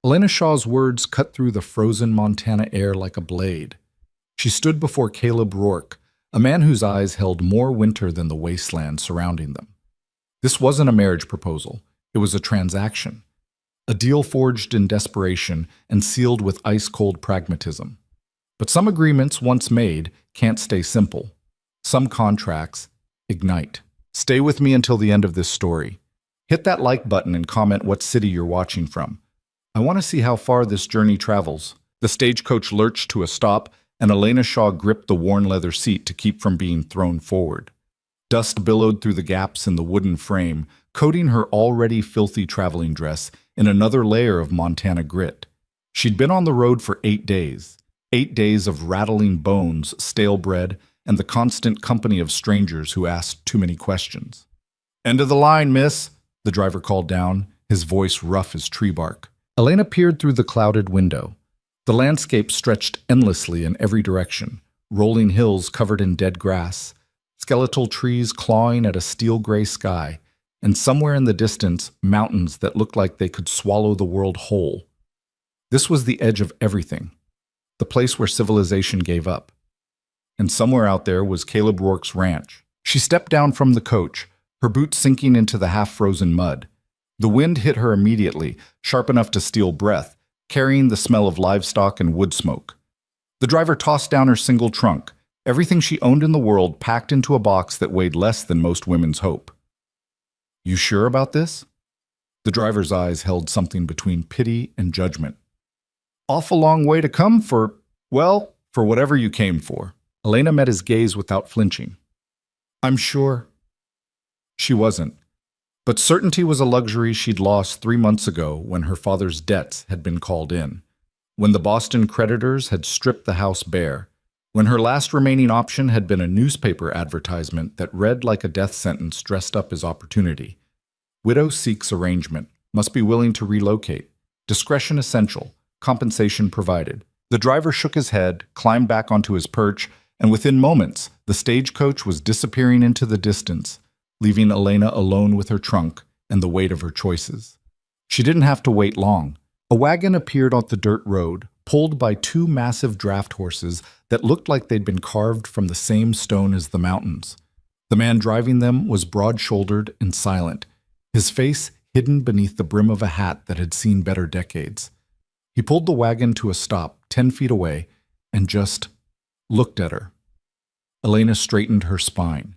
Elena Shaw's words cut through the frozen Montana air like a blade. She stood before Caleb Rourke, a man whose eyes held more winter than the wasteland surrounding them. This wasn't a marriage proposal. It was a transaction. A deal forged in desperation and sealed with ice-cold pragmatism. But some agreements, once made, can't stay simple. Some contracts ignite. Stay with me until the end of this story. Hit that like button and comment what city you're watching from. I want to see how far this journey travels. The stagecoach lurched to a stop, and Elena Shaw gripped the worn leather seat to keep from being thrown forward. Dust billowed through the gaps in the wooden frame, coating her already filthy traveling dress in another layer of Montana grit. She'd been on the road for 8 days. 8 days of rattling bones, stale bread, and the constant company of strangers who asked too many questions. "End of the line, miss," the driver called down, his voice rough as tree bark. Elena peered through the clouded window. The landscape stretched endlessly in every direction, rolling hills covered in dead grass, skeletal trees clawing at a steel-gray sky, and somewhere in the distance, mountains that looked like they could swallow the world whole. This was the edge of everything, the place where civilization gave up. And somewhere out there was Caleb Rourke's ranch. She stepped down from the coach, her boots sinking into the half-frozen mud. The wind hit her immediately, sharp enough to steal breath, carrying the smell of livestock and wood smoke. The driver tossed down her single trunk, everything she owned in the world packed into a box that weighed less than most women's hope. "You sure about this?" The driver's eyes held something between pity and judgment. "Awful long way to come for whatever you came for." Elena met his gaze without flinching. "I'm sure." She wasn't. But certainty was a luxury she'd lost 3 months ago when her father's debts had been called in, when the Boston creditors had stripped the house bare, when her last remaining option had been a newspaper advertisement that read like a death sentence dressed up as opportunity. Widow seeks arrangement, must be willing to relocate, discretion essential, compensation provided. The driver shook his head, climbed back onto his perch, and within moments, the stagecoach was disappearing into the distance, leaving Elena alone with her trunk and the weight of her choices. She didn't have to wait long. A wagon appeared on the dirt road, pulled by 2 massive draft horses that looked like they'd been carved from the same stone as the mountains. The man driving them was broad-shouldered and silent, his face hidden beneath the brim of a hat that had seen better decades. He pulled the wagon to a stop 10 feet away and just looked at her. Elena straightened her spine.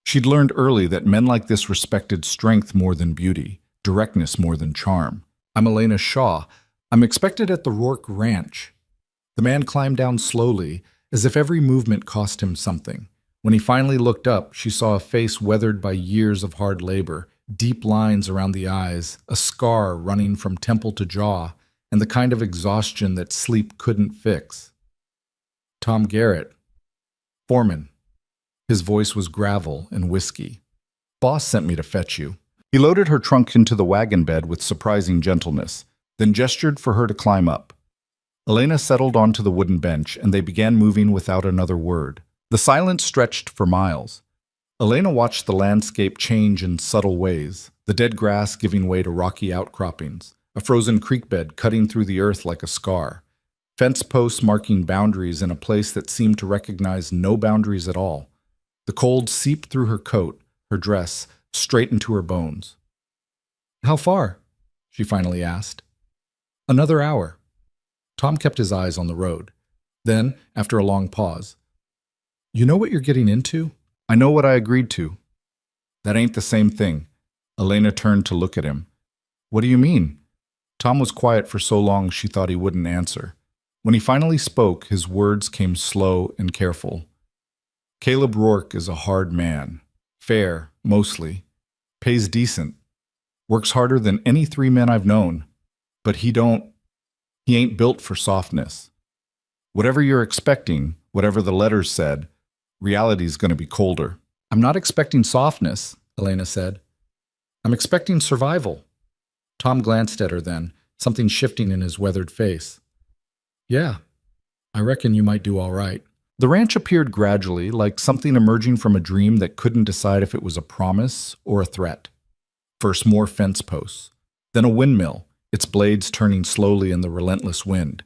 She'd learned early that men like this respected strength more than beauty, directness more than charm. "I'm Elena Shaw. I'm expected at the Rourke Ranch." The man climbed down slowly, as if every movement cost him something. When he finally looked up, she saw a face weathered by years of hard labor, deep lines around the eyes, a scar running from temple to jaw, and the kind of exhaustion that sleep couldn't fix. "Tom Garrett. Foreman." His voice was gravel and whiskey. "Boss sent me to fetch you." He loaded her trunk into the wagon bed with surprising gentleness, then gestured for her to climb up. Elena settled onto the wooden bench, and they began moving without another word. The silence stretched for miles. Elena watched the landscape change in subtle ways, the dead grass giving way to rocky outcroppings, a frozen creek bed cutting through the earth like a scar, fence posts marking boundaries in a place that seemed to recognize no boundaries at all. The cold seeped through her coat, her dress, straight into her bones. "How far?" she finally asked. "Another hour." Tom kept his eyes on the road. Then, after a long pause, "You know what you're getting into?" "I know what I agreed to." "That ain't the same thing." Elena turned to look at him. "What do you mean?" Tom was quiet for so long she thought he wouldn't answer. When he finally spoke, his words came slow and careful. "Caleb Rourke is a hard man. Fair, mostly. Pays decent. Works harder than any 3 men I've known. But he ain't built for softness. Whatever you're expecting, whatever the letters said, reality's going to be colder." "I'm not expecting softness," Elena said. "I'm expecting survival." Tom glanced at her then, something shifting in his weathered face. "Yeah, I reckon you might do all right." The ranch appeared gradually, like something emerging from a dream that couldn't decide if it was a promise or a threat. First more fence posts, then a windmill, its blades turning slowly in the relentless wind.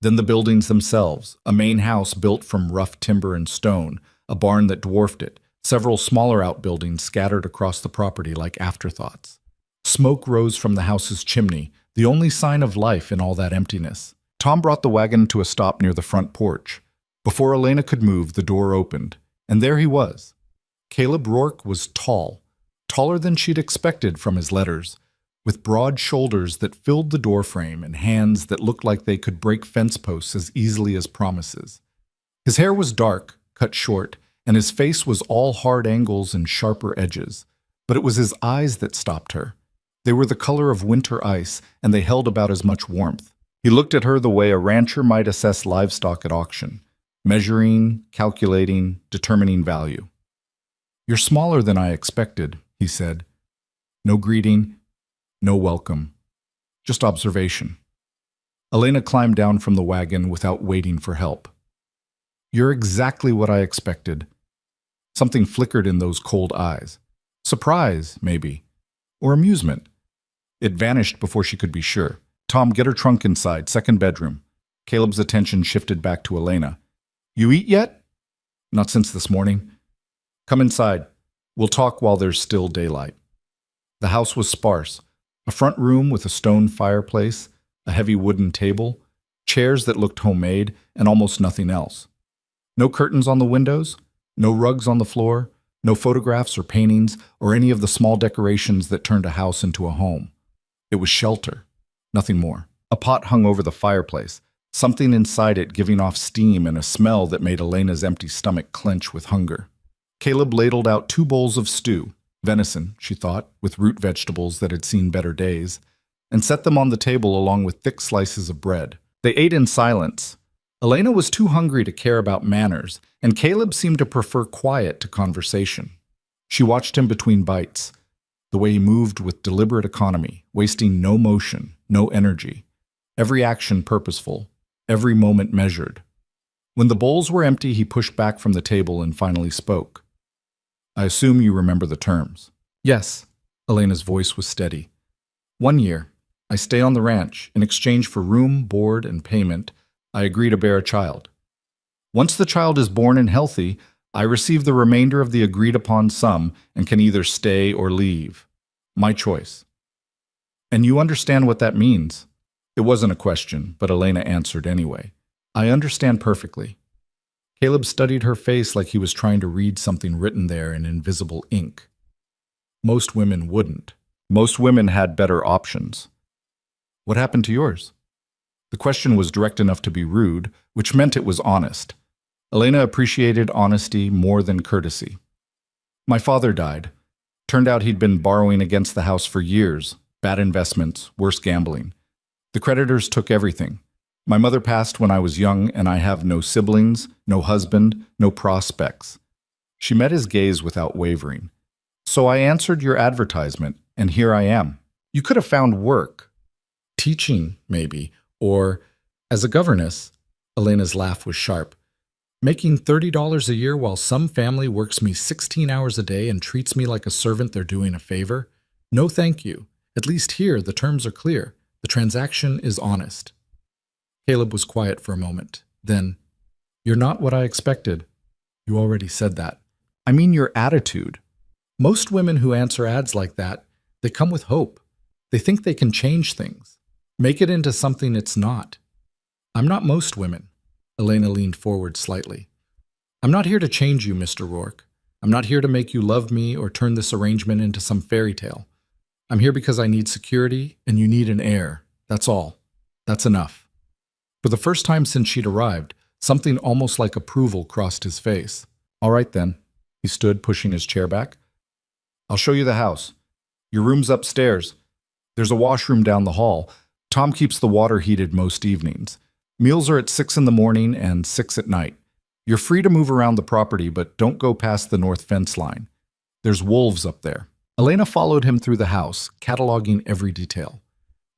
Then the buildings themselves, a main house built from rough timber and stone, a barn that dwarfed it, several smaller outbuildings scattered across the property like afterthoughts. Smoke rose from the house's chimney, the only sign of life in all that emptiness. Tom brought the wagon to a stop near the front porch. Before Elena could move, the door opened, and there he was. Caleb Rourke was tall, taller than she'd expected from his letters, with broad shoulders that filled the doorframe and hands that looked like they could break fence posts as easily as promises. His hair was dark, cut short, and his face was all hard angles and sharper edges, but it was his eyes that stopped her. They were the color of winter ice, and they held about as much warmth. He looked at her the way a rancher might assess livestock at auction, measuring, calculating, determining value. "You're smaller than I expected," he said. No greeting, no welcome, just observation. Elena climbed down from the wagon without waiting for help. "You're exactly what I expected." Something flickered in those cold eyes. Surprise, maybe, or amusement. It vanished before she could be sure. "Tom, get her trunk inside, second bedroom." Caleb's attention shifted back to Elena. "You eat yet?" "Not since this morning." "Come inside. We'll talk while there's still daylight." The house was sparse. A front room with a stone fireplace, a heavy wooden table, chairs that looked homemade, and almost nothing else. No curtains on the windows, no rugs on the floor, no photographs or paintings or any of the small decorations that turned a house into a home. It was shelter, nothing more. A pot hung over the fireplace, something inside it giving off steam and a smell that made Elena's empty stomach clench with hunger. Caleb ladled out 2 bowls of stew, venison, she thought, with root vegetables that had seen better days, and set them on the table along with thick slices of bread. They ate in silence. Elena was too hungry to care about manners, and Caleb seemed to prefer quiet to conversation. She watched him between bites, the way he moved with deliberate economy, wasting no motion, no energy, every action purposeful, every moment measured. When the bowls were empty, he pushed back from the table and finally spoke. "I assume you remember the terms." "Yes." Elena's voice was steady. "1 year. I stay on the ranch. In exchange for room, board, and payment, I agree to bear a child. Once the child is born and healthy, I receive the remainder of the agreed-upon sum and can either stay or leave. My choice." "And you understand what that means?" It wasn't a question, but Elena answered anyway. "I understand perfectly." Caleb studied her face like he was trying to read something written there in invisible ink. Most women wouldn't. Most women had better options. "What happened to yours?" The question was direct enough to be rude, which meant it was honest. Elena appreciated honesty more than courtesy. "My father died. Turned out he'd been borrowing against the house for years. Bad investments, worse gambling. The creditors took everything. My mother passed when I was young, and I have no siblings, no husband, no prospects." She met his gaze without wavering. "So I answered your advertisement, and here I am. You could have found work. Teaching, maybe, or as a governess." Elena's laugh was sharp. "Making $30 a year while some family works me 16 hours a day and treats me like a servant they're doing a favor? No thank you. At least here the terms are clear. The transaction is honest." Caleb was quiet for a moment. Then, "You're not what I expected." "You already said that." "I mean your attitude. Most women who answer ads like that, they come with hope. They think they can change things, make it into something it's not. I'm not most women." Elena leaned forward slightly. "I'm not here to change you, Mr. Rourke. I'm not here to make you love me or turn this arrangement into some fairy tale. I'm here because I need security and you need an heir. That's all. That's enough." For the first time since she'd arrived, something almost like approval crossed his face. "All right then." He stood, pushing his chair back. "I'll show you the house. Your room's upstairs. There's a washroom down the hall. Tom keeps the water heated most evenings. Meals are at 6 in the morning and 6 at night. You're free to move around the property, but don't go past the north fence line. There's wolves up there." Elena followed him through the house, cataloging every detail.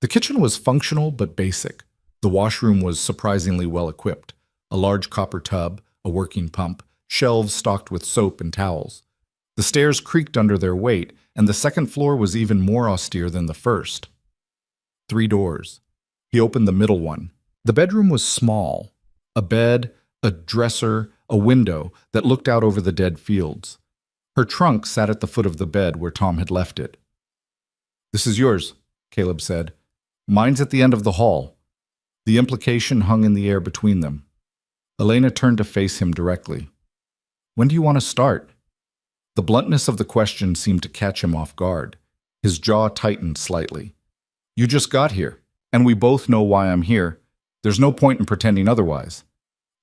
The kitchen was functional but basic. The washroom was surprisingly well equipped. A large copper tub, a working pump, shelves stocked with soap and towels. The stairs creaked under their weight, and the second floor was even more austere than the first. 3 doors. He opened the middle one. The bedroom was small. A bed, a dresser, a window that looked out over the dead fields. Her trunk sat at the foot of the bed where Tom had left it. "This is yours," Caleb said. "Mine's at the end of the hall." The implication hung in the air between them. Elena turned to face him directly. "When do you want to start?" The bluntness of the question seemed to catch him off guard. His jaw tightened slightly. "You just got here, and we both know why I'm here. There's no point in pretending otherwise."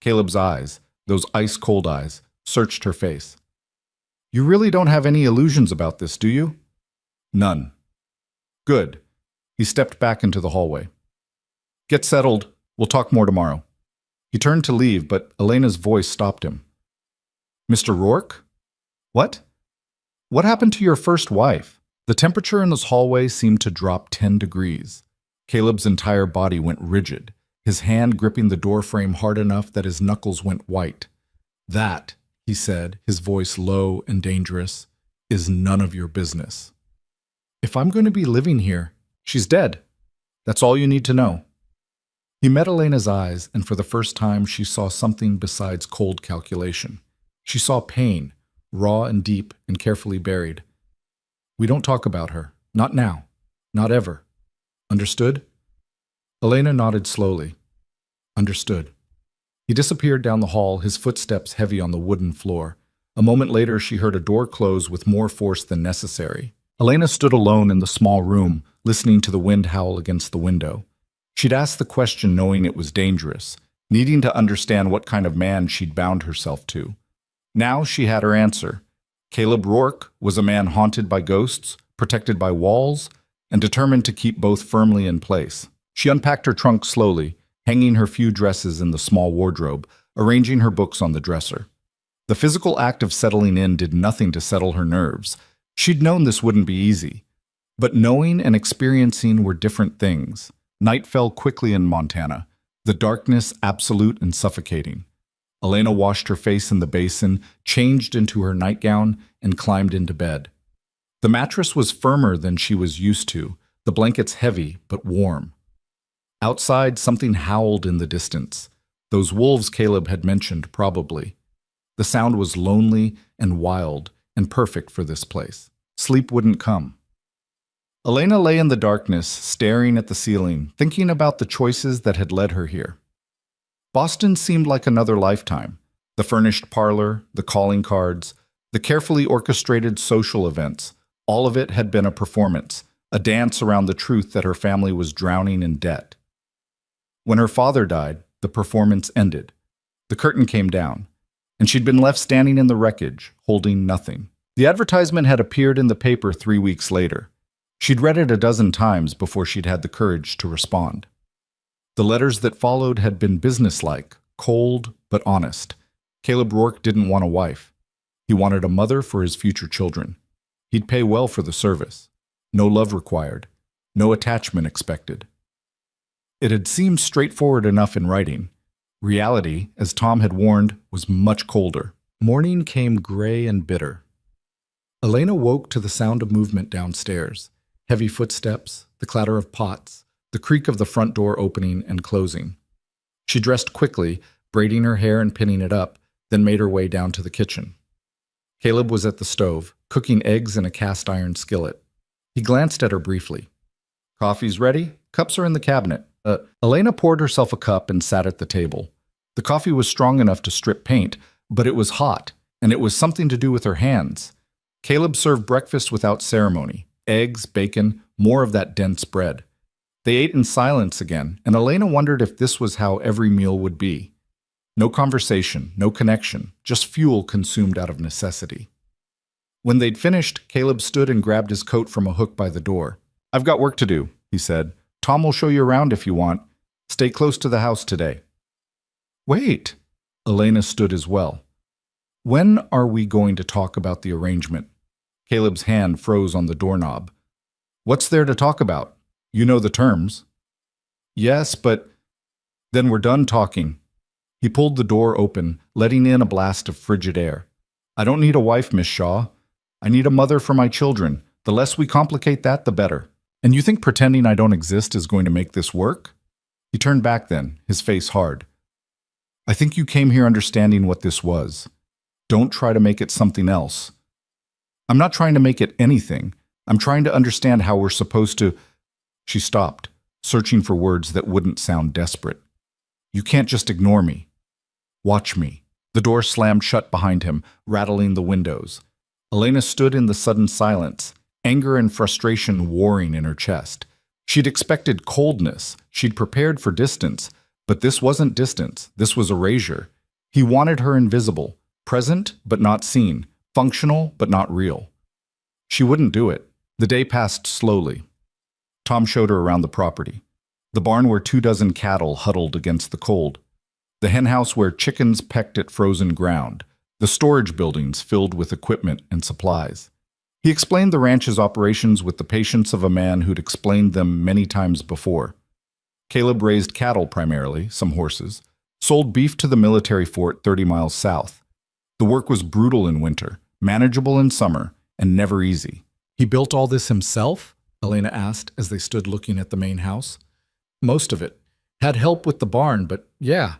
Caleb's eyes, those ice-cold eyes, searched her face. "You really don't have any illusions about this, do you?" "None." "Good." He stepped back into the hallway. "Get settled. We'll talk more tomorrow." He turned to leave, but Elena's voice stopped him. "Mr. Rourke? What? What happened to your first wife?" The temperature in this hallway seemed to drop 10 degrees. Caleb's entire body went rigid, his hand gripping the doorframe hard enough that his knuckles went white. "That," he said, his voice low and dangerous, "is none of your business. If I'm going to be living here, she's dead. That's all you need to know." He met Elena's eyes, and for the first time she saw something besides cold calculation. She saw pain, raw and deep and carefully buried. "We don't talk about her. Not now. Not ever. Understood?" Elena nodded slowly. "Understood." He disappeared down the hall, his footsteps heavy on the wooden floor. A moment later, she heard a door close with more force than necessary. Elena stood alone in the small room, listening to the wind howl against the window. She'd asked the question knowing it was dangerous, needing to understand what kind of man she'd bound herself to. Now she had her answer. Caleb Rourke was a man haunted by ghosts, protected by walls, and determined to keep both firmly in place. She unpacked her trunk slowly, hanging her few dresses in the small wardrobe, arranging her books on the dresser. The physical act of settling in did nothing to settle her nerves. She'd known this wouldn't be easy. But knowing and experiencing were different things. Night fell quickly in Montana, the darkness absolute and suffocating. Elena washed her face in the basin, changed into her nightgown, and climbed into bed. The mattress was firmer than she was used to, the blankets heavy but warm. Outside, something howled in the distance. Those wolves Caleb had mentioned, probably. The sound was lonely and wild and perfect for this place. Sleep wouldn't come. Elena lay in the darkness, staring at the ceiling, thinking about the choices that had led her here. Boston seemed like another lifetime. The furnished parlor, the calling cards, the carefully orchestrated social events, all of it had been a performance, a dance around the truth that her family was drowning in debt. When her father died, the performance ended. The curtain came down, and she'd been left standing in the wreckage, holding nothing. The advertisement had appeared in the paper 3 weeks later. She'd read it a dozen times before she'd had the courage to respond. The letters that followed had been businesslike, cold but honest. Caleb Rourke didn't want a wife. He wanted a mother for his future children. He'd pay well for the service. No love required. No attachment expected. It had seemed straightforward enough in writing. Reality, as Tom had warned, was much colder. Morning came gray and bitter. Elena woke to the sound of movement downstairs. Heavy footsteps, the clatter of pots, the creak of the front door opening and closing. She dressed quickly, braiding her hair and pinning it up, then made her way down to the kitchen. Caleb was at the stove, cooking eggs in a cast-iron skillet. He glanced at her briefly. "Coffee's ready? Cups are in the cabinet." Elena poured herself a cup and sat at the table. The coffee was strong enough to strip paint, but it was hot, and it was something to do with her hands. Caleb served breakfast without ceremony. Eggs, bacon, more of that dense bread. They ate in silence again, and Elena wondered if this was how every meal would be. No conversation, no connection, just fuel consumed out of necessity. When they'd finished, Caleb stood and grabbed his coat from a hook by the door. "I've got work to do," he said. "Tom will show you around if you want. Stay close to the house today." "Wait." Elena stood as well. "When are we going to talk about the arrangement?" Caleb's hand froze on the doorknob. "What's there to talk about? You know the terms." "Yes, but—" "Then we're done talking." He pulled the door open, letting in a blast of frigid air. "I don't need a wife, Miss Shaw. I need a mother for my children. The less we complicate that, the better." And you think pretending I don't exist is going to make this work? He turned back then, his face hard. I think you came here understanding what this was. Don't try to make it something else. I'm not trying to make it anything. I'm trying to understand how we're supposed to... She stopped, searching for words that wouldn't sound desperate. You can't just ignore me. Watch me. The door slammed shut behind him, rattling the windows. Elena stood in the sudden silence, anger and frustration warring in her chest. She'd expected coldness. She'd prepared for distance. But this wasn't distance. This was erasure. He wanted her invisible, present but not seen, functional but not real. She wouldn't do it. The day passed slowly. Tom showed her around the property. The barn where 24 cattle huddled against the cold. The henhouse where chickens pecked at frozen ground. The storage buildings filled with equipment and supplies. He explained the ranch's operations with the patience of a man who'd explained them many times before. Caleb raised cattle primarily, some horses, sold beef to the military fort 30 miles south. The work was brutal in winter, manageable in summer, and never easy. He built all this himself? Elena asked as they stood looking at the main house. Most of it. Had help with the barn, but yeah,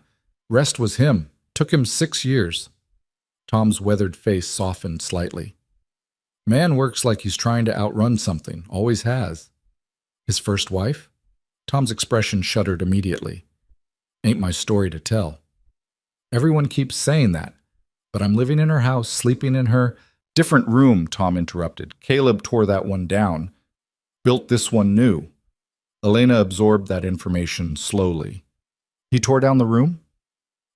rest was him. Took him 6 years. Tom's weathered face softened slightly. Man works like he's trying to outrun something, always has. His first wife? Tom's expression shuddered immediately. Ain't my story to tell. Everyone keeps saying that, but I'm living in her house, sleeping in her... Different room, Tom interrupted. Caleb tore that one down. Built this one new. Elena absorbed that information slowly. He tore down the room?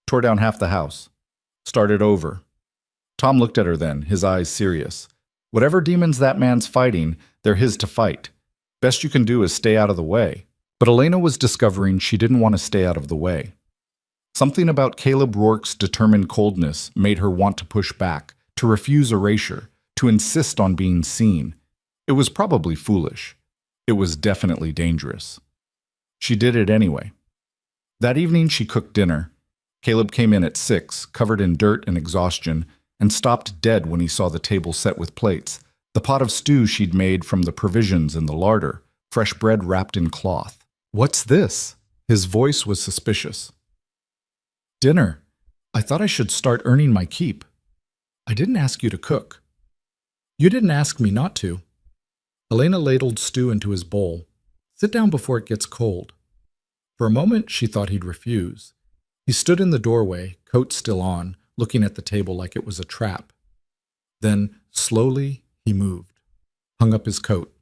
Tore down half the house. Started over. Tom looked at her then, his eyes serious. Whatever demons that man's fighting, they're his to fight. Best you can do is stay out of the way. But Elena was discovering she didn't want to stay out of the way. Something about Caleb Rourke's determined coldness made her want to push back, to refuse erasure, to insist on being seen. It was probably foolish. It was definitely dangerous. She did it anyway. That evening she cooked dinner. Caleb came in at 6, covered in dirt and exhaustion, and stopped dead when he saw the table set with plates, the pot of stew she'd made from the provisions in the larder, fresh bread wrapped in cloth. What's this? His voice was suspicious. Dinner. I thought I should start earning my keep. I didn't ask you to cook. You didn't ask me not to. Elena ladled stew into his bowl. Sit down before it gets cold. For a moment, she thought he'd refuse. He stood in the doorway, coat still on, looking at the table like it was a trap. Then, slowly, he moved, hung up his coat,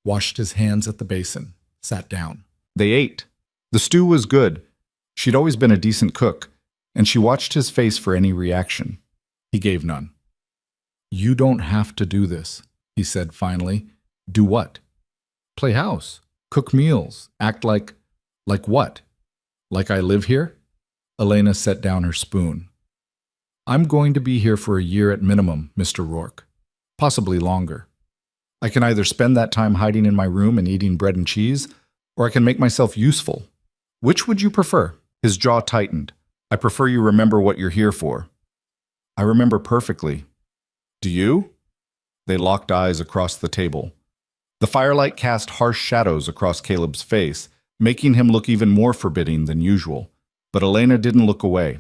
washed his hands at the basin, sat down. They ate. The stew was good. She'd always been a decent cook, and she watched his face for any reaction. He gave none. You don't have to do this, he said finally. Do what? Play house, cook meals, act like... Like what? Like I live here? Elena set down her spoon. I'm going to be here for a year at minimum, Mr. Rourke. Possibly longer. I can either spend that time hiding in my room and eating bread and cheese, or I can make myself useful. Which would you prefer? His jaw tightened. I prefer you remember what you're here for. I remember perfectly. Do you? They locked eyes across the table. The firelight cast harsh shadows across Caleb's face, making him look even more forbidding than usual. But Elena didn't look away.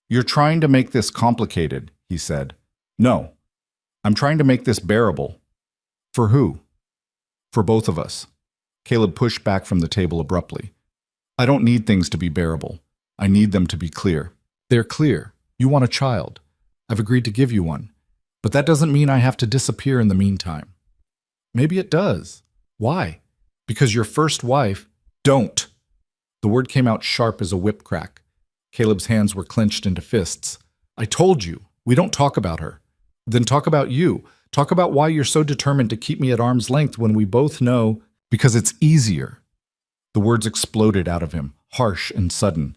You're trying to make this complicated, he said. No. I'm trying to make this bearable. For who? For both of us. Caleb pushed back from the table abruptly. I don't need things to be bearable. I need them to be clear. They're clear. You want a child. I've agreed to give you one. But that doesn't mean I have to disappear in the meantime. Maybe it does. Why? Because your first wife... Don't! The word came out sharp as a whip crack. Caleb's hands were clenched into fists. I told you, we don't talk about her. Then talk about you. Talk about why you're so determined to keep me at arm's length when we both know... Because it's easier. The words exploded out of him, harsh and sudden.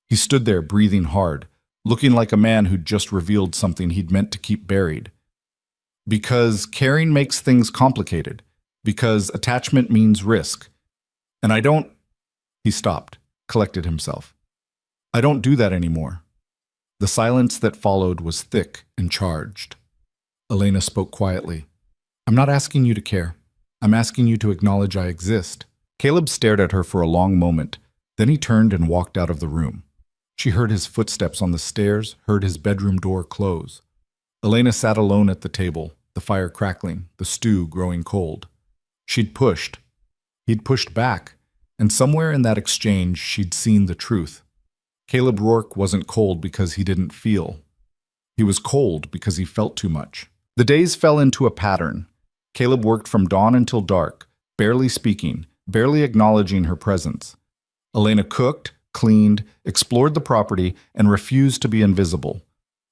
He stood there breathing hard, looking like a man who'd just revealed something he'd meant to keep buried. Because caring makes things complicated. Because attachment means risk. And I don't... He stopped, collected himself. I don't do that anymore. The silence that followed was thick and charged. Elena spoke quietly. I'm not asking you to care. I'm asking you to acknowledge I exist. Caleb stared at her for a long moment. Then he turned and walked out of the room. She heard his footsteps on the stairs, heard his bedroom door close. Elena sat alone at the table, the fire crackling, the stew growing cold. She'd pushed. He'd pushed back, and somewhere in that exchange she'd seen the truth. Caleb Rourke wasn't cold because he didn't feel. He was cold because he felt too much. The days fell into a pattern. Caleb worked from dawn until dark, barely speaking, barely acknowledging her presence. Elena cooked, cleaned, explored the property, and refused to be invisible.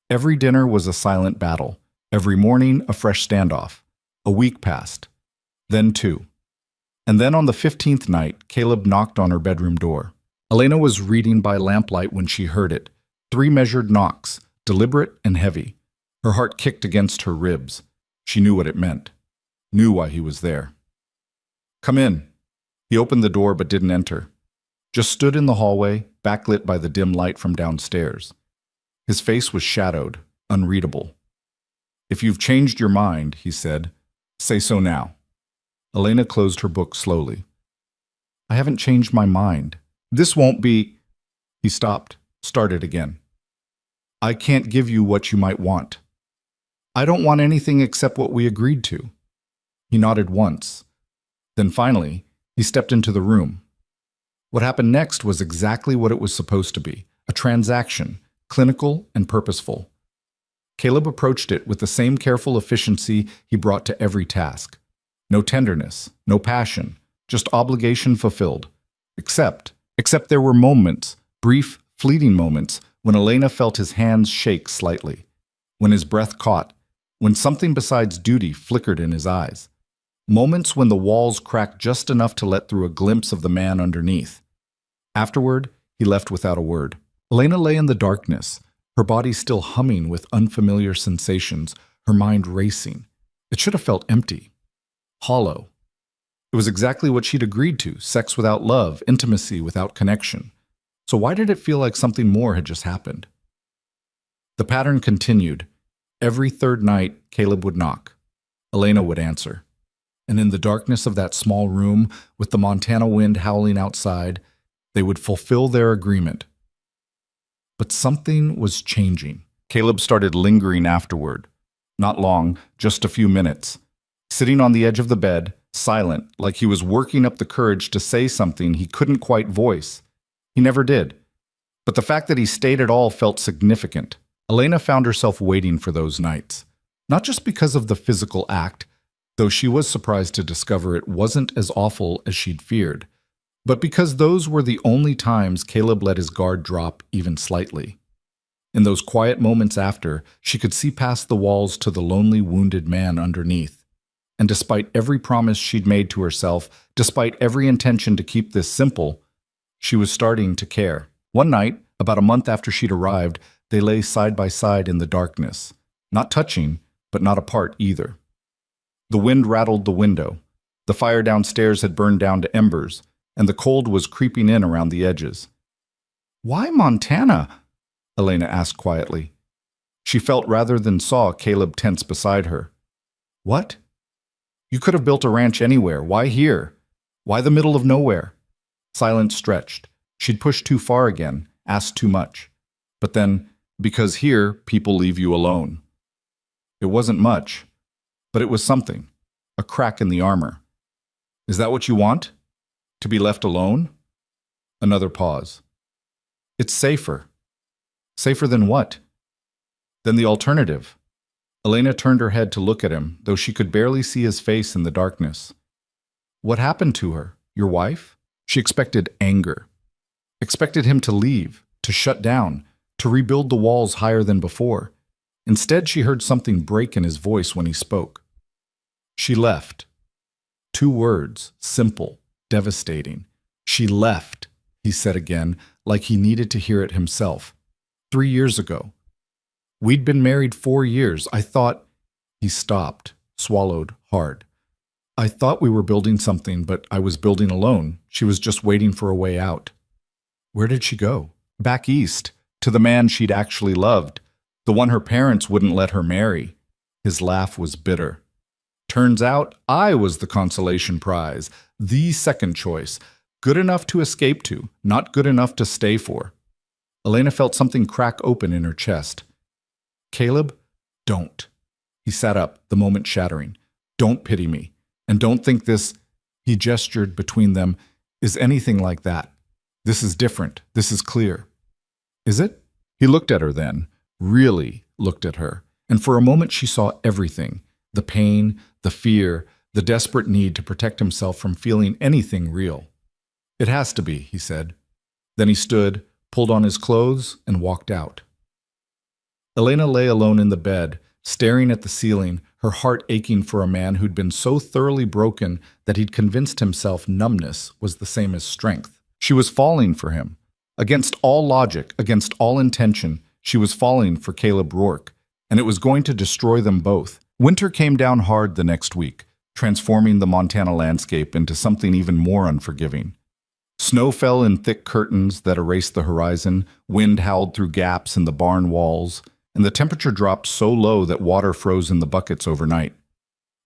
Every dinner was a silent battle. Every morning, a fresh standoff. A week passed. Then 2. And then on the 15th night, Caleb knocked on her bedroom door. Elena was reading by lamplight when she heard it. 3 measured knocks, deliberate and heavy. Her heart kicked against her ribs. She knew what it meant. Knew why he was there. Come in. He opened the door but didn't enter. Just stood in the hallway, backlit by the dim light from downstairs. His face was shadowed, unreadable. If you've changed your mind, he said, say so now. Elena closed her book slowly. I haven't changed my mind. This won't be... He stopped, started again. I can't give you what you might want. I don't want anything except what we agreed to. He nodded once. Then finally, he stepped into the room. What happened next was exactly what it was supposed to be, a transaction, clinical and purposeful. Caleb approached it with the same careful efficiency he brought to every task. No tenderness, no passion, just obligation fulfilled. Except there were moments, brief, fleeting moments, when Elena felt his hands shake slightly, when his breath caught, when something besides duty flickered in his eyes. Moments when the walls cracked just enough to let through a glimpse of the man underneath. Afterward, he left without a word. Elena lay in the darkness, her body still humming with unfamiliar sensations, her mind racing. It should have felt empty, hollow. It was exactly what she'd agreed to, sex without love, intimacy without connection. So why did it feel like something more had just happened? The pattern continued. Every third night, Caleb would knock. Elena would answer. And in the darkness of that small room, with the Montana wind howling outside, they would fulfill their agreement. But something was changing. Caleb started lingering afterward. Not long, just a few minutes. Sitting on the edge of the bed, silent, like he was working up the courage to say something he couldn't quite voice. He never did. But the fact that he stayed at all felt significant. Elena found herself waiting for those nights. Not just because of the physical act, though she was surprised to discover it wasn't as awful as she'd feared, but because those were the only times Caleb let his guard drop even slightly. In those quiet moments after, she could see past the walls to the lonely, wounded man underneath. And despite every promise she'd made to herself, despite every intention to keep this simple, she was starting to care. One night, about a month after she'd arrived, they lay side by side in the darkness, not touching, but not apart either. The wind rattled the window. The fire downstairs had burned down to embers, and the cold was creeping in around the edges. "Why Montana?" Elena asked quietly. She felt rather than saw Caleb tense beside her. "What? You could have built a ranch anywhere. Why here? Why the middle of nowhere?" Silence stretched. She'd pushed too far again, asked too much. But then, because here, people leave you alone. It wasn't much, but it was something. A crack in the armor. "Is that what you want? To be left alone?" Another pause. "It's safer." "Safer than what?" "Than the alternative." Elena turned her head to look at him, though she could barely see his face in the darkness. "What happened to her? Your wife?" She expected anger. Expected him to leave, to shut down, to rebuild the walls higher than before. Instead, she heard something break in his voice when he spoke. "She left." 2 words, simple, devastating. "She left," he said again, like he needed to hear it himself. 3 years ago. "We'd been married 4 years. I thought..." He stopped, swallowed hard. "I thought we were building something, but I was building alone. She was just waiting for a way out." Where did she go? Back east, to the man she'd actually loved, the one her parents wouldn't let her marry. His laugh was bitter. Turns out I was the consolation prize, the second choice, good enough to escape to, not good enough to stay for. Elena felt something crack open in her chest. Caleb, don't. He sat up, the moment shattering. Don't pity me. And don't think this, he gestured between them, is anything like that. This is different. This is clear. Is it? He looked at her then, really looked at her. And for a moment she saw everything. The pain, the fear, the desperate need to protect himself from feeling anything real. It has to be, he said. Then he stood, pulled on his clothes, and walked out. Elena lay alone in the bed, staring at the ceiling, her heart aching for a man who'd been so thoroughly broken that he'd convinced himself numbness was the same as strength. She was falling for him. Against all logic, against all intention, she was falling for Caleb Rourke, and it was going to destroy them both. Winter came down hard the next week, transforming the Montana landscape into something even more unforgiving. Snow fell in thick curtains that erased the horizon, wind howled through gaps in the barn walls, and the temperature dropped so low that water froze in the buckets overnight.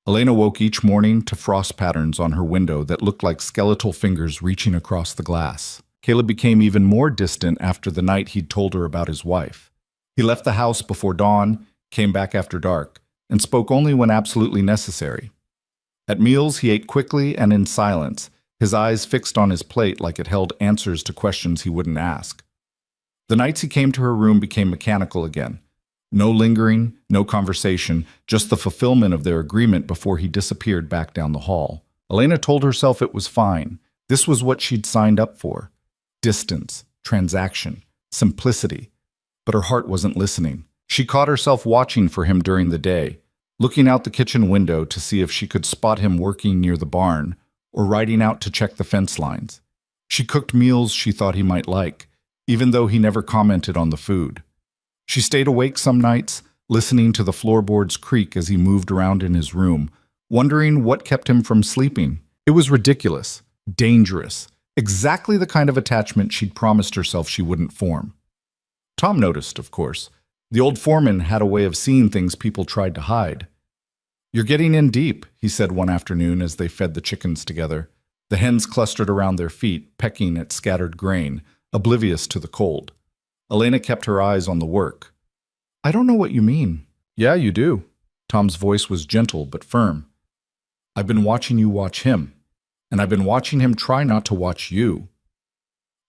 Elena woke each morning to frost patterns on her window that looked like skeletal fingers reaching across the glass. Caleb became even more distant after the night he'd told her about his wife. He left the house before dawn, came back after dark, and spoke only when absolutely necessary. At meals, he ate quickly and in silence, his eyes fixed on his plate like it held answers to questions he wouldn't ask. The nights he came to her room became mechanical again. No lingering, no conversation, just the fulfillment of their agreement before he disappeared back down the hall. Elena told herself it was fine. This was what she'd signed up for. Distance, transaction, simplicity. But her heart wasn't listening. She caught herself watching for him during the day, looking out the kitchen window to see if she could spot him working near the barn or riding out to check the fence lines. She cooked meals she thought he might like, even though he never commented on the food. She stayed awake some nights, listening to the floorboards creak as he moved around in his room, wondering what kept him from sleeping. It was ridiculous, dangerous, exactly the kind of attachment she'd promised herself she wouldn't form. Tom noticed, of course. The old foreman had a way of seeing things people tried to hide. "You're getting in deep," he said one afternoon as they fed the chickens together. The hens clustered around their feet, pecking at scattered grain, oblivious to the cold. Elena kept her eyes on the work. "I don't know what you mean." "Yeah, you do." Tom's voice was gentle but firm. "I've been watching you watch him, and I've been watching him try not to watch you.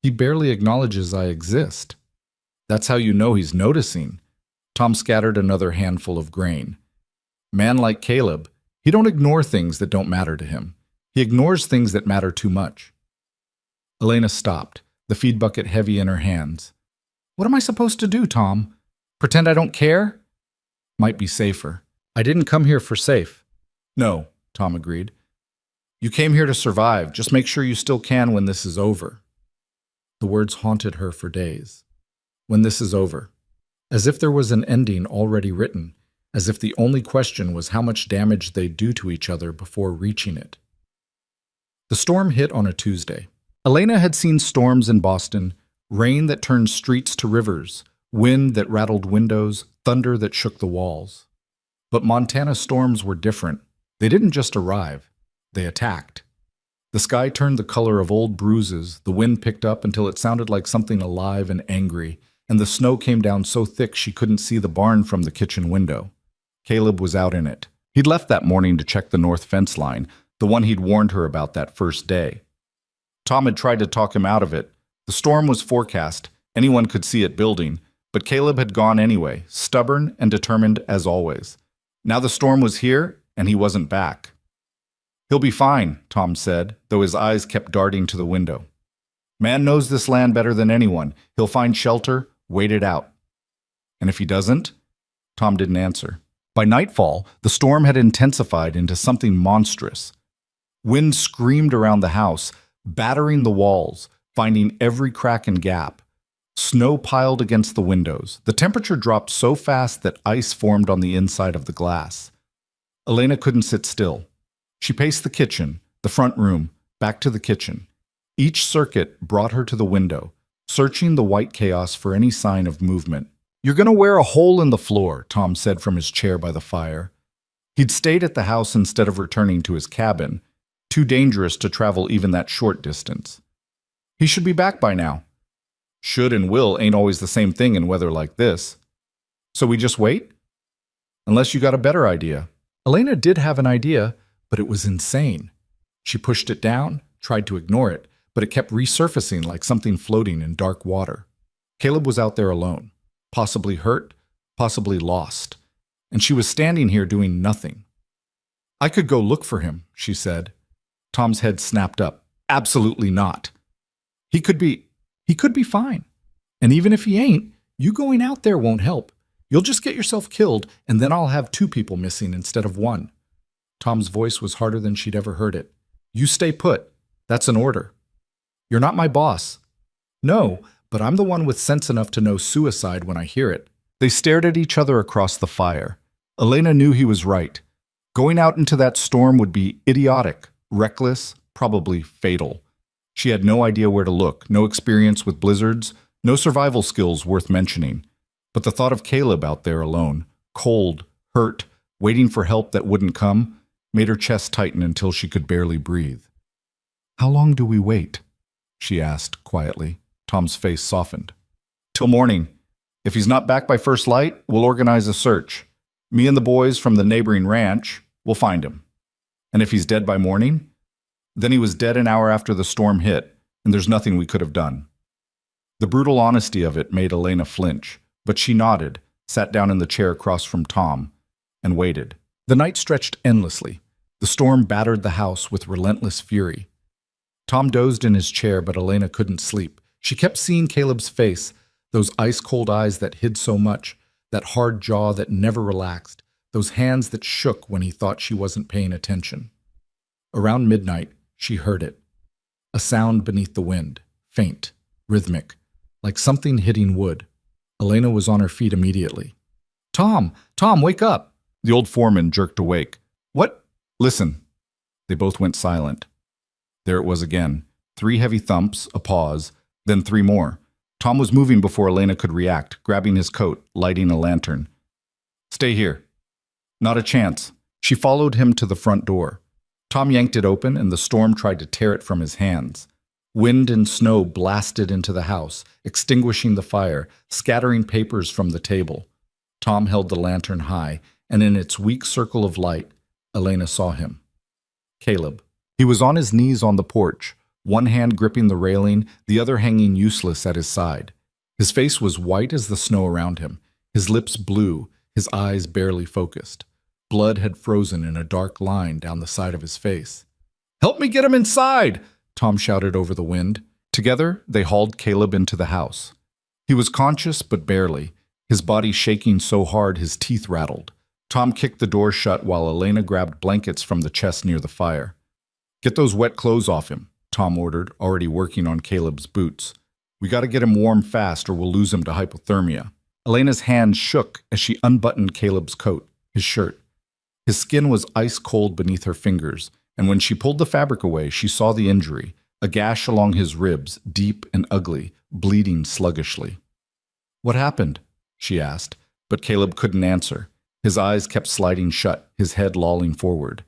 He barely acknowledges I exist. That's how you know he's noticing." Tom scattered another handful of grain. "Man like Caleb, he don't ignore things that don't matter to him. He ignores things that matter too much." Elena stopped, the feed bucket heavy in her hands. "What am I supposed to do, Tom? Pretend I don't care?" "Might be safer. I didn't come here for safe." "No," Tom agreed. "You came here to survive. Just make sure you still can when this is over." The words haunted her for days. When this is over. As if there was an ending already written, as if the only question was how much damage they'd do to each other before reaching it. The storm hit on a Tuesday. Elena had seen storms in Boston, rain that turned streets to rivers, wind that rattled windows, thunder that shook the walls. But Montana storms were different. They didn't just arrive. They attacked. The sky turned the color of old bruises, the wind picked up until it sounded like something alive and angry, and the snow came down so thick she couldn't see the barn from the kitchen window. Caleb was out in it. He'd left that morning to check the north fence line, the one he'd warned her about that first day. Tom had tried to talk him out of it. The storm was forecast, anyone could see it building, but Caleb had gone anyway, stubborn and determined as always. Now the storm was here, and he wasn't back. "He'll be fine," Tom said, though his eyes kept darting to the window. "Man knows this land better than anyone. He'll find shelter, wait it out." "And if he doesn't?" Tom didn't answer. By nightfall, the storm had intensified into something monstrous. Wind screamed around the house, battering the walls, finding every crack and gap. Snow piled against the windows. The temperature dropped so fast that ice formed on the inside of the glass. Elena couldn't sit still. She paced the kitchen, the front room, back to the kitchen. Each circuit brought her to the window, searching the white chaos for any sign of movement. "You're going to wear a hole in the floor," Tom said from his chair by the fire. He'd stayed at the house instead of returning to his cabin, too dangerous to travel even that short distance. He should be back by now. Should and will ain't always the same thing in weather like this. So we just wait? Unless you got a better idea. Elena did have an idea, but it was insane. She pushed it down, tried to ignore it, but it kept resurfacing like something floating in dark water. Caleb was out there alone, possibly hurt, possibly lost, and she was standing here doing nothing. I could go look for him, she said. Tom's head snapped up. Absolutely not. He could be fine. And even if he ain't, you going out there won't help. You'll just get yourself killed, and then I'll have 2 people missing instead of 1. Tom's voice was harder than she'd ever heard it. You stay put. That's an order. You're not my boss. No, but I'm the one with sense enough to know suicide when I hear it. They stared at each other across the fire. Elena knew he was right. Going out into that storm would be idiotic, reckless, probably fatal. She had no idea where to look, no experience with blizzards, no survival skills worth mentioning. But the thought of Caleb out there alone, cold, hurt, waiting for help that wouldn't come, made her chest tighten until she could barely breathe. How long do we wait? She asked quietly. Tom's face softened. Till morning. If he's not back by first light, we'll organize a search. Me and the boys from the neighboring ranch will find him. And if he's dead by morning, then he was dead an hour after the storm hit, and there's nothing we could have done. The brutal honesty of it made Elena flinch, but she nodded, sat down in the chair across from Tom, and waited. The night stretched endlessly. The storm battered the house with relentless fury. Tom dozed in his chair, but Elena couldn't sleep. She kept seeing Caleb's face, those ice-cold eyes that hid so much, that hard jaw that never relaxed, those hands that shook when he thought she wasn't paying attention. Around midnight, she heard it. A sound beneath the wind, faint, rhythmic, like something hitting wood. Elena was on her feet immediately. Tom, wake up! The old foreman jerked awake. What? Listen. They both went silent. There it was again. 3 heavy thumps, a pause, then 3 more. Tom was moving before Elena could react, grabbing his coat, lighting a lantern. Stay here. Not a chance. She followed him to the front door. Tom yanked it open, and the storm tried to tear it from his hands. Wind and snow blasted into the house, extinguishing the fire, scattering papers from the table. Tom held the lantern high, and in its weak circle of light, Elena saw him. Caleb. He was on his knees on the porch, one hand gripping the railing, the other hanging useless at his side. His face was white as the snow around him, his lips blue, his eyes barely focused. Blood had frozen in a dark line down the side of his face. Help me get him inside! Tom shouted over the wind. Together, they hauled Caleb into the house. He was conscious, but barely, his body shaking so hard his teeth rattled. Tom kicked the door shut while Elena grabbed blankets from the chest near the fire. Get those wet clothes off him, Tom ordered, already working on Caleb's boots. We gotta get him warm fast or we'll lose him to hypothermia. Elena's hand shook as she unbuttoned Caleb's coat, his shirt. His skin was ice cold beneath her fingers, and when she pulled the fabric away, she saw the injury, a gash along his ribs, deep and ugly, bleeding sluggishly. What happened? She asked, but Caleb couldn't answer. His eyes kept sliding shut, his head lolling forward.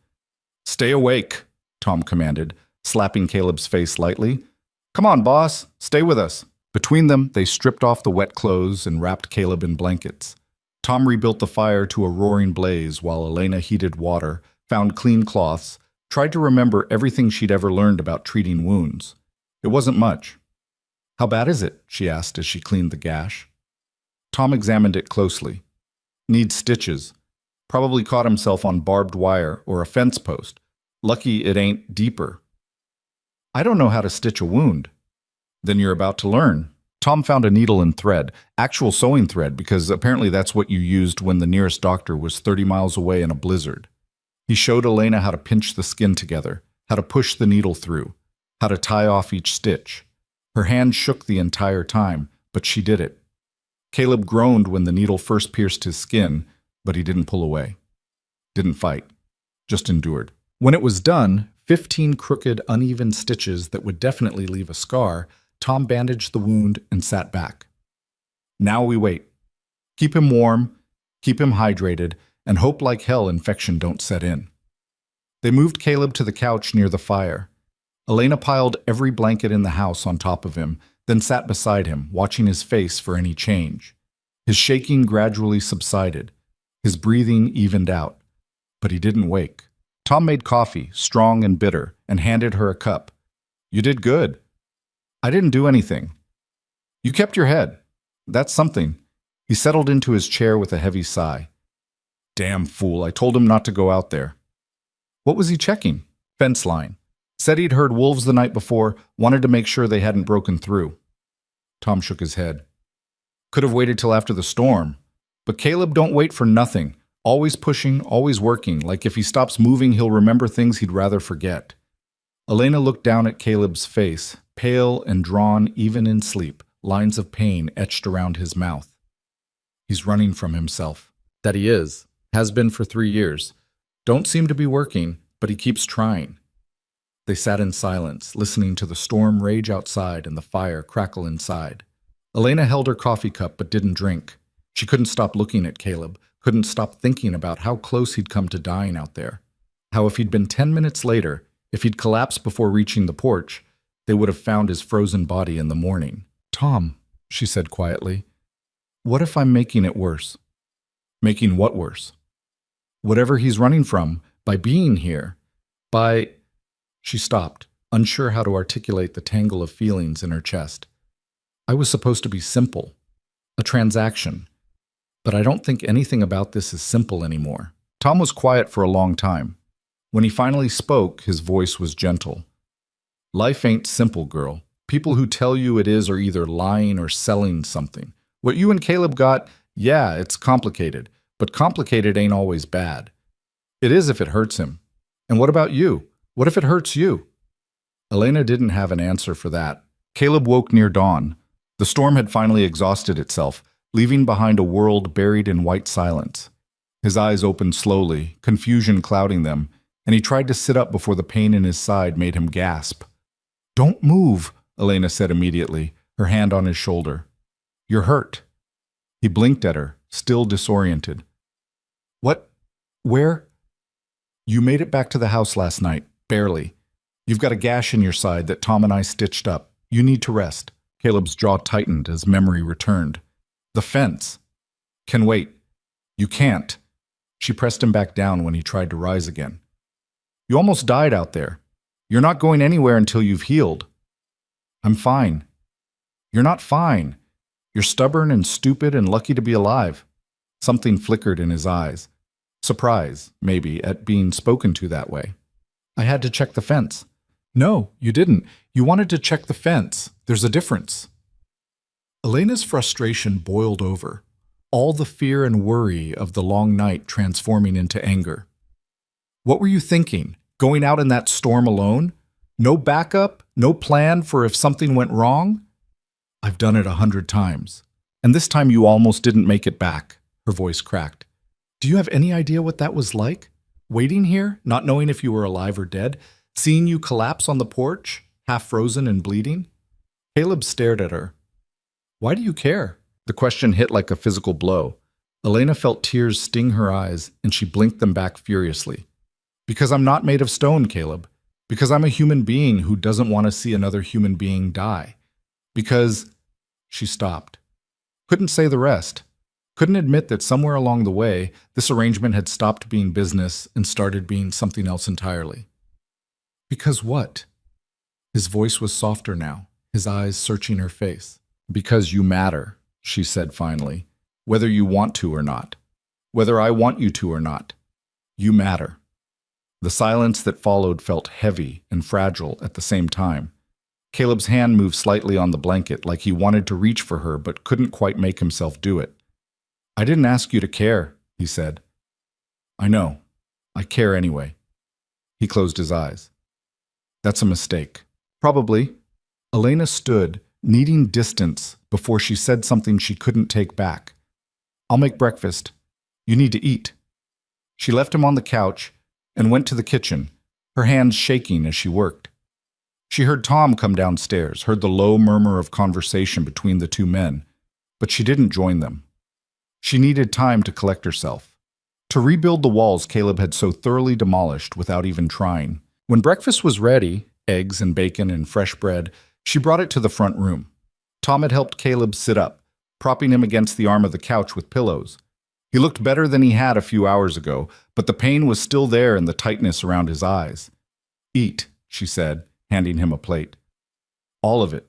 Stay awake, Tom commanded, slapping Caleb's face lightly. Come on, boss, stay with us. Between them, they stripped off the wet clothes and wrapped Caleb in blankets. Tom rebuilt the fire to a roaring blaze while Elena heated water, found clean cloths, tried to remember everything she'd ever learned about treating wounds. It wasn't much. How bad is it? She asked as she cleaned the gash. Tom examined it closely. Needs stitches. Probably caught himself on barbed wire or a fence post. Lucky it ain't deeper. I don't know how to stitch a wound. Then you're about to learn. Tom found a needle and thread, actual sewing thread, because apparently that's what you used when the nearest doctor was 30 miles away in a blizzard. He showed Elena how to pinch the skin together, how to push the needle through, how to tie off each stitch. Her hand shook the entire time, but she did it. Caleb groaned when the needle first pierced his skin, but he didn't pull away. Didn't fight. Just endured. When it was done, 15 crooked, uneven stitches that would definitely leave a scar, Tom bandaged the wound and sat back. Now we wait. Keep him warm, keep him hydrated, and hope like hell infection don't set in. They moved Caleb to the couch near the fire. Elena piled every blanket in the house on top of him, then sat beside him, watching his face for any change. His shaking gradually subsided. His breathing evened out. But he didn't wake. Tom made coffee, strong and bitter, and handed her a cup. "You did good." "I didn't do anything." "You kept your head. That's something." He settled into his chair with a heavy sigh. "Damn fool, I told him not to go out there." "What was he checking?" "Fence line. Said he'd heard wolves the night before, wanted to make sure they hadn't broken through." Tom shook his head. "Could have waited till after the storm. But Caleb don't wait for nothing. Always pushing, always working, like if he stops moving he'll remember things he'd rather forget." Elena looked down at Caleb's face, pale and drawn even in sleep, lines of pain etched around his mouth. "He's running from himself." "That he is. Has been for 3 years. Don't seem to be working, but he keeps trying." They sat in silence, listening to the storm rage outside and the fire crackle inside. Elena held her coffee cup but didn't drink. She couldn't stop looking at Caleb, couldn't stop thinking about how close he'd come to dying out there. How if he'd been 10 minutes later, if he'd collapsed before reaching the porch, they would have found his frozen body in the morning. "Tom," she said quietly, "what if I'm making it worse?" "Making what worse?" "Whatever he's running from, by being here. By—" She stopped, unsure how to articulate the tangle of feelings in her chest. "I was supposed to be simple. A transaction. But I don't think anything about this is simple anymore." Tom was quiet for a long time. When he finally spoke, his voice was gentle. "Life ain't simple, girl. People who tell you it is are either lying or selling something. What you and Caleb got, yeah, it's complicated. But complicated ain't always bad. It is if it hurts him. And what about you? What if it hurts you?" Elena didn't have an answer for that. Caleb woke near dawn. The storm had finally exhausted itself, leaving behind a world buried in white silence. His eyes opened slowly, confusion clouding them, and he tried to sit up before the pain in his side made him gasp. "Don't move," Elena said immediately, her hand on his shoulder. "You're hurt." He blinked at her, still disoriented. "What? Where?" "You made it back to the house last night, barely. You've got a gash in your side that Tom and I stitched up. You need to rest." Caleb's jaw tightened as memory returned. "The fence." "Can wait." "You can't." She pressed him back down when he tried to rise again. "You almost died out there. You're not going anywhere until you've healed." "I'm fine." "You're not fine. You're stubborn and stupid and lucky to be alive." Something flickered in his eyes. Surprise, maybe, at being spoken to that way. "I had to check the fence." "No, you didn't. You wanted to check the fence. There's a difference." Elena's frustration boiled over, all the fear and worry of the long night transforming into anger. "What were you thinking? Going out in that storm alone? No backup? No plan for if something went wrong?" "I've done it 100 times. And this time you almost didn't make it back." Her voice cracked. "Do you have any idea what that was like? Waiting here, not knowing if you were alive or dead? Seeing you collapse on the porch, half frozen and bleeding?" Caleb stared at her. "Why do you care?" The question hit like a physical blow. Elena felt tears sting her eyes, and she blinked them back furiously. "Because I'm not made of stone, Caleb. Because I'm a human being who doesn't want to see another human being die. Because—" She stopped. Couldn't say the rest. Couldn't admit that somewhere along the way, this arrangement had stopped being business and started being something else entirely. "Because what?" His voice was softer now, his eyes searching her face. "Because you matter," she said finally. "Whether you want to or not. Whether I want you to or not. You matter." The silence that followed felt heavy and fragile at the same time. Caleb's hand moved slightly on the blanket, like he wanted to reach for her but couldn't quite make himself do it. "I didn't ask you to care," he said. "I know. I care anyway." He closed his eyes. "That's a mistake." "Probably." Elena stood, needing distance, before she said something she couldn't take back. "I'll make breakfast. You need to eat." She left him on the couch and went to the kitchen, her hands shaking as she worked. She heard Tom come downstairs, heard the low murmur of conversation between the two men, but she didn't join them. She needed time to collect herself. to rebuild the walls Caleb had so thoroughly demolished without even trying. When breakfast was ready, eggs and bacon and fresh bread, she brought it to the front room. Tom had helped Caleb sit up, propping him against the arm of the couch with pillows. He looked better than he had a few hours ago, but the pain was still there in the tightness around his eyes. "Eat," she said, handing him a plate. "All of it."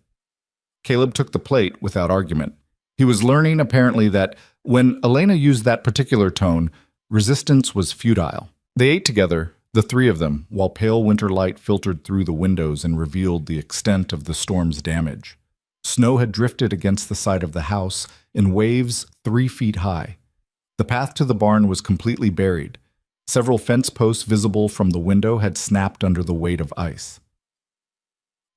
Caleb took the plate without argument. He was learning, apparently, that when Elena used that particular tone, resistance was futile. They ate together, the three of them, while pale winter light filtered through the windows and revealed the extent of the storm's damage. Snow had drifted against the side of the house in waves 3 feet high. The path to the barn was completely buried. Several fence posts visible from the window had snapped under the weight of ice.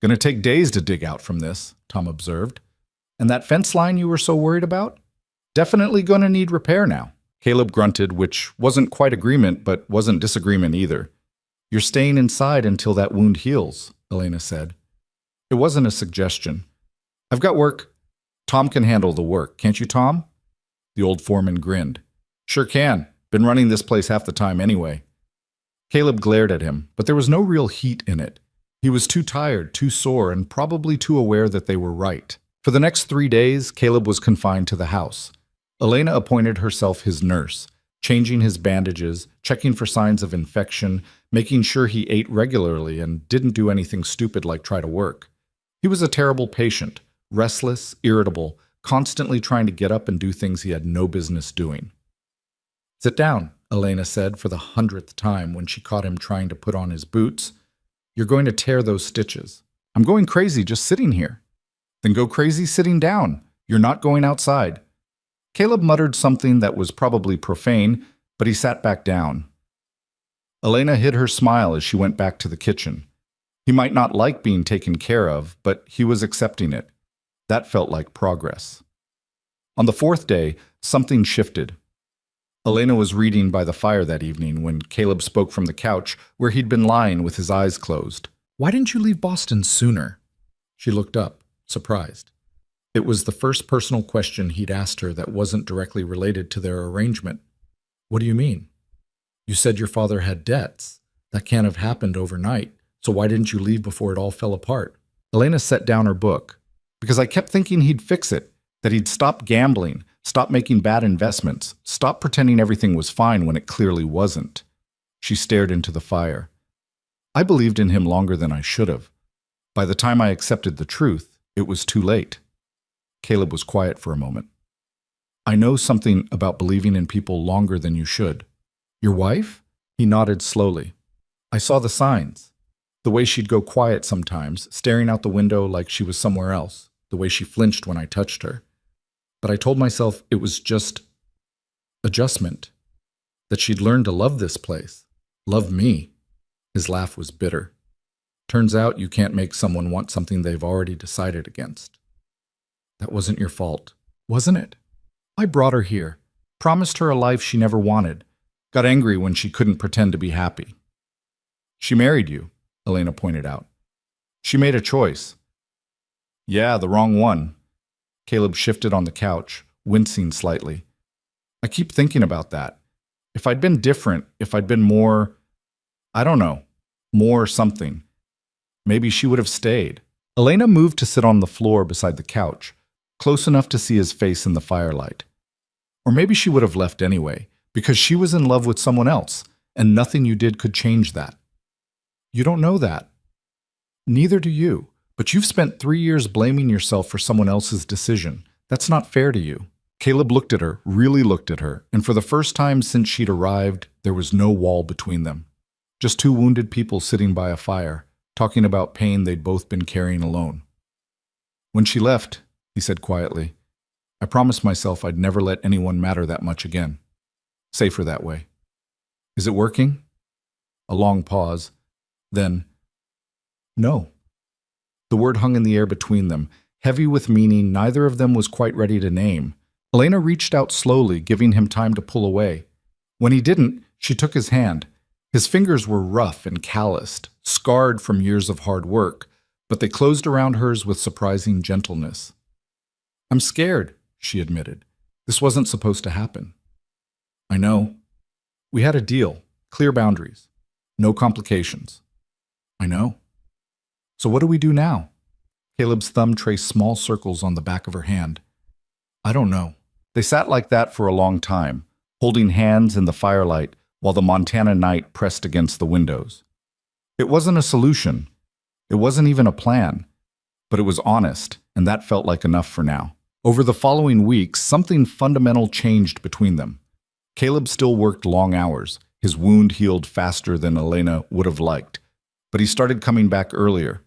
"Gonna take days to dig out from this," Tom observed. "And that fence line you were so worried about? Definitely gonna need repair now." Caleb grunted, which wasn't quite agreement, but wasn't disagreement either. "You're staying inside until that wound heals," Elena said. It wasn't a suggestion. "I've got work." "Tom can handle the work, can't you, Tom?" The old foreman grinned. "Sure can. Been running this place half the time anyway." Caleb glared at him, but there was no real heat in it. He was too tired, too sore, and probably too aware that they were right. For the next 3 days, Caleb was confined to the house. Elena appointed herself his nurse, changing his bandages, checking for signs of infection, making sure he ate regularly and didn't do anything stupid like try to work. He was a terrible patient, restless, irritable, constantly trying to get up and do things he had no business doing. "Sit down," Elena said for the 100th time when she caught him trying to put on his boots. "You're going to tear those stitches." "I'm going crazy just sitting here." "Then go crazy sitting down. You're not going outside." Caleb muttered something that was probably profane, but he sat back down. Elena hid her smile as she went back to the kitchen. He might not like being taken care of, but he was accepting it. That felt like progress. On the 4th day, something shifted. Elena was reading by the fire that evening when Caleb spoke from the couch where he'd been lying with his eyes closed. "Why didn't you leave Boston sooner?" She looked up, surprised. It was the first personal question he'd asked her that wasn't directly related to their arrangement. "What do you mean?" "You said your father had debts. That can't have happened overnight, so why didn't you leave before it all fell apart?" Elena set down her book. "Because I kept thinking he'd fix it, that he'd stop gambling, stop making bad investments, stop pretending everything was fine when it clearly wasn't." She stared into the fire. "I believed in him longer than I should have. By the time I accepted the truth, it was too late." Caleb was quiet for a moment. "I know something about believing in people longer than you should." "Your wife?" He nodded slowly. "I saw the signs. The way she'd go quiet sometimes, staring out the window like she was somewhere else, the way she flinched when I touched her. But I told myself it was just adjustment, that she'd learned to love this place, love me." His laugh was bitter. "Turns out you can't make someone want something they've already decided against." "That wasn't your fault, wasn't it? I brought her here, promised her a life she never wanted, got angry when she couldn't pretend to be happy." "She married you," Elena pointed out. "She made a choice." "Yeah, the wrong one." Caleb shifted on the couch, wincing slightly. "I keep thinking about that. If I'd been different, if I'd been more, I don't know, more something, maybe she would have stayed." Elena moved to sit on the floor beside the couch, close enough to see his face in the firelight. Or maybe she would have left anyway, because she was in love with someone else, and nothing you did could change that. "You don't know that. Neither do you. But you've spent 3 years blaming yourself for someone else's decision. That's not fair to you." Caleb looked at her, really looked at her, and for the first time since she'd arrived, there was no wall between them. Just 2 wounded people sitting by a fire, talking about pain they'd both been carrying alone. "When she left," he said quietly, "I promised myself I'd never let anyone matter that much again. Safer that way. Is it working?" A long pause. Then, "No." The word hung in the air between them, heavy with meaning neither of them was quite ready to name. Elena reached out slowly, giving him time to pull away. When he didn't, she took his hand. His fingers were rough and calloused, scarred from years of hard work, but they closed around hers with surprising gentleness. "I'm scared," she admitted. "This wasn't supposed to happen." "I know." We had a deal, clear boundaries, no complications. I know. So what do we do now? Caleb's thumb traced small circles on the back of her hand. I don't know. They sat like that for a long time, holding hands in the firelight while the Montana night pressed against the windows. It wasn't a solution. It wasn't even a plan. But it was honest, and that felt like enough for now. Over the following weeks, something fundamental changed between them. Caleb still worked long hours. His wound healed faster than Elena would have liked. But he started coming back earlier,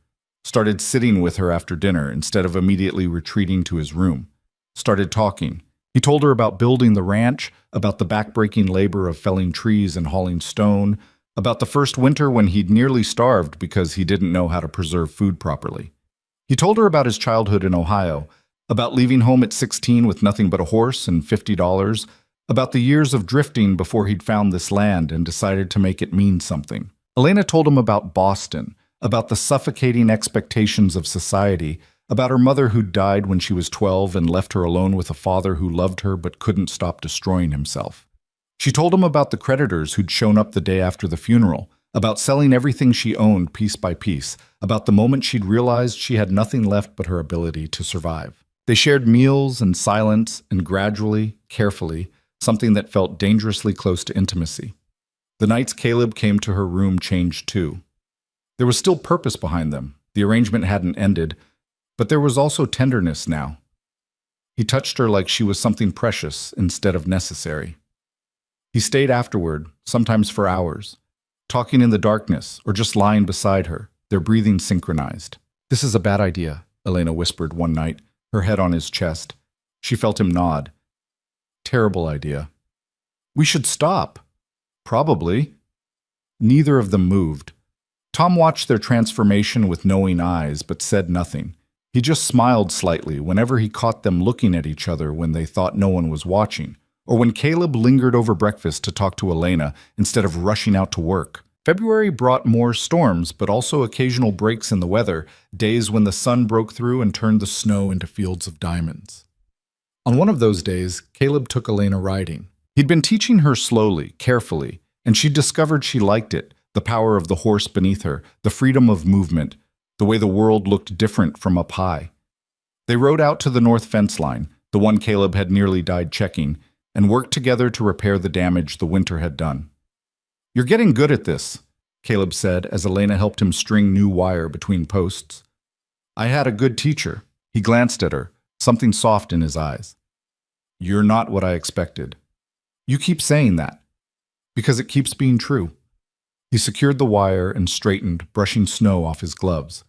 started sitting with her after dinner instead of immediately retreating to his room, started talking. He told her about building the ranch, about the backbreaking labor of felling trees and hauling stone, about the first winter when he'd nearly starved because he didn't know how to preserve food properly. He told her about his childhood in Ohio, about leaving home at 16 with nothing but a horse and $50, about the years of drifting before he'd found this land and decided to make it mean something. Elena told him about Boston, about the suffocating expectations of society, about her mother who died when she was 12 and left her alone with a father who loved her but couldn't stop destroying himself. She told him about the creditors who'd shown up the day after the funeral, about selling everything she owned piece by piece, about the moment she'd realized she had nothing left but her ability to survive. They shared meals and silence, and gradually, carefully, something that felt dangerously close to intimacy. The nights Caleb came to her room changed too. There was still purpose behind them. The arrangement hadn't ended, but there was also tenderness now. He touched her like she was something precious instead of necessary. He stayed afterward, sometimes for hours, talking in the darkness or just lying beside her, their breathing synchronized. "This is a bad idea," Elena whispered one night, her head on his chest. She felt him nod. "Terrible idea." "We should stop." "Probably." Neither of them moved. Tom watched their transformation with knowing eyes, but said nothing. He just smiled slightly whenever he caught them looking at each other when they thought no one was watching, or when Caleb lingered over breakfast to talk to Elena instead of rushing out to work. February brought more storms, but also occasional breaks in the weather, days when the sun broke through and turned the snow into fields of diamonds. On one of those days, Caleb took Elena riding. He'd been teaching her slowly, carefully, and she discovered she liked it, the power of the horse beneath her, the freedom of movement, the way the world looked different from up high. They rode out to the north fence line, the one Caleb had nearly died checking, and worked together to repair the damage the winter had done. "You're getting good at this," Caleb said as Elena helped him string new wire between posts. "I had a good teacher." He glanced at her, something soft in his eyes. "You're not what I expected." "You keep saying that." "Because it keeps being true." He secured the wire and straightened, brushing snow off his gloves.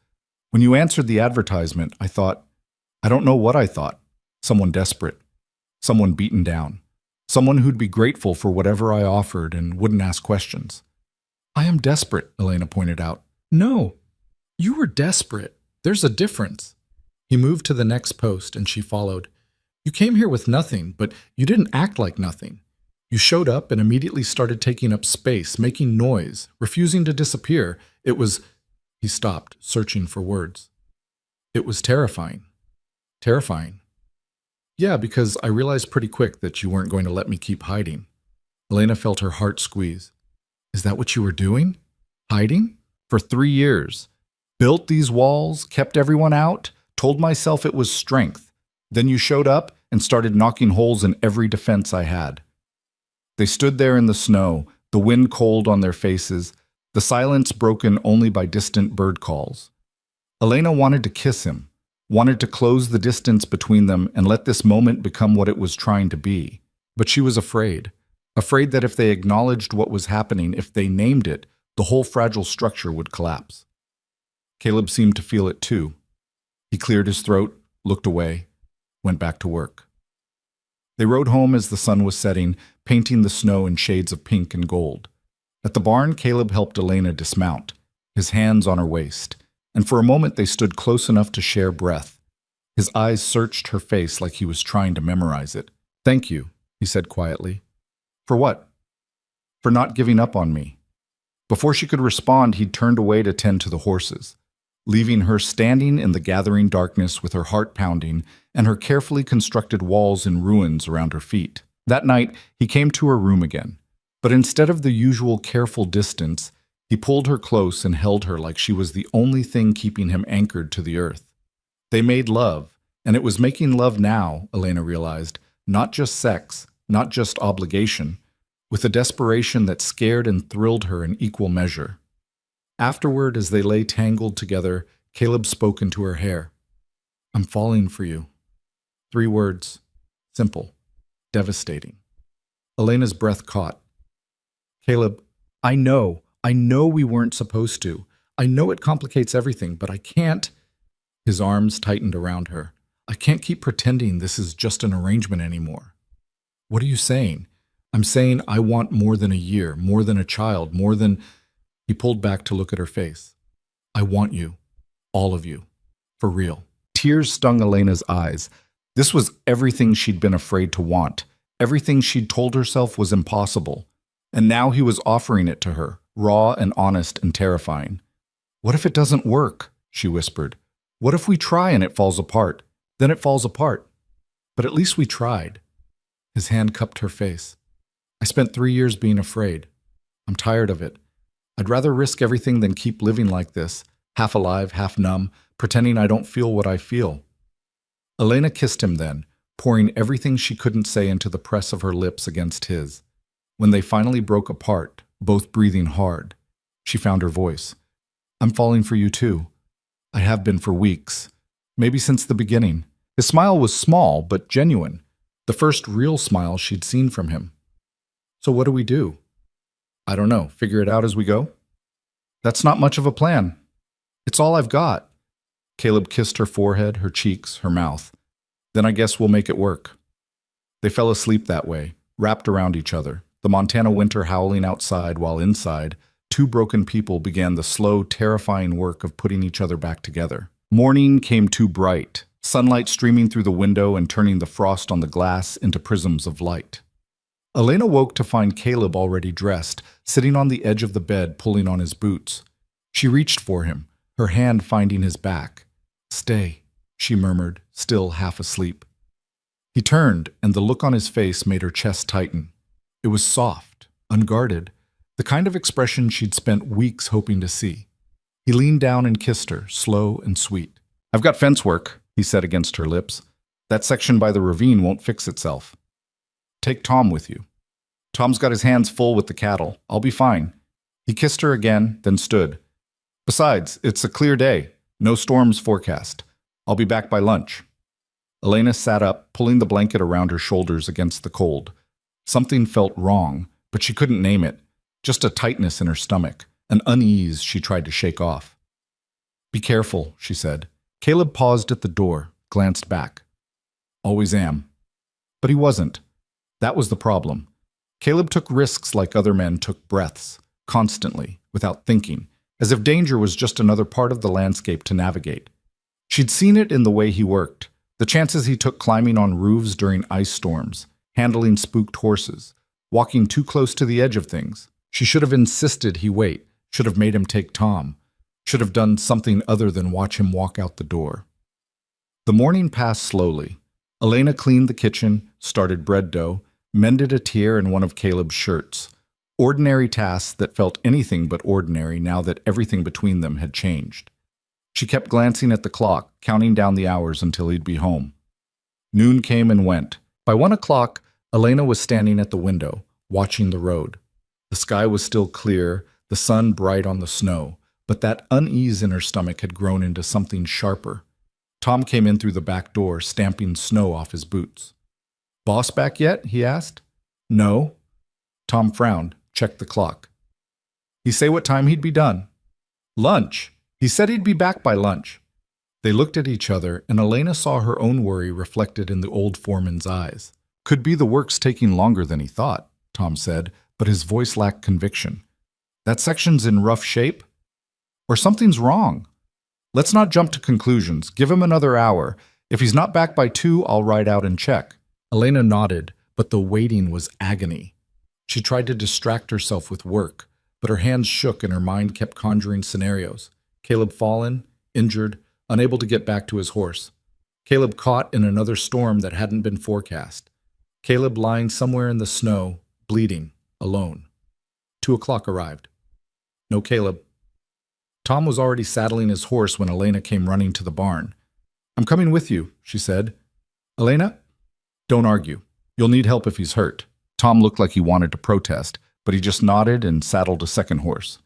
"When you answered the advertisement, I thought, I don't know what I thought. Someone desperate. Someone beaten down. Someone who'd be grateful for whatever I offered and wouldn't ask questions." "I am desperate," Elena pointed out. "No, you were desperate. There's a difference." He moved to the next post and she followed. "You came here with nothing, but you didn't act like nothing. You showed up and immediately started taking up space, making noise, refusing to disappear. It was—" He stopped, searching for words. "It was terrifying." "Terrifying?" "Yeah, because I realized pretty quick that you weren't going to let me keep hiding." Elena felt her heart squeeze. "Is that what you were doing? Hiding? For 3 years. Built these walls, kept everyone out, told myself it was strength. Then you showed up and started knocking holes in every defense I had." They stood there in the snow, the wind cold on their faces, the silence broken only by distant bird calls. Elena wanted to kiss him, wanted to close the distance between them and let this moment become what it was trying to be. But she was afraid that if they acknowledged what was happening, if they named it, the whole fragile structure would collapse. Caleb seemed to feel it too. He cleared his throat, looked away, went back to work. They rode home as the sun was setting, painting the snow in shades of pink and gold. At the barn, Caleb helped Elena dismount, his hands on her waist, and for a moment they stood close enough to share breath. His eyes searched her face like he was trying to memorize it. "Thank you," he said quietly. "For what?" "For not giving up on me." Before she could respond, he'd turned away to tend to the horses, leaving her standing in the gathering darkness with her heart pounding and her carefully constructed walls in ruins around her feet. That night, he came to her room again. But instead of the usual careful distance, he pulled her close and held her like she was the only thing keeping him anchored to the earth. They made love, and it was making love now, Elena realized, not just sex, not just obligation, with a desperation that scared and thrilled her in equal measure. Afterward, as they lay tangled together, Caleb spoke into her hair. "I'm falling for you." 3 words. Simple. Devastating. Elena's breath caught. "Caleb, I know we weren't supposed to. I know it complicates everything, but I can't." His arms tightened around her. "I can't keep pretending this is just an arrangement anymore." "What are you saying?" "I'm saying I want more than a year, more than a child, more than—" He pulled back to look at her face. "I want you. All of you. For real." Tears stung Elena's eyes. This was everything she'd been afraid to want, everything she'd told herself was impossible. And now he was offering it to her, raw and honest and terrifying. "What if it doesn't work?" she whispered. "What if we try and it falls apart? Then it falls apart. But at least we tried." His hand cupped her face. "I spent 3 years being afraid. I'm tired of it. I'd rather risk everything than keep living like this, half alive, half numb, pretending I don't feel what I feel." Elena kissed him then, pouring everything she couldn't say into the press of her lips against his. When they finally broke apart, both breathing hard, she found her voice. "I'm falling for you too. I have been for weeks. Maybe since the beginning." His smile was small, but genuine. The first real smile she'd seen from him. "So what do we do?" "I don't know. Figure it out as we go?" "That's not much of a plan. It's all I've got." Caleb kissed her forehead, her cheeks, her mouth. "Then I guess we'll make it work." They fell asleep that way, wrapped around each other, the Montana winter howling outside while inside, 2 broken people began the slow, terrifying work of putting each other back together. Morning came too bright, sunlight streaming through the window and turning the frost on the glass into prisms of light. Elena woke to find Caleb already dressed, sitting on the edge of the bed pulling on his boots. She reached for him, her hand finding his back. "Stay," she murmured, still half asleep. He turned, and the look on his face made her chest tighten. It was soft, unguarded, the kind of expression she'd spent weeks hoping to see. He leaned down and kissed her, slow and sweet. "I've got fence work," he said against her lips. "That section by the ravine won't fix itself. Take Tom with you. Tom's got his hands full with the cattle. I'll be fine." He kissed her again, then stood. "Besides, it's a clear day. No storms forecast. I'll be back by lunch." Elena sat up, pulling the blanket around her shoulders against the cold. Something felt wrong, but she couldn't name it. Just a tightness in her stomach, an unease she tried to shake off. "Be careful," she said. Caleb paused at the door, glanced back. "Always am." But he wasn't. That was the problem. Caleb took risks like other men took breaths, constantly, without thinking, as if danger was just another part of the landscape to navigate. She'd seen it in the way he worked, the chances he took climbing on roofs during ice storms, handling spooked horses, walking too close to the edge of things. She should have insisted he wait, should have made him take Tom, should have done something other than watch him walk out the door. The morning passed slowly. Elena cleaned the kitchen, started bread dough, mended a tear in one of Caleb's shirts. Ordinary tasks that felt anything but ordinary now that everything between them had changed. She kept glancing at the clock, counting down the hours until he'd be home. Noon came and went. By 1 o'clock, Elena was standing at the window, watching the road. The sky was still clear, the sun bright on the snow, but that unease in her stomach had grown into something sharper. Tom came in through the back door, stamping snow off his boots. "Boss back yet?" he asked. "No." Tom frowned, checked the clock. "He say what time he'd be done?" "Lunch. He said he'd be back by lunch." They looked at each other, and Elena saw her own worry reflected in the old foreman's eyes. "Could be the work's taking longer than he thought," Tom said, but his voice lacked conviction. "That section's in rough shape? Or something's wrong. Let's not jump to conclusions. Give him another hour. If he's not back by 2, I'll ride out and check." Elena nodded, but the waiting was agony. She tried to distract herself with work, but her hands shook and her mind kept conjuring scenarios. Caleb fallen, injured, unable to get back to his horse. Caleb caught in another storm that hadn't been forecast. Caleb lying somewhere in the snow, bleeding, alone. 2 o'clock arrived. No Caleb. Tom was already saddling his horse when Elena came running to the barn. "I'm coming with you," she said. "Elena?" "Don't argue. You'll need help if he's hurt." Tom looked like he wanted to protest, but he just nodded and saddled a second horse.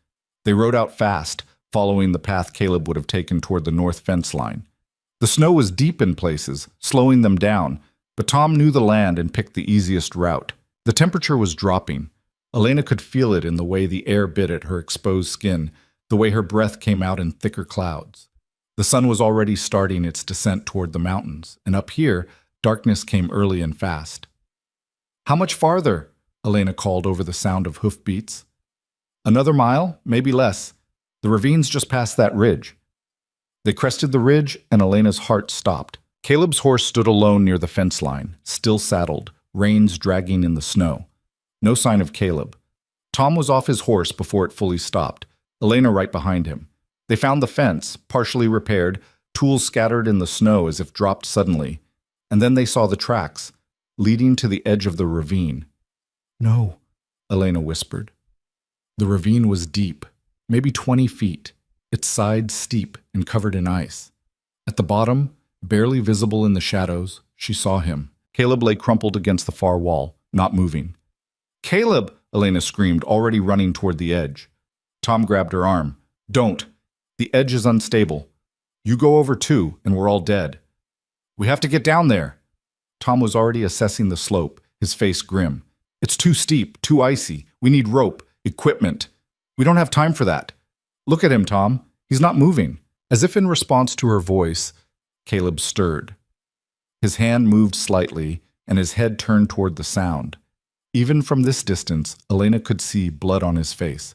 They rode out fast, following the path Caleb would have taken toward the north fence line. The snow was deep in places, slowing them down, but Tom knew the land and picked the easiest route. The temperature was dropping. Elena could feel it in the way the air bit at her exposed skin, the way her breath came out in thicker clouds. The sun was already starting its descent toward the mountains, and up here, darkness came early and fast. "How much farther?" Elena called over the sound of hoofbeats. "Another mile, maybe less. The ravine's just past that ridge." They crested the ridge, and Elena's heart stopped. Caleb's horse stood alone near the fence line, still saddled, reins dragging in the snow. No sign of Caleb. Tom was off his horse before it fully stopped, Elena right behind him. They found the fence, partially repaired, tools scattered in the snow as if dropped suddenly, and then they saw the tracks, leading to the edge of the ravine. "No," Elena whispered. The ravine was deep, maybe 20 feet, its sides steep and covered in ice. At the bottom, barely visible in the shadows, she saw him. Caleb lay crumpled against the far wall, not moving. "Caleb!" Elena screamed, already running toward the edge. Tom grabbed her arm. "Don't. The edge is unstable. You go over too, and we're all dead." "We have to get down there." Tom was already assessing the slope, his face grim. "It's too steep, too icy. We need rope, equipment. We don't have time for that. Look at him, Tom. He's not moving." As if in response to her voice, Caleb stirred. His hand moved slightly, and his head turned toward the sound. Even from this distance, Elena could see blood on his face.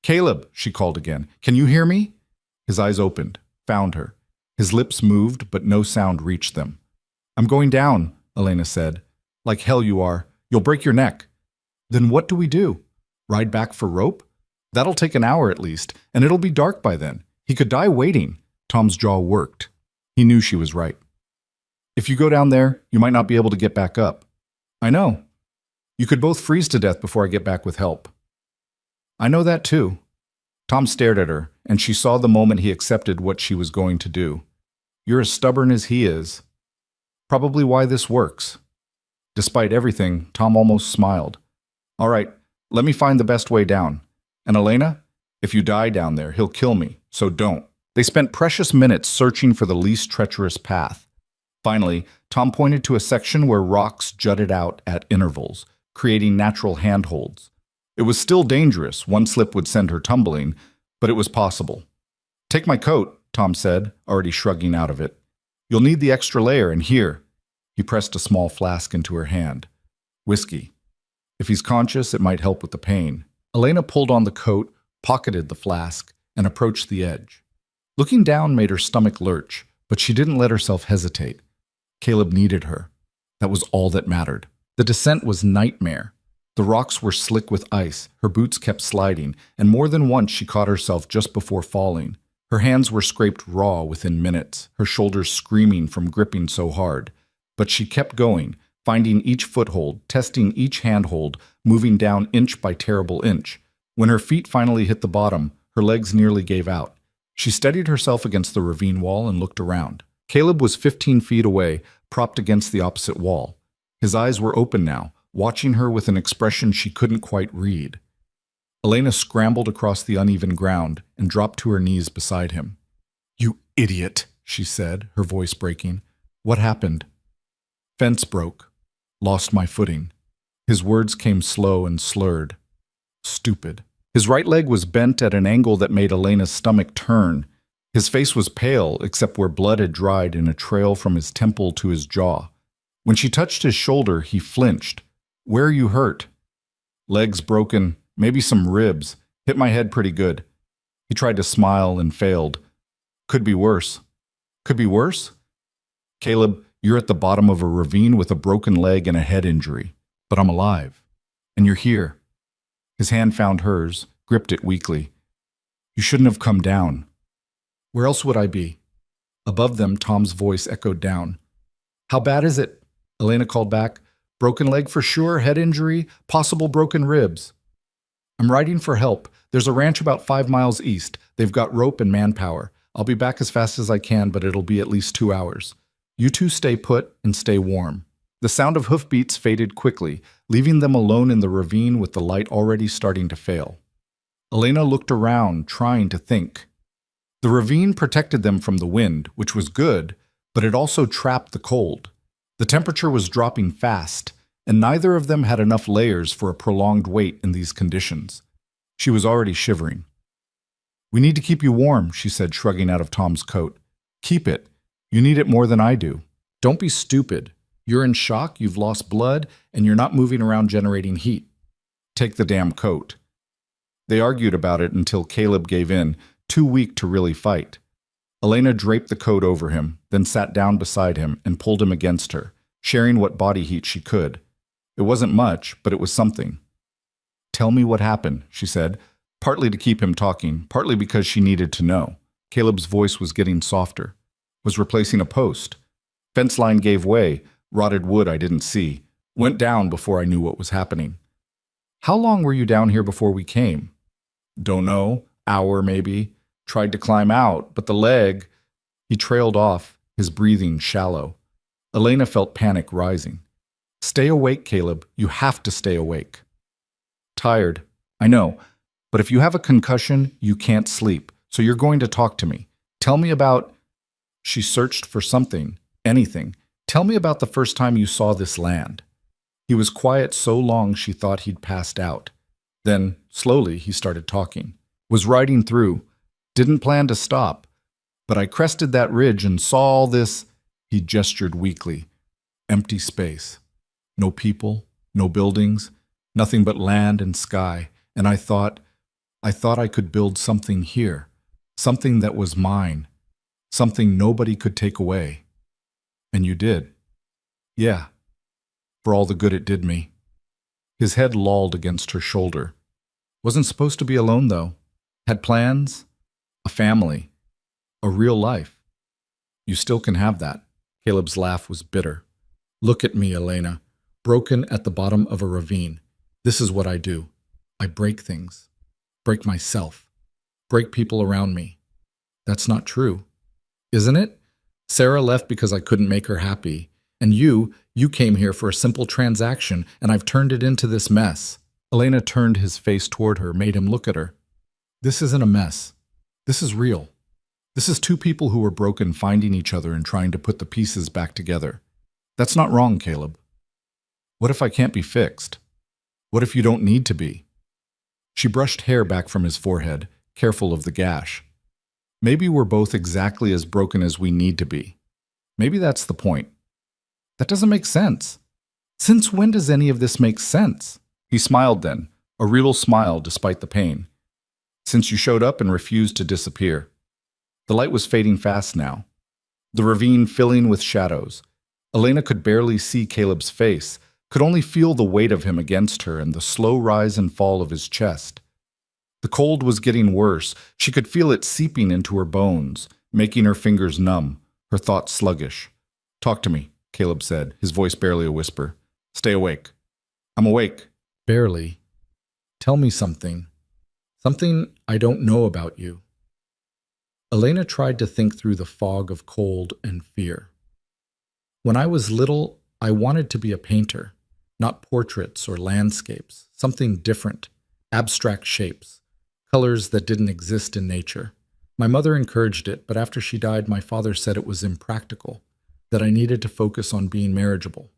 "Caleb," she called again. "Can you hear me?" His eyes opened, found her. His lips moved, but no sound reached them. "I'm going down," Elena said. "Like hell you are. You'll break your neck." "Then what do we do? Ride back for rope? That'll take an hour at least, and it'll be dark by then. He could die waiting." Tom's jaw worked. He knew she was right. "If you go down there, you might not be able to get back up." "I know. You could both freeze to death before I get back with help." "I know that too." Tom stared at her, and she saw the moment he accepted what she was going to do. "You're as stubborn as he is. Probably why this works." Despite everything, Tom almost smiled. "All right, let me find the best way down. And Elena, if you die down there, he'll kill me, so don't." They spent precious minutes searching for the least treacherous path. Finally, Tom pointed to a section where rocks jutted out at intervals, creating natural handholds. It was still dangerous. One slip would send her tumbling, but it was possible. "Take my coat," Tom said, already shrugging out of it. "You'll need the extra layer, and here." He pressed a small flask into her hand. "Whiskey. If he's conscious, it might help with the pain." Elena pulled on the coat, pocketed the flask, and approached the edge. Looking down made her stomach lurch, but she didn't let herself hesitate. Caleb needed her. That was all that mattered. The descent was nightmare. The rocks were slick with ice, her boots kept sliding, and more than once she caught herself just before falling. Her hands were scraped raw within minutes, her shoulders screaming from gripping so hard. But she kept going, finding each foothold, testing each handhold, moving down inch by terrible inch. When her feet finally hit the bottom, her legs nearly gave out. She steadied herself against the ravine wall and looked around. Caleb was 15 feet away, propped against the opposite wall. His eyes were open now, watching her with an expression she couldn't quite read. Elena scrambled across the uneven ground and dropped to her knees beside him. "You idiot," she said, her voice breaking. "What happened?" "Fence broke. Lost my footing." His words came slow and slurred. "Stupid." His right leg was bent at an angle that made Elena's stomach turn. His face was pale, except where blood had dried in a trail from his temple to his jaw. When she touched his shoulder, he flinched. "Where are you hurt?" "Legs broken, maybe some ribs. Hit my head pretty good." He tried to smile and failed. "Could be worse." "Could be worse?" "Caleb, you're at the bottom of a ravine with a broken leg and a head injury. But I'm alive. And you're here." His hand found hers, gripped it weakly. "You shouldn't have come down." "Where else would I be?" Above them, Tom's voice echoed down. "How bad is it?" Elena called back. "Broken leg for sure, head injury, possible broken ribs." I'm riding for help. There's a ranch about 5 miles east. They've got rope and manpower. I'll be back as fast as I can, but it'll be at least 2 hours. You two stay put and stay warm." The sound of hoofbeats faded quickly, leaving them alone in the ravine with the light already starting to fail. Elena looked around, trying to think. The ravine protected them from the wind, which was good, but it also trapped the cold. The temperature was dropping fast, and neither of them had enough layers for a prolonged wait in these conditions. She was already shivering. "We need to keep you warm," she said, shrugging out of Tom's coat. "Keep it. You need it more than I do. Don't be stupid. You're in shock, you've lost blood, and you're not moving around generating heat. Take the damn coat." They argued about it until Caleb gave in, too weak to really fight. Elena draped the coat over him, then sat down beside him and pulled him against her, sharing what body heat she could. It wasn't much, but it was something. "Tell me what happened," she said, partly to keep him talking, partly because she needed to know. Caleb's voice was getting softer. "Was replacing a post. Fence line gave way, rotted wood I didn't see. Went down before I knew what was happening." "How long were you down here before we came?" "Don't know. Hour, maybe. Tried to climb out, but the leg—" He trailed off, his breathing shallow. Elena felt panic rising. "Stay awake, Caleb. You have to stay awake." "Tired. I know. But if you have a concussion, you can't sleep. So you're going to talk to me. Tell me about—" She searched for something, anything. "Tell me about the first time you saw this land." He was quiet so long she thought he'd passed out. Then, slowly, he started talking. "Was riding through. Didn't plan to stop. But I crested that ridge and saw all this—" He gestured weakly. "Empty space. No people, no buildings, nothing but land and sky. And I thought I could build something here. Something that was mine. Something nobody could take away. And you did." "Yeah. For all the good it did me." His head lolled against her shoulder. "Wasn't supposed to be alone, though. Had plans. A family. A real life. You still can have that." Caleb's laugh was bitter. "Look at me, Elena. Broken at the bottom of a ravine. This is what I do. I break things. Break myself. Break people around me. That's not true. Isn't it? Sarah left because I couldn't make her happy. And you came here for a simple transaction, and I've turned it into this mess." Elena turned his face toward her, made him look at her. "This isn't a mess. This is real. This is two people who were broken finding each other and trying to put the pieces back together. That's not wrong, Caleb. What if I can't be fixed? What if you don't need to be?" She brushed hair back from his forehead, careful of the gash. "Maybe we're both exactly as broken as we need to be. Maybe that's the point." "That doesn't make sense. Since when does any of this make sense?" He smiled then, a real smile despite the pain. "Since you showed up and refused to disappear." The light was fading fast now, the ravine filling with shadows. Elena could barely see Caleb's face, could only feel the weight of him against her and the slow rise and fall of his chest. The cold was getting worse. She could feel it seeping into her bones, making her fingers numb, her thoughts sluggish. "Talk to me," Caleb said, his voice barely a whisper. "Stay awake." "I'm awake." "Barely. Tell me something. Something I don't know about you." Elena tried to think through the fog of cold and fear. "When I was little, I wanted to be a painter, not portraits or landscapes, something different, abstract shapes, colors that didn't exist in nature. My mother encouraged it, but after she died, my father said it was impractical, that I needed to focus on being marriageable.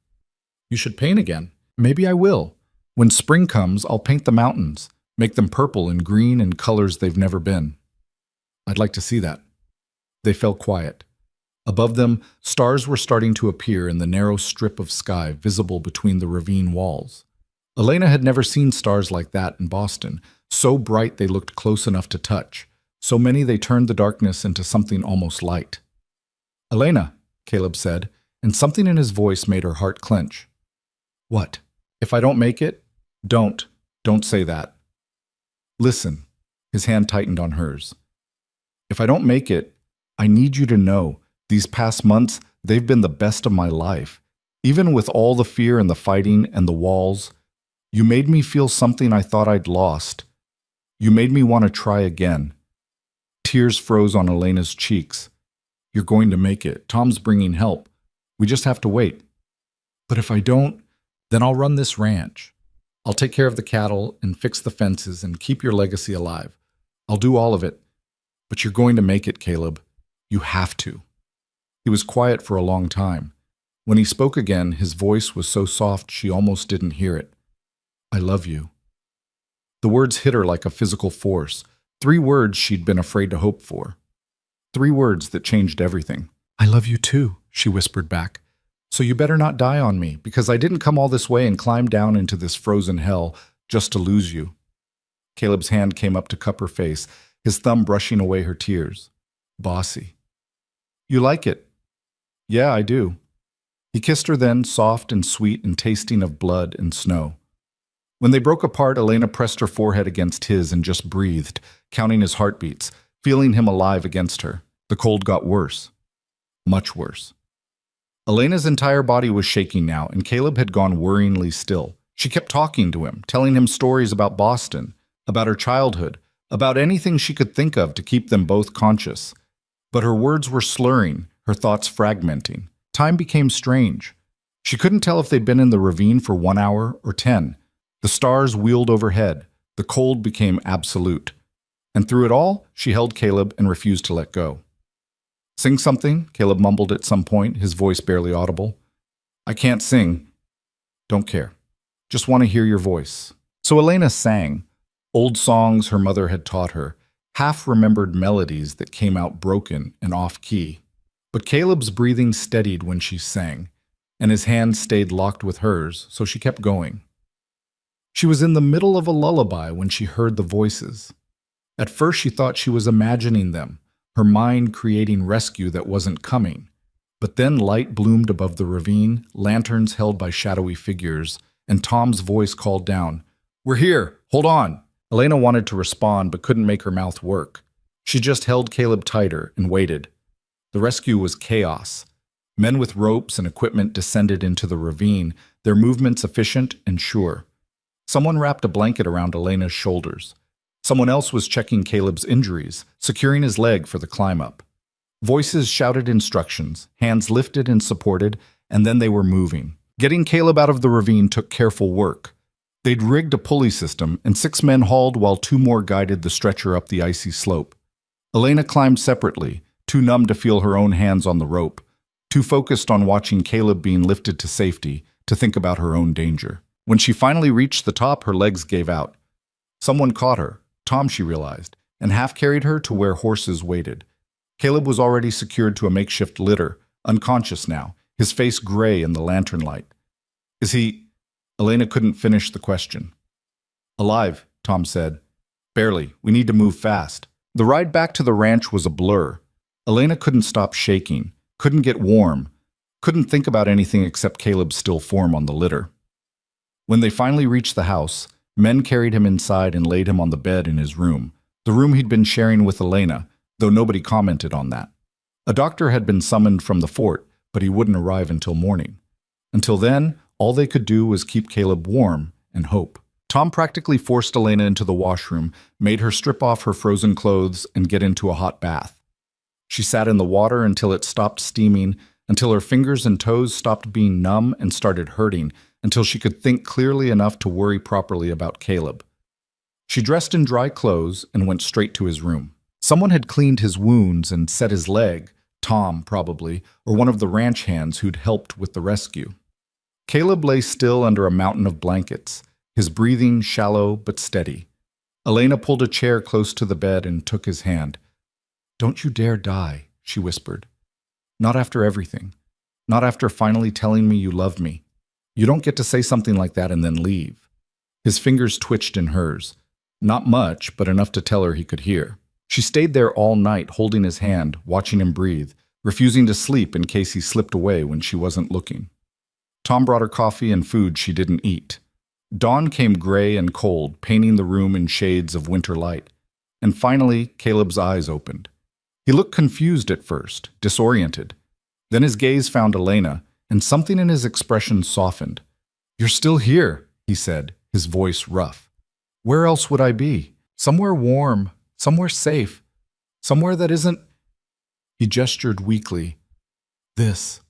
You should paint again." "Maybe I will. When spring comes, I'll paint the mountains, make them purple and green and colors they've never been." "I'd like to see that." They fell quiet. Above them, stars were starting to appear in the narrow strip of sky visible between the ravine walls. Elena had never seen stars like that in Boston, so bright they looked close enough to touch, so many they turned the darkness into something almost light. "Elena," Caleb said, and something in his voice made her heart clench. "What? If I don't make it? Don't say that. Listen." His hand tightened on hers. "If I don't make it, I need you to know, these past months, they've been the best of my life. Even with all the fear and the fighting and the walls, you made me feel something I thought I'd lost, You made me want to try again. Tears froze on Elena's cheeks. You're going to make it. Tom's bringing help. We just have to wait. But if I don't, then I'll run this ranch. I'll take care of the cattle and fix the fences and keep your legacy alive. I'll do all of it. But you're going to make it, Caleb. You have to. He was quiet for a long time. When he spoke again, his voice was so soft she almost didn't hear it. I love you. The words hit her like a physical force. 3 words she'd been afraid to hope for. 3 words that changed everything. I love you too, she whispered back. So you better not die on me, because I didn't come all this way and climb down into this frozen hell just to lose you. Caleb's hand came up to cup her face, his thumb brushing away her tears. Bossy. You like it? Yeah, I do. He kissed her then, soft and sweet and tasting of blood and snow. When they broke apart, Elena pressed her forehead against his and just breathed, counting his heartbeats, feeling him alive against her. The cold got worse. Much worse. Elena's entire body was shaking now, and Caleb had gone worryingly still. She kept talking to him, telling him stories about Boston, about her childhood, about anything she could think of to keep them both conscious. But her words were slurring, her thoughts fragmenting. Time became strange. She couldn't tell if they'd been in the ravine for 1 hour or 10. The stars wheeled overhead. The cold became absolute. And through it all, she held Caleb and refused to let go. Sing something, Caleb mumbled at some point, his voice barely audible. I can't sing. Don't care. Just want to hear your voice. So Elena sang. Old songs her mother had taught her, half-remembered melodies that came out broken and off-key. But Caleb's breathing steadied when she sang, and his hand stayed locked with hers, so she kept going. She was in the middle of a lullaby when she heard the voices. At first she thought she was imagining them, her mind creating rescue that wasn't coming. But then light bloomed above the ravine, lanterns held by shadowy figures, and Tom's voice called down, We're here! Hold on! Elena wanted to respond but couldn't make her mouth work. She just held Caleb tighter and waited. The rescue was chaos. Men with ropes and equipment descended into the ravine, their movements efficient and sure. Someone wrapped a blanket around Elena's shoulders. Someone else was checking Caleb's injuries, securing his leg for the climb-up. Voices shouted instructions, hands lifted and supported, and then they were moving. Getting Caleb out of the ravine took careful work. They'd rigged a pulley system, and 6 men hauled while 2 more guided the stretcher up the icy slope. Elena climbed separately, too numb to feel her own hands on the rope, too focused on watching Caleb being lifted to safety to think about her own danger. When she finally reached the top, her legs gave out. Someone caught her, Tom she realized, and half-carried her to where horses waited. Caleb was already secured to a makeshift litter, unconscious now, his face gray in the lantern light. Is he... Elena couldn't finish the question. Alive, Tom said. Barely. We need to move fast. The ride back to the ranch was a blur. Elena couldn't stop shaking, couldn't get warm, couldn't think about anything except Caleb's still form on the litter. When they finally reached the house, men carried him inside and laid him on the bed in his room, the room he'd been sharing with Elena, though nobody commented on that. A doctor had been summoned from the fort, but he wouldn't arrive until morning. Until then, all they could do was keep Caleb warm and hope. Tom practically forced Elena into the washroom, made her strip off her frozen clothes and get into a hot bath. She sat in the water until it stopped steaming, until her fingers and toes stopped being numb and started hurting, until she could think clearly enough to worry properly about Caleb. She dressed in dry clothes and went straight to his room. Someone had cleaned his wounds and set his leg, Tom probably, or one of the ranch hands who'd helped with the rescue. Caleb lay still under a mountain of blankets, his breathing shallow but steady. Elena pulled a chair close to the bed and took his hand. Don't you dare die, she whispered. Not after everything. Not after finally telling me you love me. You don't get to say something like that and then leave. His fingers twitched in hers. Not much, but enough to tell her he could hear. She stayed there all night, holding his hand, watching him breathe, refusing to sleep in case he slipped away when she wasn't looking. Tom brought her coffee and food she didn't eat. Dawn came gray and cold, painting the room in shades of winter light. And finally, Caleb's eyes opened. He looked confused at first, disoriented. Then his gaze found Elena, and something in his expression softened. You're still here, he said, his voice rough. Where else would I be? Somewhere warm, somewhere safe, somewhere that isn't. He gestured weakly. This.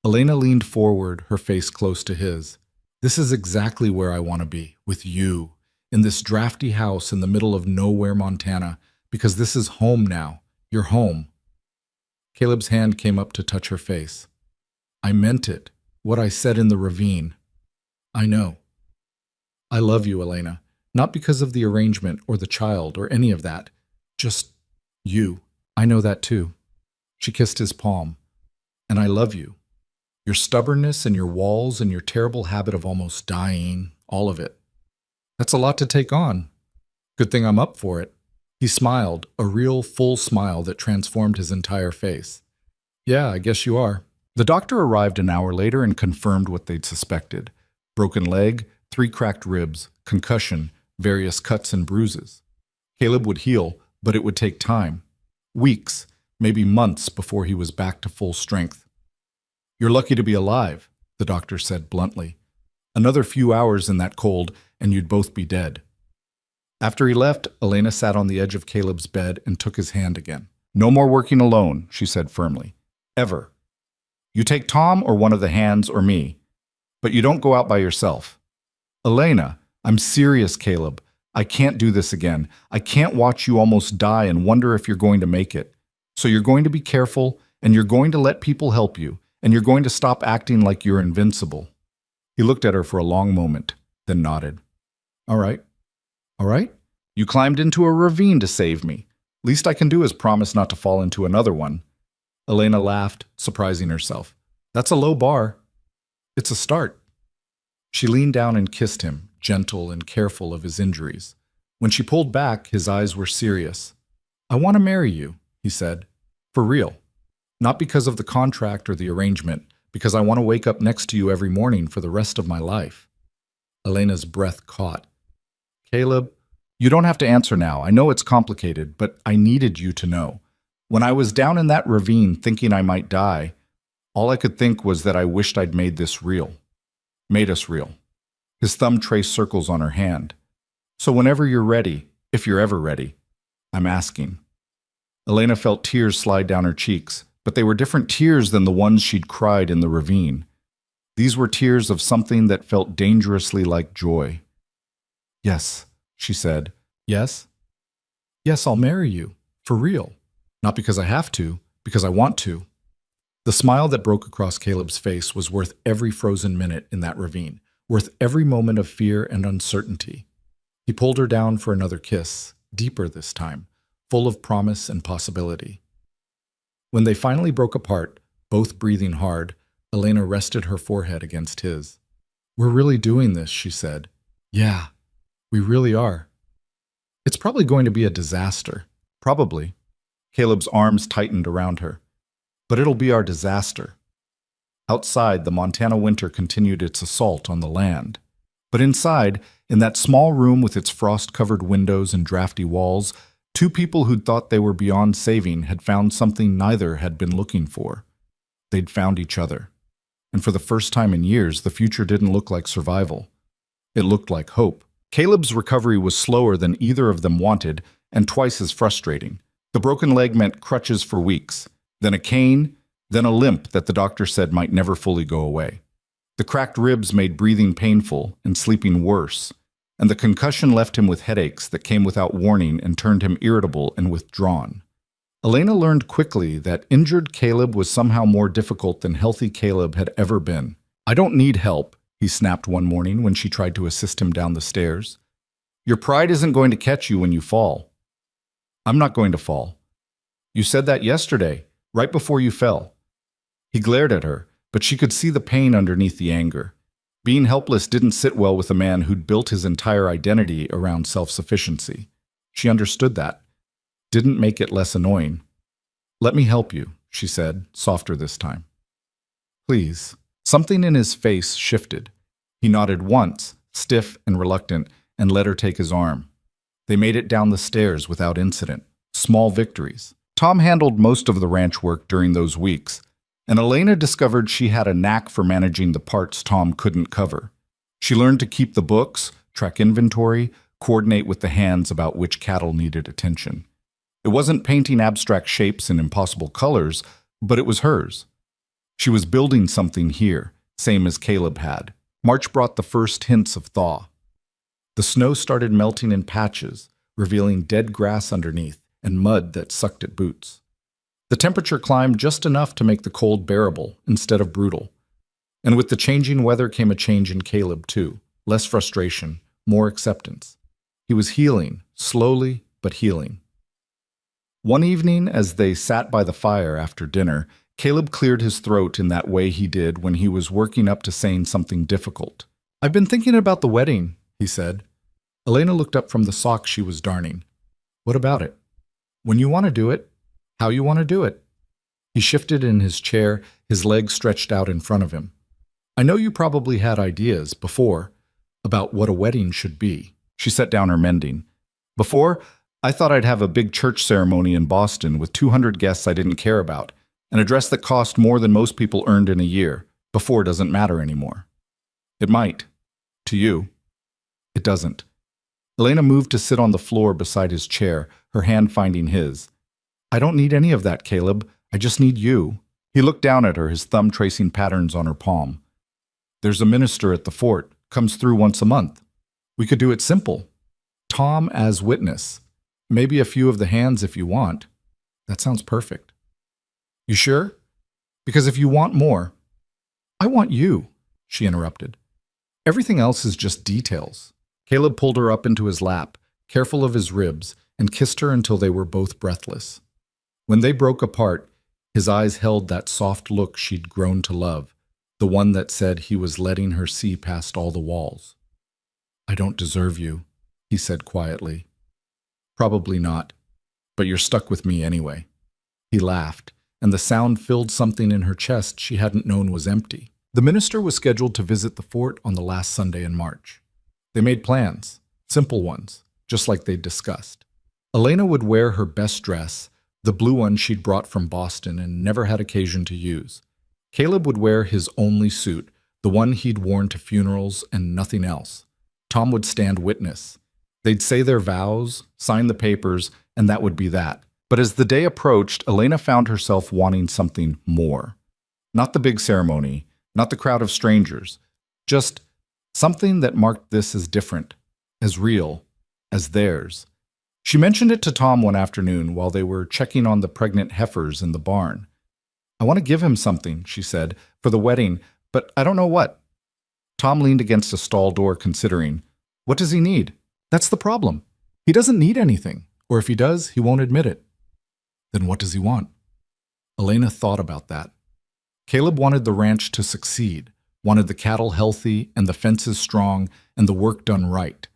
Elena leaned forward, her face close to his. This is exactly where I want to be, with you, in this drafty house in the middle of nowhere, Montana, because this is home now. You're home. Caleb's hand came up to touch her face. I meant it, what I said in the ravine. I know. I love you, Elena, not because of the arrangement or the child or any of that. Just you. I know that too. She kissed his palm. And I love you. Your stubbornness and your walls and your terrible habit of almost dying, all of it. That's a lot to take on. Good thing I'm up for it. He smiled, a real full smile that transformed his entire face. Yeah, I guess you are. The doctor arrived an hour later and confirmed what they'd suspected. Broken leg, 3 cracked ribs, concussion, various cuts and bruises. Caleb would heal, but it would take time. Weeks, maybe months before he was back to full strength. You're lucky to be alive, the doctor said bluntly. Another few hours in that cold, and you'd both be dead. After he left, Elena sat on the edge of Caleb's bed and took his hand again. No more working alone, she said firmly. Ever. You take Tom or one of the hands or me, but you don't go out by yourself. Elena, I'm serious, Caleb. I can't do this again. I can't watch you almost die and wonder if you're going to make it. So you're going to be careful, and you're going to let people help you, and you're going to stop acting like you're invincible. He looked at her for a long moment, then nodded. All right. All right? You climbed into a ravine to save me. Least I can do is promise not to fall into another one. Elena laughed, surprising herself. That's a low bar. It's a start. She leaned down and kissed him, gentle and careful of his injuries. When she pulled back, his eyes were serious. I want to marry you, he said. For real. Not because of the contract or the arrangement, because I want to wake up next to you every morning for the rest of my life. Elena's breath caught. Caleb, you don't have to answer now. I know it's complicated, but I needed you to know. When I was down in that ravine thinking I might die, all I could think was that I wished I'd made this real. Made us real. His thumb traced circles on her hand. So whenever you're ready, if you're ever ready, I'm asking. Elena felt tears slide down her cheeks, but they were different tears than the ones she'd cried in the ravine. These were tears of something that felt dangerously like joy. Yes, she said. Yes? Yes, I'll marry you. For real. Not because I have to, because I want to. The smile that broke across Caleb's face was worth every frozen minute in that ravine, worth every moment of fear and uncertainty. He pulled her down for another kiss, deeper this time, full of promise and possibility. When they finally broke apart, both breathing hard, Elena rested her forehead against his. We're really doing this, she said. Yeah, we really are. It's probably going to be a disaster. Probably. Caleb's arms tightened around her. But it'll be our disaster. Outside, the Montana winter continued its assault on the land. But inside, in that small room with its frost-covered windows and drafty walls, 2 people who'd thought they were beyond saving had found something neither had been looking for. They'd found each other. And for the first time in years, the future didn't look like survival. It looked like hope. Caleb's recovery was slower than either of them wanted, and twice as frustrating. The broken leg meant crutches for weeks, then a cane, then a limp that the doctor said might never fully go away. The cracked ribs made breathing painful and sleeping worse, and the concussion left him with headaches that came without warning and turned him irritable and withdrawn. Elena learned quickly that injured Caleb was somehow more difficult than healthy Caleb had ever been. I don't need help, he snapped one morning when she tried to assist him down the stairs. Your pride isn't going to catch you when you fall. I'm not going to fall. You said that yesterday, right before you fell. He glared at her, but she could see the pain underneath the anger. Being helpless didn't sit well with a man who'd built his entire identity around self-sufficiency. She understood that. Didn't make it less annoying. Let me help you, she said, softer this time. Please. Something in his face shifted. He nodded once, stiff and reluctant, and let her take his arm. They made it down the stairs without incident. Small victories. Tom handled most of the ranch work during those weeks, and Elena discovered she had a knack for managing the parts Tom couldn't cover. She learned to keep the books, track inventory, coordinate with the hands about which cattle needed attention. It wasn't painting abstract shapes in impossible colors, but it was hers. She was building something here, same as Caleb had. March brought the first hints of thaw. The snow started melting in patches, revealing dead grass underneath and mud that sucked at boots. The temperature climbed just enough to make the cold bearable instead of brutal. And with the changing weather came a change in Caleb, too. Less frustration, more acceptance. He was healing, slowly but healing. One evening, as they sat by the fire after dinner, Caleb cleared his throat in that way he did when he was working up to saying something difficult. "I've been thinking about the wedding," he said. Elena looked up from the socks she was darning. "What about it?" "When you want to do it, how you want to do it." He shifted in his chair, his legs stretched out in front of him. "I know you probably had ideas, before, about what a wedding should be." She set down her mending. "Before, I thought I'd have a big church ceremony in Boston with 200 guests I didn't care about, and a dress that cost more than most people earned in a year. Before doesn't matter anymore." "It might. To you. It doesn't." Elena moved to sit on the floor beside his chair, her hand finding his. "I don't need any of that, Caleb. I just need you." He looked down at her, his thumb tracing patterns on her palm. "There's a minister at the fort. Comes through once a month. We could do it simple. Tom as witness. Maybe a few of the hands if you want." "That sounds perfect." "You sure? Because if you want more—" "I want you," she interrupted. "Everything else is just details." Caleb pulled her up into his lap, careful of his ribs, and kissed her until they were both breathless. When they broke apart, his eyes held that soft look she'd grown to love, the one that said he was letting her see past all the walls. "I don't deserve you," he said quietly. "Probably not, but you're stuck with me anyway." He laughed, and the sound filled something in her chest she hadn't known was empty. The minister was scheduled to visit the fort on the last Sunday in March. They made plans, simple ones, just like they'd discussed. Elena would wear her best dress, the blue one she'd brought from Boston and never had occasion to use. Caleb would wear his only suit, the one he'd worn to funerals and nothing else. Tom would stand witness. They'd say their vows, sign the papers, and that would be that. But as the day approached, Elena found herself wanting something more. Not the big ceremony, not the crowd of strangers, just something that marked this as different, as real, as theirs. She mentioned it to Tom one afternoon while they were checking on the pregnant heifers in the barn. "I want to give him something," she said, "for the wedding, but I don't know what." Tom leaned against a stall door considering. "What does he need?" "That's the problem. He doesn't need anything, or if he does, he won't admit it." "Then what does he want?" Elena thought about that. Caleb wanted the ranch to succeed, wanted the cattle healthy and the fences strong and the work done right,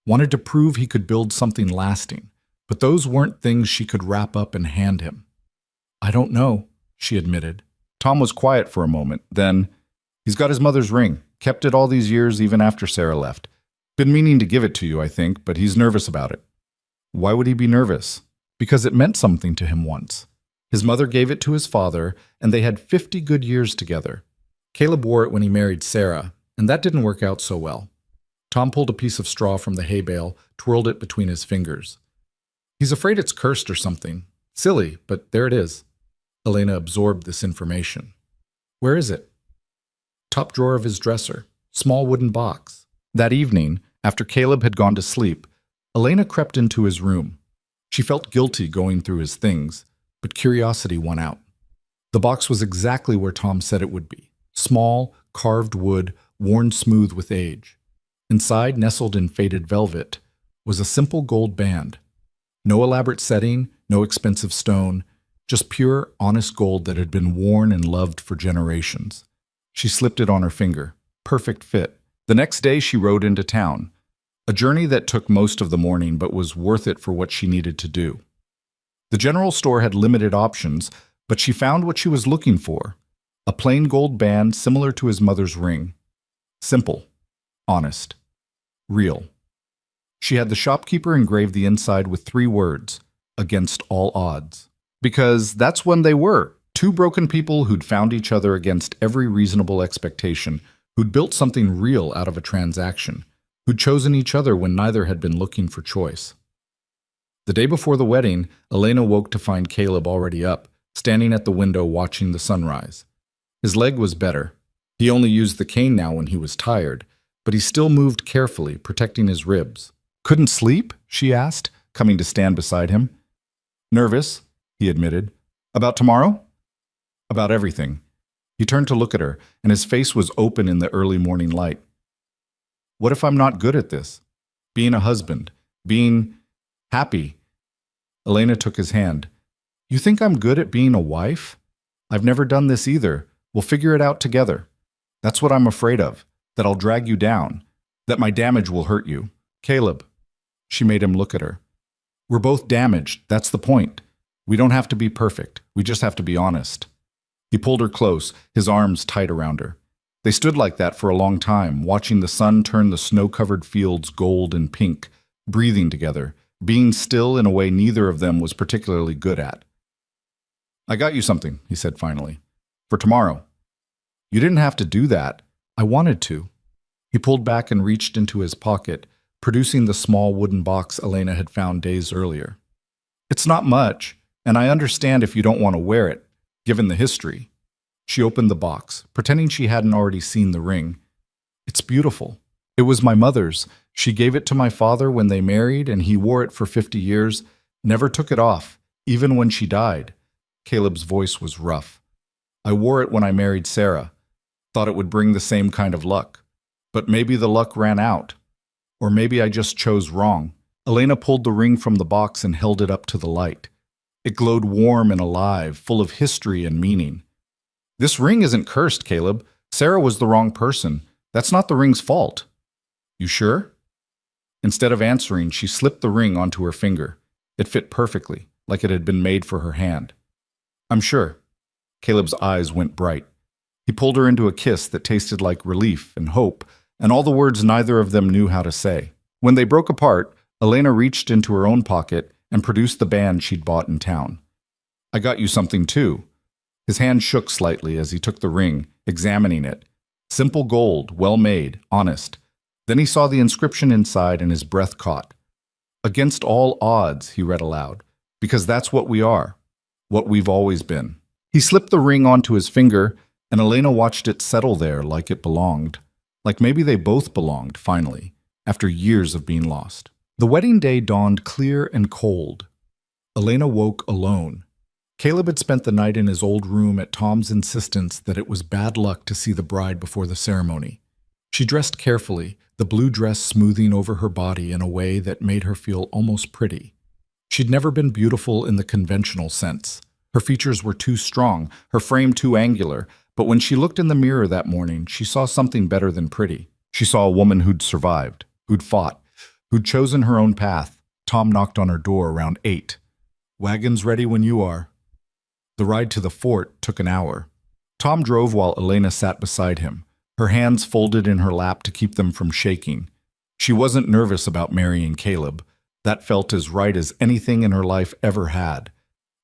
wanted to prove he could build something lasting, but those weren't things she could wrap up and hand him. "I don't know," she admitted. Tom was quiet for a moment, then, "He's got his mother's ring, kept it all these years even after Sarah left. Been meaning to give it to you, I think, but he's nervous about it." "Why would he be nervous?" "Because it meant something to him once. His mother gave it to his father, and they had 50 good years together. Caleb wore it when he married Sarah, and that didn't work out so well." Tom pulled a piece of straw from the hay bale, twirled it between his fingers. "He's afraid it's cursed or something. Silly, but there it is." Elena absorbed this information. "Where is it?" "Top drawer of his dresser. Small wooden box." That evening, after Caleb had gone to sleep, Elena crept into his room. She felt guilty going through his things, but curiosity won out. The box was exactly where Tom said it would be. Small, carved wood, worn smooth with age. Inside, nestled in faded velvet, was a simple gold band. No elaborate setting, no expensive stone, just pure, honest gold that had been worn and loved for generations. She slipped it on her finger. Perfect fit. The next day she rode into town. A journey that took most of the morning but was worth it for what she needed to do. The general store had limited options, but she found what she was looking for. A plain gold band similar to his mother's ring. Simple. Honest. Real. She had the shopkeeper engrave the inside with 3 words, "Against all odds." Because that's when they were. 2 broken people who'd found each other against every reasonable expectation, who'd built something real out of a transaction, who'd chosen each other when neither had been looking for choice. The day before the wedding, Elena woke to find Caleb already up, standing at the window watching the sunrise. His leg was better. He only used the cane now when he was tired, but he still moved carefully, protecting his ribs. "Couldn't sleep?" she asked, coming to stand beside him. "Nervous," he admitted. "About tomorrow?" "About everything." He turned to look at her, and his face was open in the early morning light. "What if I'm not good at this? Being a husband, being happy." Elena took his hand. "You think I'm good at being a wife? I've never done this either. We'll figure it out together. That's what I'm afraid of, that I'll drag you down, that my damage will hurt you. Caleb." She made him look at her. "We're both damaged, that's the point. We don't have to be perfect, we just have to be honest." He pulled her close, his arms tight around her. They stood like that for a long time, watching the sun turn the snow-covered fields gold and pink, breathing together, being still in a way neither of them was particularly good at. "I got you something," he said finally. "For tomorrow." "You didn't have to do that. I wanted to." He pulled back and reached into his pocket, producing the small wooden box Elena had found days earlier. "It's not much, and I understand if you don't want to wear it, given the history." She opened the box, pretending she hadn't already seen the ring. "It's beautiful. It was my mother's. She gave it to my father when they married, and he wore it for 50 years, never took it off, even when she died." Caleb's voice was rough. "I wore it when I married Sarah. Thought it would bring the same kind of luck. But maybe the luck ran out. Or maybe I just chose wrong." Elena pulled the ring from the box and held it up to the light. It glowed warm and alive, full of history and meaning. "This ring isn't cursed, Caleb. Sarah was the wrong person. That's not the ring's fault." "You sure?" Instead of answering, she slipped the ring onto her finger. It fit perfectly, like it had been made for her hand. "I'm sure." Caleb's eyes went bright. He pulled her into a kiss that tasted like relief and hope, and all the words neither of them knew how to say. When they broke apart, Elena reached into her own pocket and produced the band she'd bought in town. "I got you something too." His hand shook slightly as he took the ring, examining it. Simple gold, well made, honest. Then he saw the inscription inside and his breath caught. "Against all odds," he read aloud, "because that's what we are, what we've always been." He slipped the ring onto his finger, and Elena watched it settle there like it belonged. Like maybe they both belonged, finally, after years of being lost. The wedding day dawned clear and cold. Elena woke alone. Caleb had spent the night in his old room at Tom's insistence that it was bad luck to see the bride before the ceremony. She dressed carefully, the blue dress smoothing over her body in a way that made her feel almost pretty. She'd never been beautiful in the conventional sense. Her features were too strong, her frame too angular, but when she looked in the mirror that morning, she saw something better than pretty. She saw a woman who'd survived, who'd fought, who'd chosen her own path. Tom knocked on her door around 8. "Wagon's ready when you are." The ride to the fort took an hour. Tom drove while Elena sat beside him, her hands folded in her lap to keep them from shaking. She wasn't nervous about marrying Caleb. That felt as right as anything in her life ever had.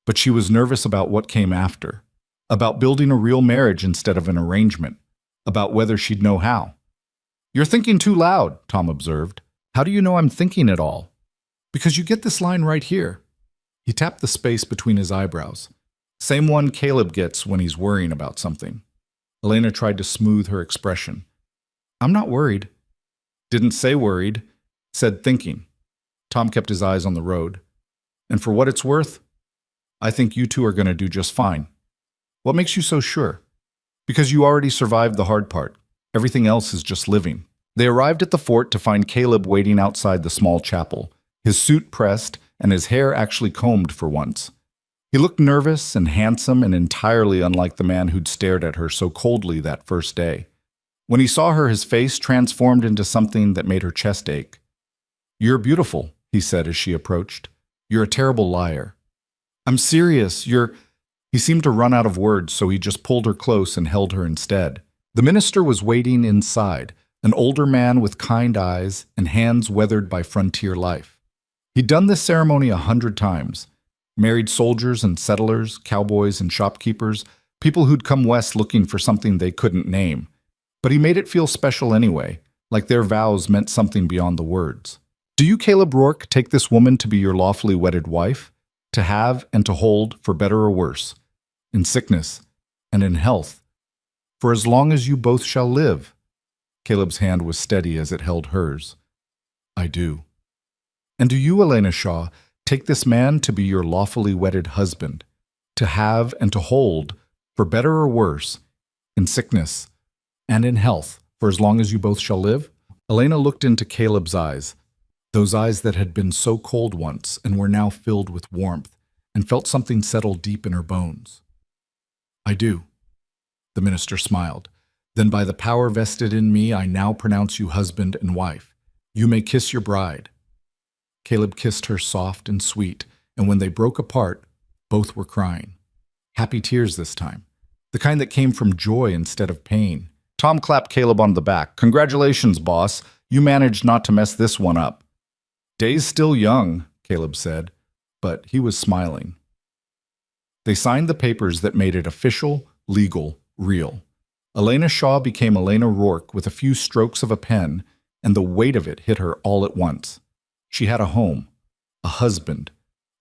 But she was nervous about what came after, about building a real marriage instead of an arrangement, about whether she'd know how. "You're thinking too loud," Tom observed. "How do you know I'm thinking it all?" "Because you get this line right here." He tapped the space between his eyebrows. Same one Caleb gets when he's worrying about something. Elena tried to smooth her expression. "I'm not worried." "Didn't say worried, said thinking." Tom kept his eyes on the road. "And for what it's worth, I think you two are going to do just fine." "What makes you so sure?" "Because you already survived the hard part. Everything else is just living." They arrived at the fort to find Caleb waiting outside the small chapel, his suit pressed and his hair actually combed for once. He looked nervous and handsome and entirely unlike the man who'd stared at her so coldly that first day. When he saw her, his face transformed into something that made her chest ache. "You're beautiful," he said as she approached. "You're a terrible liar." "I'm serious, you're—" He seemed to run out of words, so he just pulled her close and held her instead. The minister was waiting inside, an older man with kind eyes and hands weathered by frontier life. He'd done this ceremony 100 times. Married soldiers and settlers, cowboys and shopkeepers, people who'd come west looking for something they couldn't name. But he made it feel special anyway, like their vows meant something beyond the words. Do you, Caleb Rourke, take this woman to be your lawfully wedded wife, to have and to hold for better or worse, in sickness and in health, for as long as you both shall live? Caleb's hand was steady as it held hers. I do. And do you, Elena Shaw, take this man to be your lawfully wedded husband, to have and to hold, for better or worse, in sickness and in health, for as long as you both shall live? Elena looked into Caleb's eyes, those eyes that had been so cold once and were now filled with warmth, and felt something settle deep in her bones. I do. The minister smiled. Then by the power vested in me, I now pronounce you husband and wife. You may kiss your bride. Caleb kissed her soft and sweet, and when they broke apart, both were crying. Happy tears this time, the kind that came from joy instead of pain. Tom clapped Caleb on the back. Congratulations, boss. You managed not to mess this one up. Day's still young, Caleb said, but he was smiling. They signed the papers that made it official, legal, real. Elena Shaw became Elena Rourke with a few strokes of a pen, and the weight of it hit her all at once. She had a home, a husband,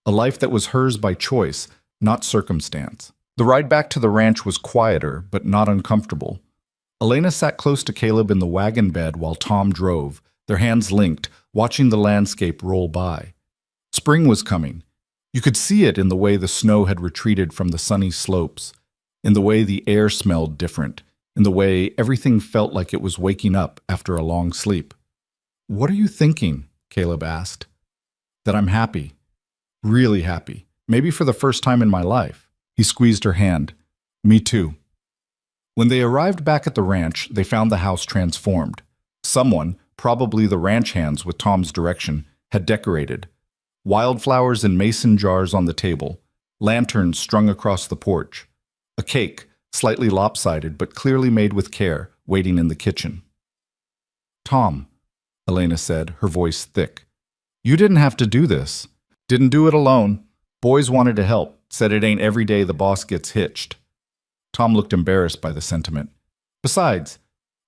a life that was hers by choice, not circumstance. The ride back to the ranch was quieter, but not uncomfortable. Elena sat close to Caleb in the wagon bed while Tom drove, their hands linked, watching the landscape roll by. Spring was coming. You could see it in the way the snow had retreated from the sunny slopes, in the way the air smelled different, in the way everything felt like it was waking up after a long sleep. What are you thinking? Caleb asked. That I'm happy. Really happy. Maybe for the first time in my life. He squeezed her hand. Me too. When they arrived back at the ranch, they found the house transformed. Someone, probably the ranch hands with Tom's direction, had decorated. Wildflowers in mason jars on the table, lanterns strung across the porch, a cake, slightly lopsided but clearly made with care, waiting in the kitchen. Tom, Elena said, her voice thick. You didn't have to do this. Didn't do it alone. Boys wanted to help, said it ain't every day the boss gets hitched. Tom looked embarrassed by the sentiment. Besides,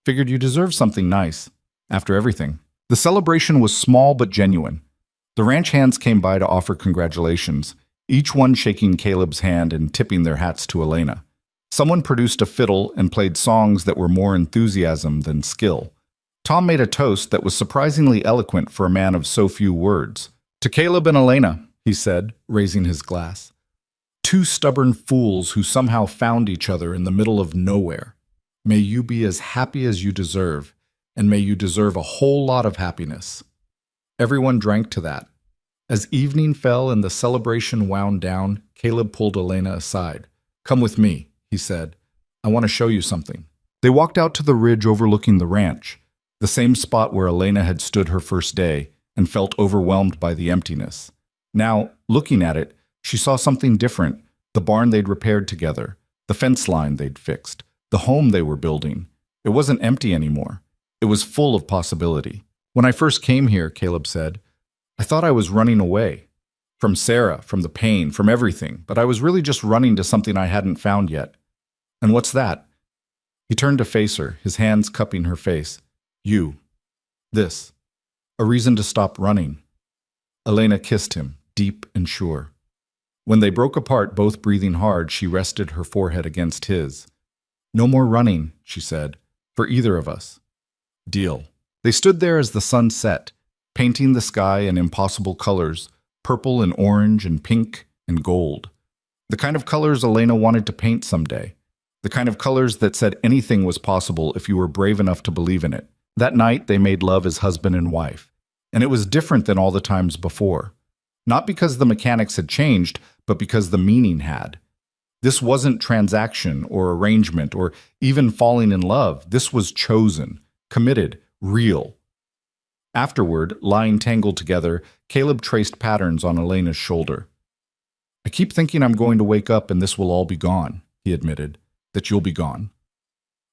figured you deserved something nice, after everything. The celebration was small but genuine. The ranch hands came by to offer congratulations, each one shaking Caleb's hand and tipping their hats to Elena. Someone produced a fiddle and played songs that were more enthusiasm than skill. Tom made a toast that was surprisingly eloquent for a man of so few words. To Caleb and Elena, he said, raising his glass. Two stubborn fools who somehow found each other in the middle of nowhere. May you be as happy as you deserve, and may you deserve a whole lot of happiness. Everyone drank to that. As evening fell and the celebration wound down, Caleb pulled Elena aside. Come with me, he said. I want to show you something. They walked out to the ridge overlooking the ranch, the same spot where Elena had stood her first day and felt overwhelmed by the emptiness. Now, looking at it, she saw something different, the barn they'd repaired together, the fence line they'd fixed, the home they were building. It wasn't empty anymore. It was full of possibility. When I first came here, Caleb said, I thought I was running away. From Sarah, from the pain, from everything, but I was really just running to something I hadn't found yet. And what's that? He turned to face her, his hands cupping her face. You. This. A reason to stop running. Elena kissed him, deep and sure. When they broke apart, both breathing hard, she rested her forehead against his. No more running, she said, for either of us. Deal. They stood there as the sun set, painting the sky in impossible colors, purple and orange and pink and gold. The kind of colors Elena wanted to paint someday. The kind of colors that said anything was possible if you were brave enough to believe in it. That night, they made love as husband and wife. And it was different than all the times before. Not because the mechanics had changed, but because the meaning had. This wasn't transaction or arrangement or even falling in love. This was chosen, committed, real. Afterward, lying tangled together, Caleb traced patterns on Elena's shoulder. I keep thinking I'm going to wake up and this will all be gone, he admitted, that you'll be gone.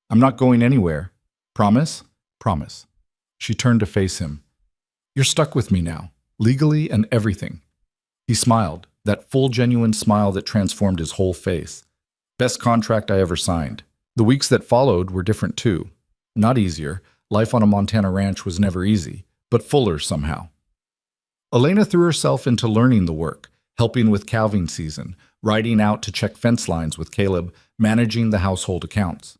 I'm not going anywhere. Promise? Promise. She turned to face him. You're stuck with me now, legally and everything. He smiled, that full, genuine smile that transformed his whole face. Best contract I ever signed. The weeks that followed were different too. Not easier, Life on a Montana ranch was never easy, but fuller somehow. Elena threw herself into learning the work, helping with calving season, riding out to check fence lines with Caleb, managing the household accounts.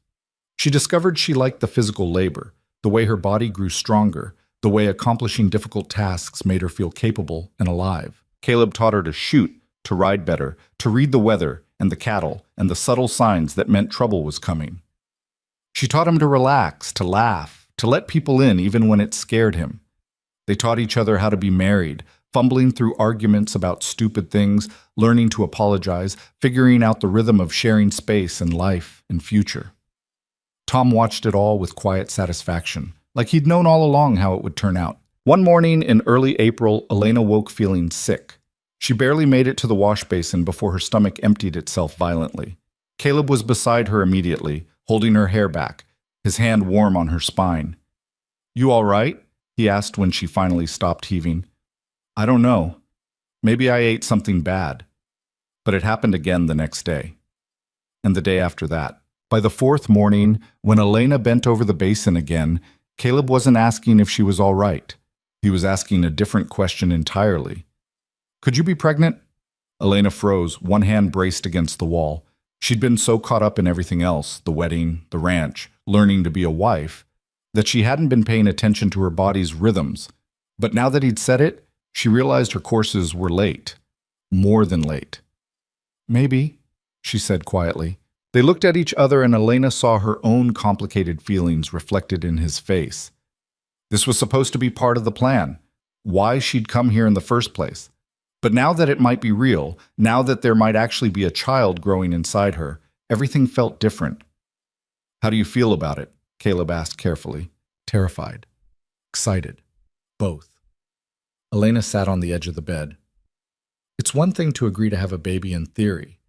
She discovered she liked the physical labor, the way her body grew stronger, the way accomplishing difficult tasks made her feel capable and alive. Caleb taught her to shoot, to ride better, to read the weather and the cattle and the subtle signs that meant trouble was coming. She taught him to relax, to laugh, to let people in even when it scared him. They taught each other how to be married, fumbling through arguments about stupid things, learning to apologize, figuring out the rhythm of sharing space and life and future. Tom watched it all with quiet satisfaction, like he'd known all along how it would turn out. One morning in early April, Elena woke feeling sick. She barely made it to the wash basin before her stomach emptied itself violently. Caleb was beside her immediately, holding her hair back, his hand warm on her spine. "You all right?" he asked when she finally stopped heaving. "I don't know. Maybe I ate something bad." But it happened again the next day. And the day after that. By the fourth morning, when Elena bent over the basin again, Caleb wasn't asking if she was all right. He was asking a different question entirely. "Could you be pregnant?" Elena froze, one hand braced against the wall. She'd been so caught up in everything else, the wedding, the ranch, learning to be a wife, that she hadn't been paying attention to her body's rhythms. But now that he'd said it, she realized her courses were late. More than late. "Maybe," she said quietly. They looked at each other and Elena saw her own complicated feelings reflected in his face. This was supposed to be part of the plan, why she'd come here in the first place. But now that it might be real, now that there might actually be a child growing inside her, everything felt different. "How do you feel about it?" Caleb asked carefully. "Terrified. Excited. Both." Elena sat on the edge of the bed. "It's one thing to agree to have a baby in theory.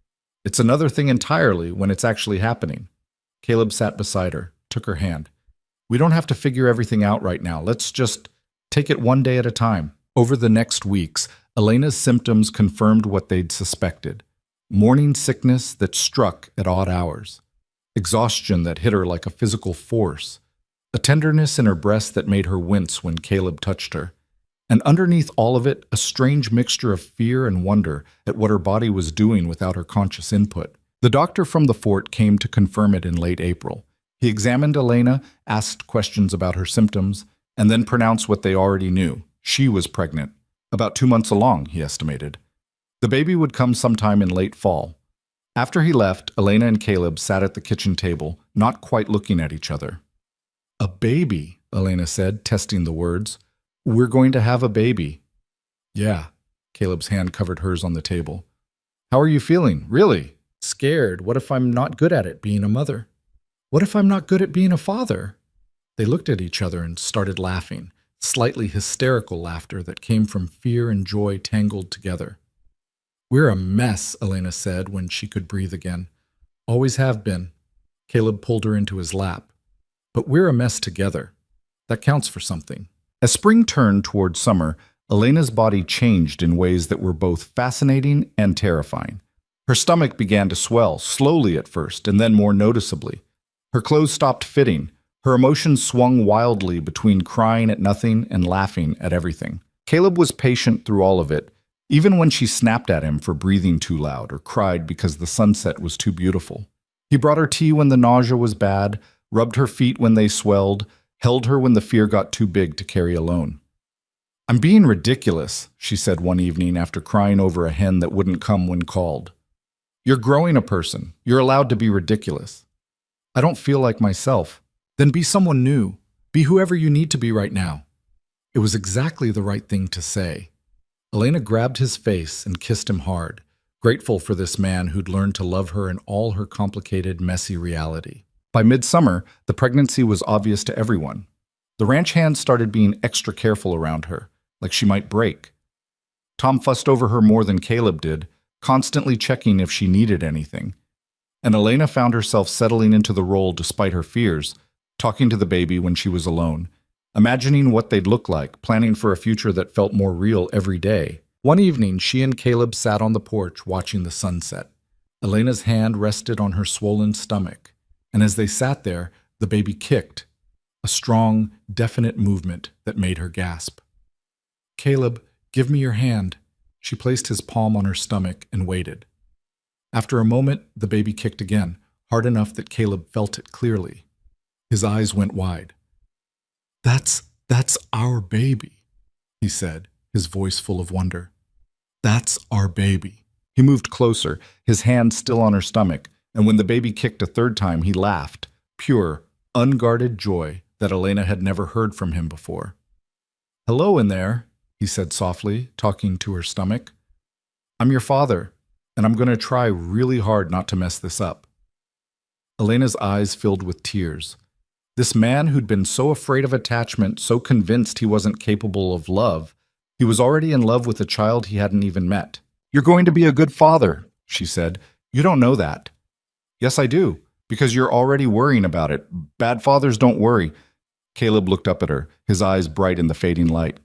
It's another thing entirely when it's actually happening." Caleb sat beside her, took her hand. "We don't have to figure everything out right now. Let's just take it one day at a time." Over the next weeks, Elena's symptoms confirmed what they'd suspected. Morning sickness that struck at odd hours. Exhaustion that hit her like a physical force. A tenderness in her breast that made her wince when Caleb touched her. And underneath all of it, a strange mixture of fear and wonder at what her body was doing without her conscious input. The doctor from the fort came to confirm it in late April. He examined Elena, asked questions about her symptoms, and then pronounced what they already knew. She was pregnant. About 2 months along, he estimated. The baby would come sometime in late fall. After he left, Elena and Caleb sat at the kitchen table, not quite looking at each other. "A baby," Elena said, testing the words. "We're going to have a baby." "Yeah." Caleb's hand covered hers on the table. "How are you feeling? Really?" "Scared. What if I'm not good at it, being a mother? What if I'm not good at being a father?" They looked at each other and started laughing, slightly hysterical laughter that came from fear and joy tangled together. "We're a mess," Elena said when she could breathe again. "Always have been." Caleb pulled her into his lap. "But we're a mess together. That counts for something." As spring turned toward summer, Elena's body changed in ways that were both fascinating and terrifying. Her stomach began to swell, slowly at first, and then more noticeably. Her clothes stopped fitting. Her emotions swung wildly between crying at nothing and laughing at everything. Caleb was patient through all of it, even when she snapped at him for breathing too loud or cried because the sunset was too beautiful. He brought her tea when the nausea was bad, rubbed her feet when they swelled, held her when the fear got too big to carry alone. "I'm being ridiculous," she said one evening after crying over a hen that wouldn't come when called. "You're growing a person. You're allowed to be ridiculous." "I don't feel like myself." "Then be someone new. Be whoever you need to be right now." It was exactly the right thing to say. Elena grabbed his face and kissed him hard, grateful for this man who'd learned to love her in all her complicated, messy reality. By midsummer, the pregnancy was obvious to everyone. The ranch hands started being extra careful around her, like she might break. Tom fussed over her more than Caleb did, constantly checking if she needed anything. And Elena found herself settling into the role despite her fears, talking to the baby when she was alone, imagining what they'd look like, planning for a future that felt more real every day. One evening, she and Caleb sat on the porch watching the sunset. Elena's hand rested on her swollen stomach, and as they sat there, the baby kicked. a strong, definite movement that made her gasp. "Caleb, give me your hand." She placed his palm on her stomach and waited. After a moment, the baby kicked again, hard enough that Caleb felt it clearly. His eyes went wide. That's our baby," he said, his voice full of wonder. "That's our baby." He moved closer, his hand still on her stomach, and when the baby kicked a third time, he laughed, pure, unguarded joy that Elena had never heard from him before. "Hello in there," he said softly, talking to her stomach. "I'm your father, and I'm going to try really hard not to mess this up." Elena's eyes filled with tears. This man who'd been so afraid of attachment, so convinced he wasn't capable of love, he was already in love with a child he hadn't even met. "You're going to be a good father," she said. "You don't know that." "Yes, I do, because you're already worrying about it. Bad fathers don't worry." Caleb looked up at her, his eyes bright in the fading light.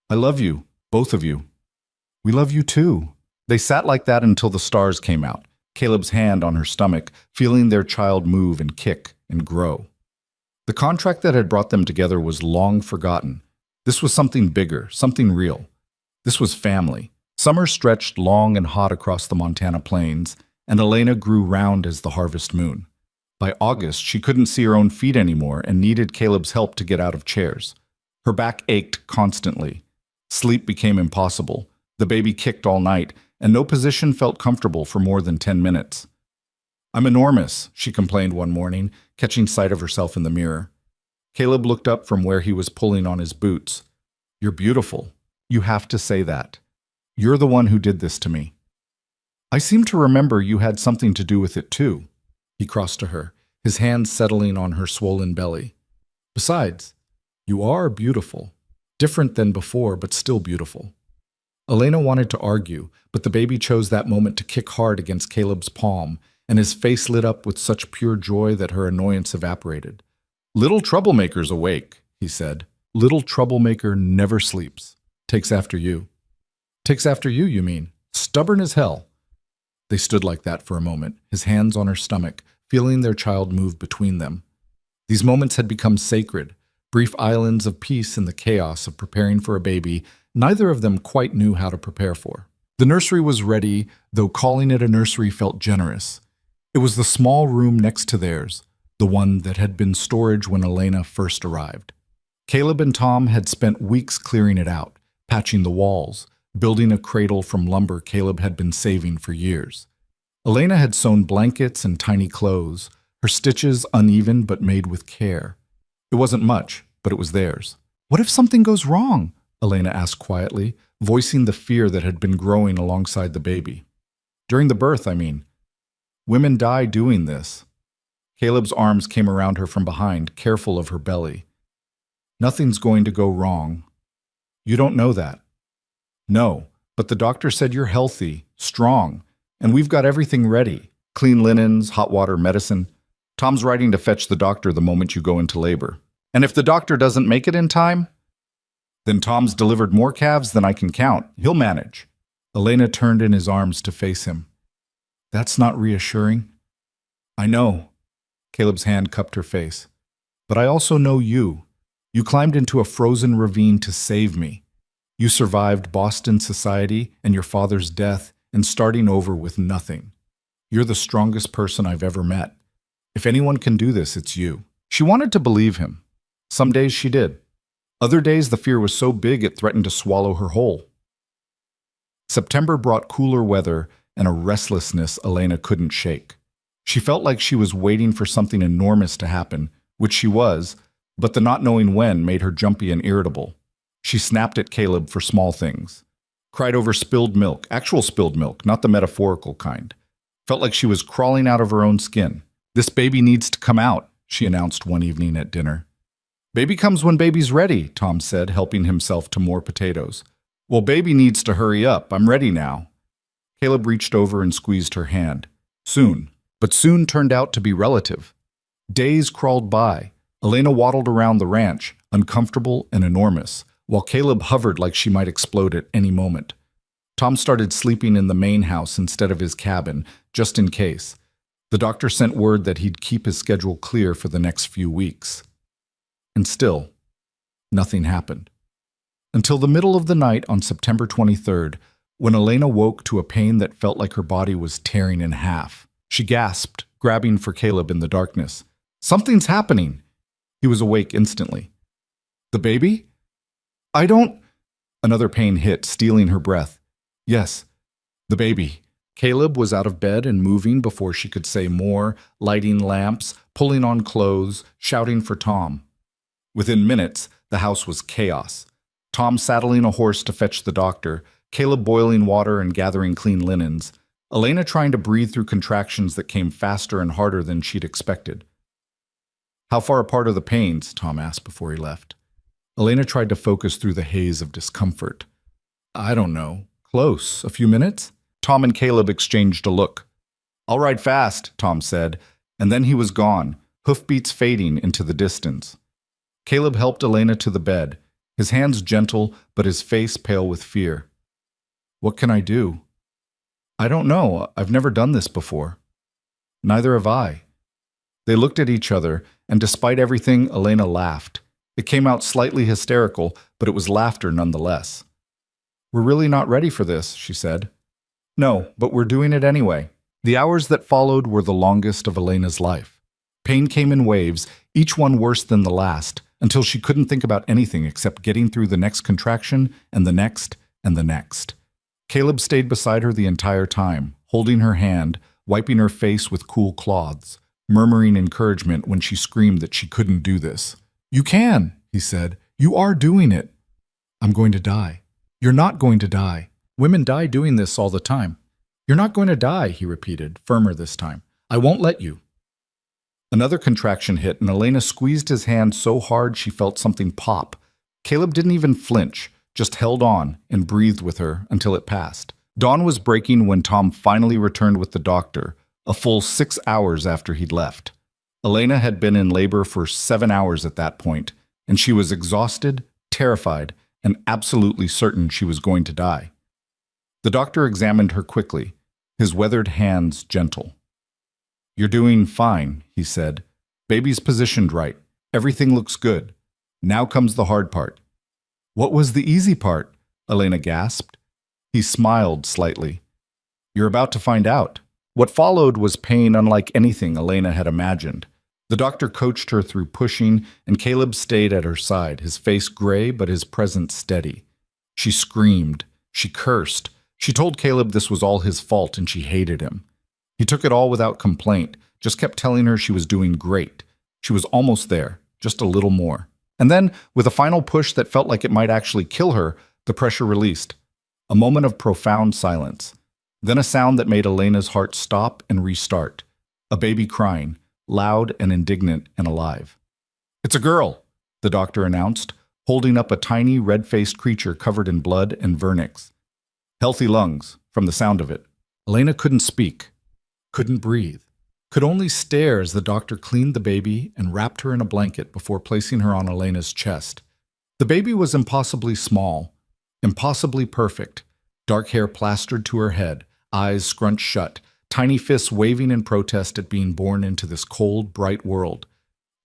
"I love you, both of you." "We love you too." They sat like that until the stars came out, Caleb's hand on her stomach, feeling their child move and kick and grow. The contract that had brought them together was long forgotten. This was something bigger, something real. This was family. Summer stretched long and hot across the Montana plains, and Elena grew round as the harvest moon. By August, she couldn't see her own feet anymore and needed Caleb's help to get out of chairs. Her back ached constantly. Sleep became impossible. The baby kicked all night, and no position felt comfortable for more than 10 minutes. "I'm enormous," she complained one morning, catching sight of herself in the mirror. Caleb looked up from where he was pulling on his boots. "You're beautiful. You have to say that. You're the one who did this to me." "I seem to remember you had something to do with it too." He crossed to her, his hand settling on her swollen belly. "Besides, you are beautiful. Different than before, but still beautiful." Elena wanted to argue, but the baby chose that moment to kick hard against Caleb's palm, and his face lit up with such pure joy that her annoyance evaporated. "Little troublemaker's awake," he said. "Little troublemaker never sleeps. Takes after you." "Takes after you, you mean? Stubborn as hell." They stood like that for a moment, his hands on her stomach, feeling their child move between them. These moments had become sacred, brief islands of peace in the chaos of preparing for a baby neither of them quite knew how to prepare for. The nursery was ready, though calling it a nursery felt generous. It was the small room next to theirs, the one that had been storage when Elena first arrived. Caleb and Tom had spent weeks clearing it out, patching the walls, building a cradle from lumber Caleb had been saving for years. Elena had sewn blankets and tiny clothes, her stitches uneven but made with care. It wasn't much, but it was theirs. "What if something goes wrong?" Elena asked quietly, voicing the fear that had been growing alongside the baby. "During the birth, I mean. Women die doing this." Caleb's arms came around her from behind, careful of her belly. "Nothing's going to go wrong. You don't know that." "No, but the doctor said you're healthy, strong, and we've got everything ready. Clean linens, hot water, medicine. Tom's writing to fetch the doctor the moment you go into labor. And if the doctor doesn't make it in time, then Tom's delivered more calves than I can count. He'll manage." Elena turned in his arms to face him. "That's not reassuring." "I know." Caleb's hand cupped her face. "But I also know you. You climbed into a frozen ravine to save me. You survived Boston society and your father's death and starting over with nothing. You're the strongest person I've ever met. If anyone can do this, it's you." She wanted to believe him. Some days she did. Other days the fear was so big it threatened to swallow her whole. September brought cooler weather and a restlessness Elena couldn't shake. She felt like she was waiting for something enormous to happen, which she was, but the not knowing when made her jumpy and irritable. She snapped at Caleb for small things. Cried over spilled milk, actual spilled milk, not the metaphorical kind. Felt like she was crawling out of her own skin. "This baby needs to come out," she announced one evening at dinner. "Baby comes when baby's ready," Tom said, helping himself to more potatoes. "Well, baby needs to hurry up. I'm ready now." Caleb reached over and squeezed her hand. Soon. But soon turned out to be relative. Days crawled by. Elena waddled around the ranch, uncomfortable and enormous, while Caleb hovered like she might explode at any moment. Tom started sleeping in the main house instead of his cabin, just in case. The doctor sent word that he'd keep his schedule clear for the next few weeks. And still, nothing happened. Until the middle of the night on September 23rd, when Elena woke to a pain that felt like her body was tearing in half. She gasped, grabbing for Caleb in the darkness. "Something's happening!" He was awake instantly. "The baby? I don't—" Another pain hit, stealing her breath. "Yes, the baby." Caleb was out of bed and moving before she could say more, lighting lamps, pulling on clothes, shouting for Tom. Within minutes, the house was chaos. Tom saddling a horse to fetch the doctor, Caleb boiling water and gathering clean linens, Elena trying to breathe through contractions that came faster and harder than she'd expected. "How far apart are the pains?" Tom asked before he left. Elena tried to focus through the haze of discomfort. "I don't know. Close. A few minutes?" Tom and Caleb exchanged a look. "I'll ride fast," Tom said, and then he was gone, hoofbeats fading into the distance. Caleb helped Elena to the bed, his hands gentle but his face pale with fear. "What can I do?" "I don't know. I've never done this before." "Neither have I." They looked at each other, and despite everything, Elena laughed. It came out slightly hysterical, but it was laughter nonetheless. "We're really not ready for this," she said. "No, but we're doing it anyway." The hours that followed were the longest of Elena's life. Pain came in waves, each one worse than the last, until she couldn't think about anything except getting through the next contraction and the next and the next. Caleb stayed beside her the entire time, holding her hand, wiping her face with cool cloths, murmuring encouragement when she screamed that she couldn't do this. "You can," he said. "You are doing it." "I'm going to die." "You're not going to die. Women die doing this all the time." "You're not going to die," he repeated, firmer this time. "I won't let you." Another contraction hit, and Elena squeezed his hand so hard she felt something pop. Caleb didn't even flinch, just held on and breathed with her until it passed. Dawn was breaking when Tom finally returned with the doctor, a full 6 hours after he'd left. Elena had been in labor for 7 hours at that point, and she was exhausted, terrified, and absolutely certain she was going to die. The doctor examined her quickly, his weathered hands gentle. "You're doing fine," he said. "Baby's positioned right. Everything looks good. Now comes the hard part." "What was the easy part?" Elena gasped. He smiled slightly. "You're about to find out." What followed was pain unlike anything Elena had imagined. The doctor coached her through pushing, and Caleb stayed at her side, his face gray but his presence steady. She screamed. She cursed. She told Caleb this was all his fault and she hated him. He took it all without complaint, just kept telling her she was doing great. She was almost there, just a little more. And then, with a final push that felt like it might actually kill her, the pressure released. A moment of profound silence. Then a sound that made Elena's heart stop and restart. A baby crying, loud and indignant and alive. "It's a girl," the doctor announced, holding up a tiny red-faced creature covered in blood and vernix. Healthy lungs, from the sound of it. Elena couldn't speak, couldn't breathe, could only stare as the doctor cleaned the baby and wrapped her in a blanket before placing her on Elena's chest. The baby was impossibly small, impossibly perfect, dark hair plastered to her head, eyes scrunched shut, tiny fists waving in protest at being born into this cold, bright world.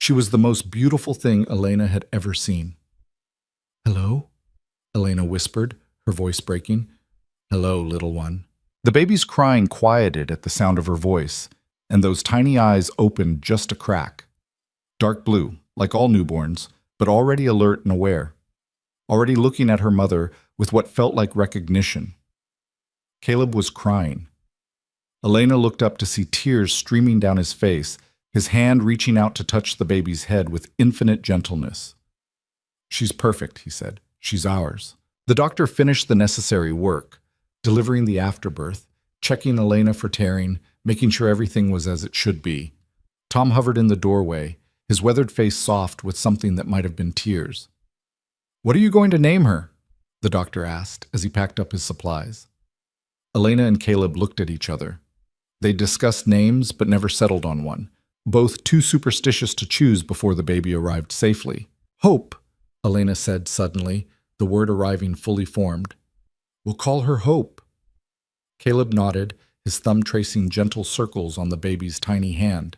She was the most beautiful thing Elena had ever seen. "Hello?" Elena whispered, her voice breaking. "Hello, little one." The baby's crying quieted at the sound of her voice, and those tiny eyes opened just a crack. Dark blue, like all newborns, but already alert and aware. Already looking at her mother with what felt like recognition. Caleb was crying. Elena looked up to see tears streaming down his face, his hand reaching out to touch the baby's head with infinite gentleness. "She's perfect," he said. "She's ours." The doctor finished the necessary work, delivering the afterbirth, checking Elena for tearing, making sure everything was as it should be. Tom hovered in the doorway, his weathered face soft with something that might have been tears. "What are you going to name her?" the doctor asked as he packed up his supplies. Elena and Caleb looked at each other. They discussed names but never settled on one, both too superstitious to choose before the baby arrived safely. "Hope," Elena said suddenly, the word arriving fully formed. "We'll call her Hope." Caleb nodded, his thumb tracing gentle circles on the baby's tiny hand.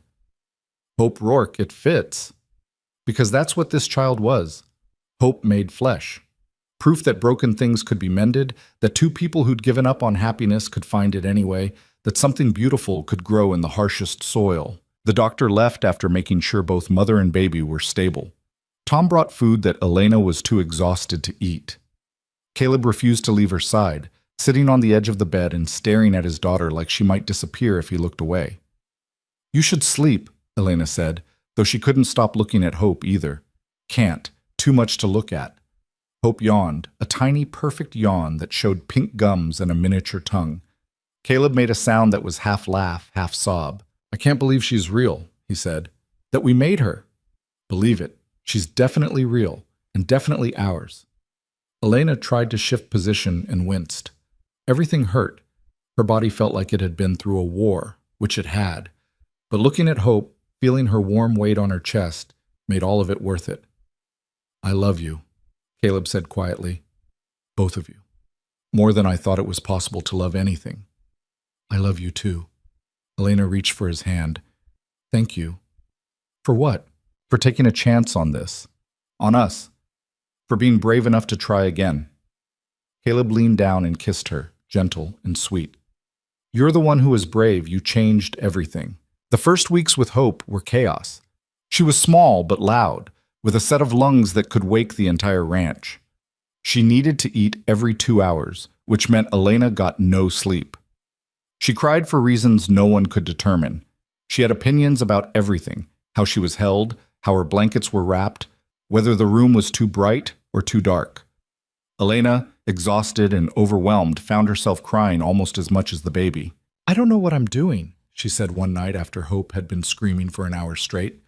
"Hope Rourke, it fits." Because that's what this child was. Hope made flesh. Proof that broken things could be mended, that two people who'd given up on happiness could find it anyway, that something beautiful could grow in the harshest soil. The doctor left after making sure both mother and baby were stable. Tom brought food that Elena was too exhausted to eat. Caleb refused to leave her side, sitting on the edge of the bed and staring at his daughter like she might disappear if he looked away. "You should sleep," Elena said, though she couldn't stop looking at Hope either. Can't. Too much to look at. Hope yawned, a tiny, perfect yawn that showed pink gums and a miniature tongue. Caleb made a sound that was half laugh, half sob. "I can't believe she's real," he said. "That we made her." "Believe it. She's definitely real, and definitely ours." Elena tried to shift position and winced. Everything hurt. Her body felt like it had been through a war, which it had. But looking at Hope, feeling her warm weight on her chest, made all of it worth it. "I love you," Caleb said quietly. "Both of you. More than I thought it was possible to love anything." "I love you too." Elena reached for his hand. "Thank you." "For what?" "For taking a chance on this. On us. For being brave enough to try again." Caleb leaned down and kissed her, gentle and sweet. "You're the one who was brave. You changed everything." The first weeks with Hope were chaos. She was small but loud, with a set of lungs that could wake the entire ranch. She needed to eat every 2 hours, which meant Elena got no sleep. She cried for reasons no one could determine. She had opinions about everything, how she was held, how her blankets were wrapped, whether the room was too bright or too dark. Elena, exhausted and overwhelmed, found herself crying almost as much as the baby. "I don't know what I'm doing," she said one night after Hope had been screaming for an hour straight.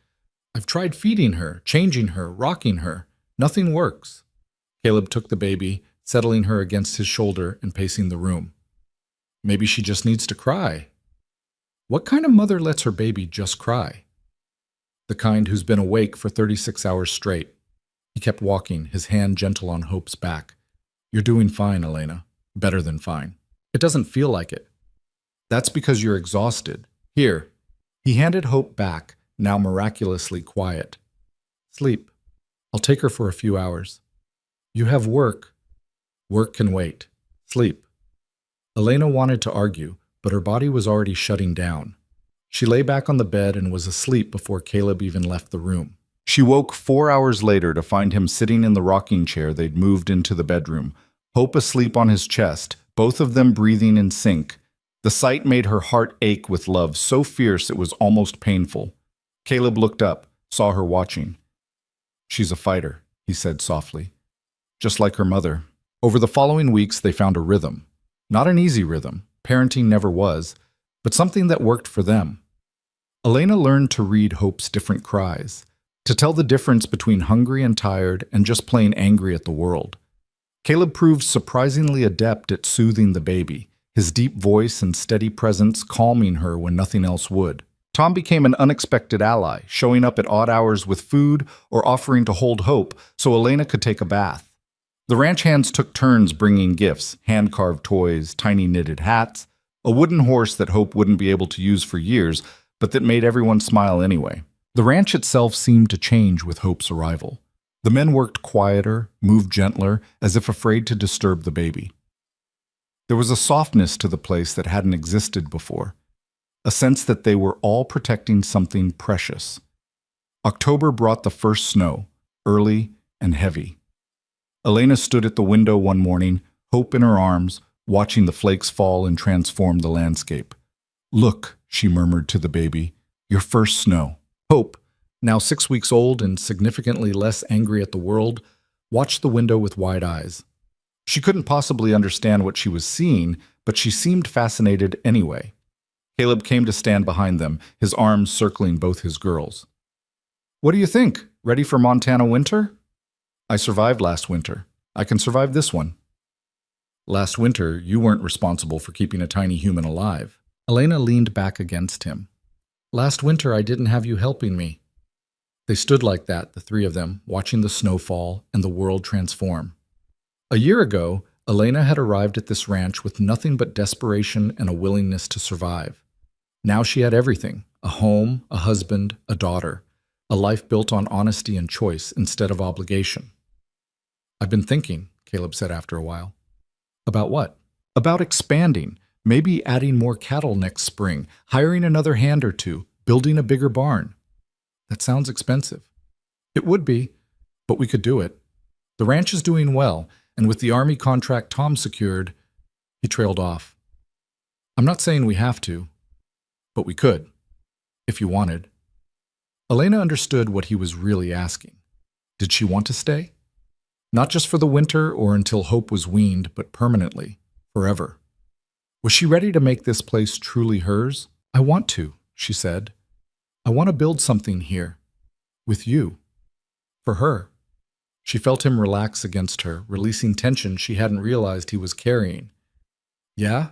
"I've tried feeding her, changing her, rocking her. Nothing works." Caleb took the baby, settling her against his shoulder and pacing the room. "Maybe she just needs to cry." "What kind of mother lets her baby just cry?" "The kind who's been awake for 36 hours straight." He kept walking, his hand gentle on Hope's back. "You're doing fine, Elena. Better than fine. It doesn't feel like it." "That's because you're exhausted. Here." He handed Hope back, now miraculously quiet. "Sleep. I'll take her for a few hours." "You have work." "Work can wait. Sleep." Elena wanted to argue, but her body was already shutting down. She lay back on the bed and was asleep before Caleb even left the room. She woke 4 hours later to find him sitting in the rocking chair they'd moved into the bedroom, Hope asleep on his chest, both of them breathing in sync. The sight made her heart ache with love so fierce it was almost painful. Caleb looked up, saw her watching. "She's a fighter," he said softly. "Just like her mother." Over the following weeks, they found a rhythm. Not an easy rhythm, parenting never was, but something that worked for them. Elena learned to read Hope's different cries, to tell the difference between hungry and tired and just plain angry at the world. Caleb proved surprisingly adept at soothing the baby, his deep voice and steady presence calming her when nothing else would. Tom became an unexpected ally, showing up at odd hours with food or offering to hold Hope so Elena could take a bath. The ranch hands took turns bringing gifts, hand-carved toys, tiny knitted hats, a wooden horse that Hope wouldn't be able to use for years, but that made everyone smile anyway. The ranch itself seemed to change with Hope's arrival. The men worked quieter, moved gentler, as if afraid to disturb the baby. There was a softness to the place that hadn't existed before, a sense that they were all protecting something precious. October brought the first snow, early and heavy. Elena stood at the window one morning, Hope in her arms, watching the flakes fall and transform the landscape. "Look," she murmured to the baby, "your first snow." Hope, now 6 weeks old and significantly less angry at the world, watched the window with wide eyes. She couldn't possibly understand what she was seeing, but she seemed fascinated anyway. Caleb came to stand behind them, his arms circling both his girls. "What do you think? Ready for Montana winter?" "I survived last winter. I can survive this one." "Last winter, you weren't responsible for keeping a tiny human alive." Elena leaned back against him. "Last winter, I didn't have you helping me." They stood like that, the three of them, watching the snow fall and the world transform. A year ago, Elena had arrived at this ranch with nothing but desperation and a willingness to survive. Now she had everything: a home, a husband, a daughter. a life built on honesty and choice instead of obligation. I've been thinking, Caleb said after a while. About what? About expanding, maybe adding more cattle next spring, hiring another hand or two, building a bigger barn. That sounds expensive. It would be, but we could do it. The ranch is doing well, and with the Army contract Tom secured, he trailed off. I'm not saying we have to, but we could, if you wanted. Elena understood what he was really asking. Did she want to stay? Not just for the winter or until Hope was weaned, but permanently, forever. Was she ready to make this place truly hers? I want to, she said. I want to build something here. With you. For her. She felt him relax against her, releasing tension she hadn't realized he was carrying. Yeah?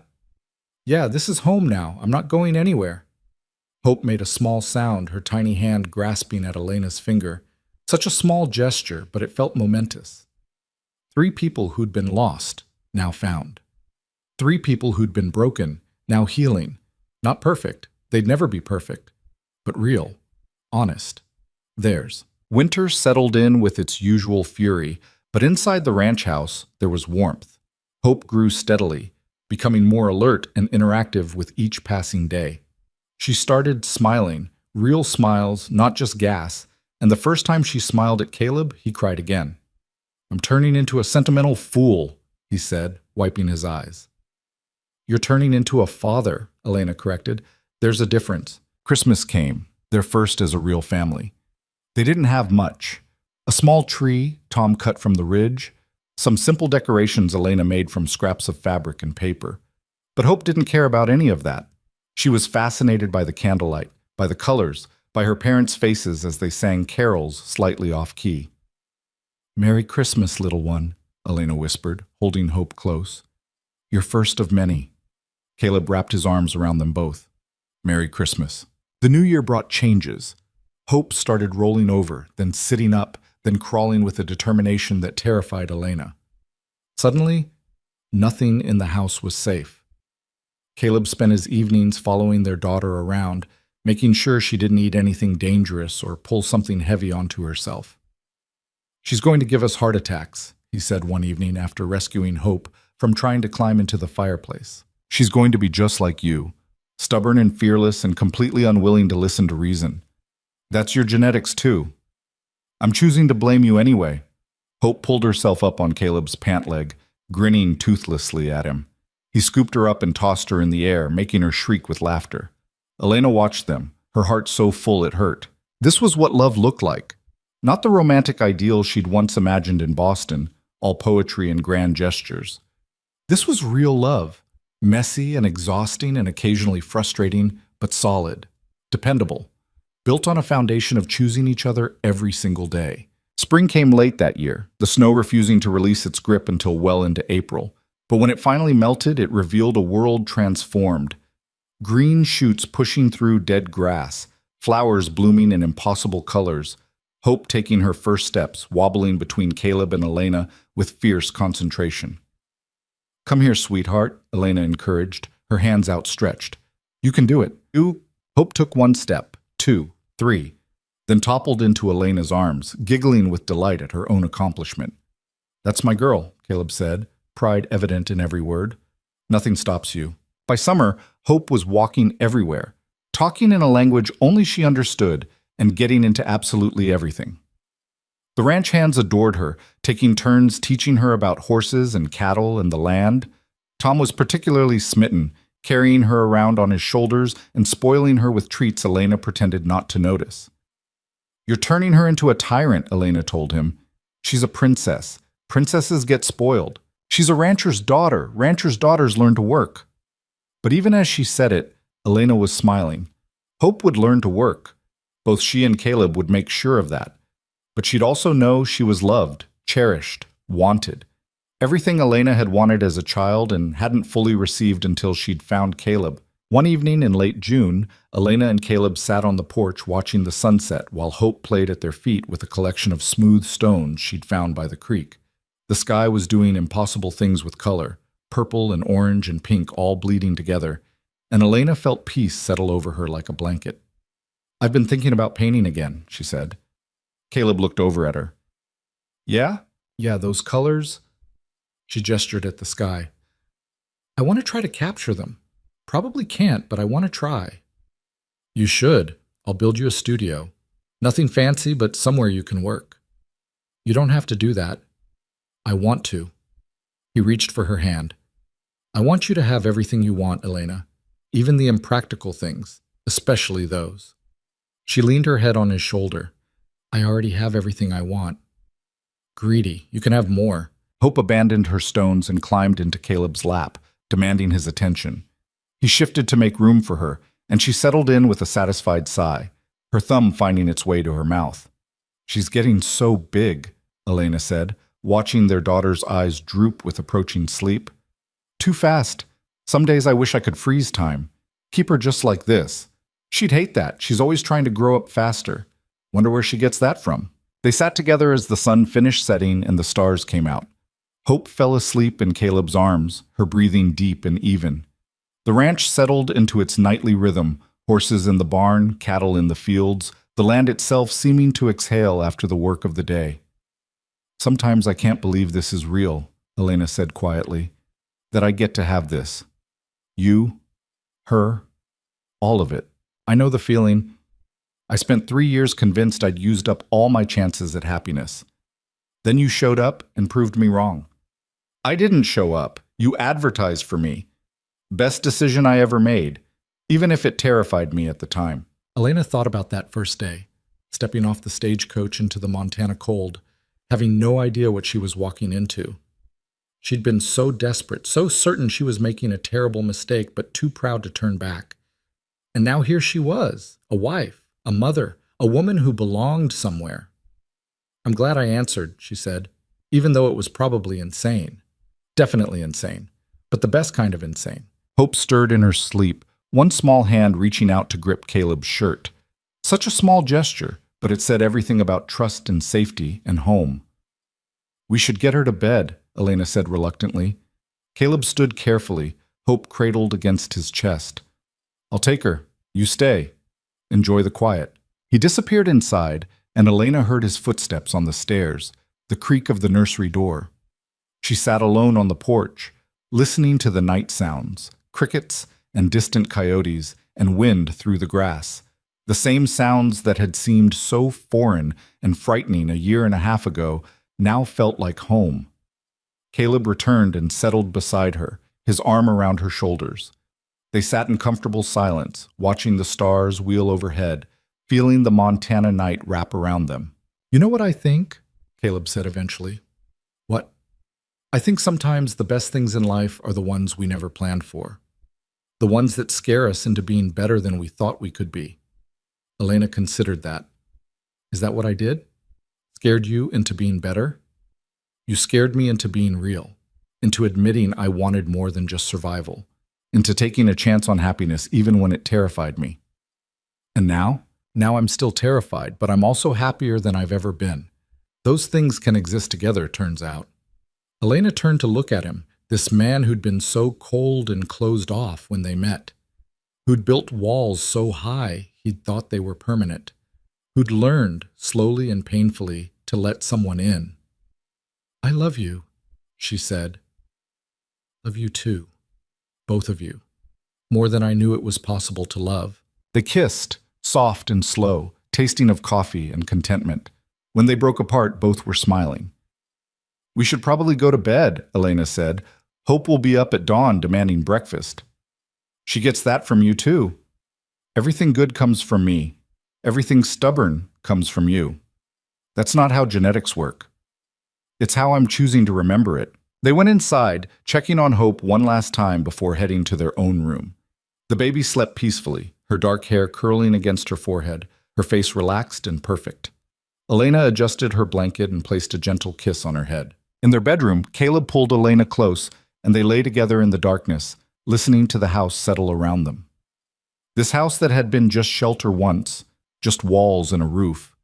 Yeah, this is home now. I'm not going anywhere. Hope made a small sound, her tiny hand grasping at Elena's finger. Such a small gesture, but it felt momentous. 3 people who'd been lost, now found. 3 people who'd been broken, now healing. Not perfect. They'd never be perfect. But real. Honest. Theirs. Winter settled in with its usual fury, but inside the ranch house there was warmth. Hope grew steadily, becoming more alert and interactive with each passing day. She started smiling, real smiles, not just gas, and the first time she smiled at Caleb, he cried again. I'm turning into a sentimental fool, he said, wiping his eyes. You're turning into a father, Elena corrected. There's a difference. Christmas came, their first as a real family. They didn't have much. A small tree Tom cut from the ridge, some simple decorations Elena made from scraps of fabric and paper. But Hope didn't care about any of that. She was fascinated by the candlelight, by the colors, by her parents' faces as they sang carols slightly off-key. Merry Christmas, little one, Elena whispered, holding Hope close. Your first of many. Caleb wrapped his arms around them both. Merry Christmas. The new year brought changes. Hope started rolling over, then sitting up, then crawling with a determination that terrified Elena. Suddenly, nothing in the house was safe. Caleb spent his evenings following their daughter around, making sure she didn't eat anything dangerous or pull something heavy onto herself. She's going to give us heart attacks, he said one evening after rescuing Hope from trying to climb into the fireplace. She's going to be just like you, stubborn and fearless and completely unwilling to listen to reason. That's your genetics too. I'm choosing to blame you anyway. Hope pulled herself up on Caleb's pant leg, grinning toothlessly at him. He scooped her up and tossed her in the air, making her shriek with laughter. Elena watched them, her heart so full it hurt. This was what love looked like. Not the romantic ideal she'd once imagined in Boston, all poetry and grand gestures. This was real love, messy and exhausting and occasionally frustrating, but solid, dependable. Built on a foundation of choosing each other every single day. Spring came late that year, the snow refusing to release its grip until well into April. But when it finally melted, it revealed a world transformed. Green shoots pushing through dead grass, flowers blooming in impossible colors, Hope taking her first steps, wobbling between Caleb and Elena with fierce concentration. Come here, sweetheart, Elena encouraged, her hands outstretched. You can do it. Hope took 1 step, 2, 3, then toppled into Elena's arms, giggling with delight at her own accomplishment. That's my girl, Caleb said, pride evident in every word. Nothing stops you. By summer, Hope was walking everywhere, talking in a language only she understood, and getting into absolutely everything. The ranch hands adored her, taking turns teaching her about horses and cattle and the land. Tom was particularly smitten, carrying her around on his shoulders and spoiling her with treats Elena pretended not to notice. You're turning her into a tyrant, Elena told him. She's a princess. Princesses get spoiled. She's a rancher's daughter. Rancher's daughters learn to work. But even as she said it, Elena was smiling. Hope would learn to work. Both she and Caleb would make sure of that. But she'd also know she was loved, cherished, wanted. Everything Elena had wanted as a child and hadn't fully received until she'd found Caleb. One evening in late June, Elena and Caleb sat on the porch watching the sunset while Hope played at their feet with a collection of smooth stones she'd found by the creek. The sky was doing impossible things with color, purple and orange and pink all bleeding together, and Elena felt peace settle over her like a blanket. I've been thinking about painting again, she said. Caleb looked over at her. Yeah? Yeah, those colors. She gestured at the sky. I want to try to capture them. Probably can't, but I want to try. You should. I'll build you a studio. Nothing fancy, but somewhere you can work. You don't have to do that. I want to. He reached for her hand. I want you to have everything you want, Elena. Even the impractical things, especially those. She leaned her head on his shoulder. I already have everything I want. Greedy, you can have more. Hope abandoned her stones and climbed into Caleb's lap, demanding his attention. He shifted to make room for her, and she settled in with a satisfied sigh, her thumb finding its way to her mouth. She's getting so big, Elena said, watching their daughter's eyes droop with approaching sleep. Too fast. Some days I wish I could freeze time. Keep her just like this. She'd hate that. She's always trying to grow up faster. Wonder where she gets that from. They sat together as the sun finished setting and the stars came out. Hope fell asleep in Caleb's arms, her breathing deep and even. The ranch settled into its nightly rhythm, horses in the barn, cattle in the fields, the land itself seeming to exhale after the work of the day. Sometimes I can't believe this is real, Elena said quietly, that I get to have this. You, her, all of it. I know the feeling. I spent 3 years convinced I'd used up all my chances at happiness. Then you showed up and proved me wrong. I didn't show up. You advertised for me. Best decision I ever made, even if it terrified me at the time. Elena thought about that first day, stepping off the stagecoach into the Montana cold, having no idea what she was walking into. She'd been so desperate, so certain she was making a terrible mistake, but too proud to turn back. And now here she was, a wife, a mother, a woman who belonged somewhere. I'm glad I answered, she said, even though it was probably insane. Definitely insane, but the best kind of insane. Hope stirred in her sleep, one small hand reaching out to grip Caleb's shirt. Such a small gesture, but it said everything about trust and safety and home. We should get her to bed, Elena said reluctantly. Caleb stood carefully, Hope cradled against his chest. I'll take her. You stay. Enjoy the quiet. He disappeared inside, and Elena heard his footsteps on the stairs, the creak of the nursery door. She sat alone on the porch, listening to the night sounds, crickets and distant coyotes and wind through the grass, the same sounds that had seemed so foreign and frightening a year and a half ago now felt like home. Caleb returned and settled beside her, his arm around her shoulders. They sat in comfortable silence, watching the stars wheel overhead, feeling the Montana night wrap around them. You know what I think? Caleb said eventually. What? I think sometimes the best things in life are the ones we never planned for. The ones that scare us into being better than we thought we could be. Elena considered that. Is that what I did? Scared you into being better? You scared me into being real, into admitting I wanted more than just survival, into taking a chance on happiness even when it terrified me. And now? Now I'm still terrified, but I'm also happier than I've ever been. Those things can exist together, turns out. Elena turned to look at him, this man who'd been so cold and closed off when they met, who'd built walls so high he'd thought they were permanent, who'd learned, slowly and painfully, to let someone in. I love you, she said. Love you too. Both of you. More than I knew it was possible to love. They kissed, soft and slow, tasting of coffee and contentment. When they broke apart, both were smiling. We should probably go to bed, Elena said. Hope will be up at dawn demanding breakfast. She gets that from you too. Everything good comes from me. Everything stubborn comes from you. That's not how genetics work. It's how I'm choosing to remember it. They went inside, checking on Hope one last time before heading to their own room. The baby slept peacefully, her dark hair curling against her forehead, her face relaxed and perfect. Elena adjusted her blanket and placed a gentle kiss on her head. In their bedroom, Caleb pulled Elena close, and they lay together in the darkness, listening to the house settle around them. This house that had been just shelter once, just walls and a roof.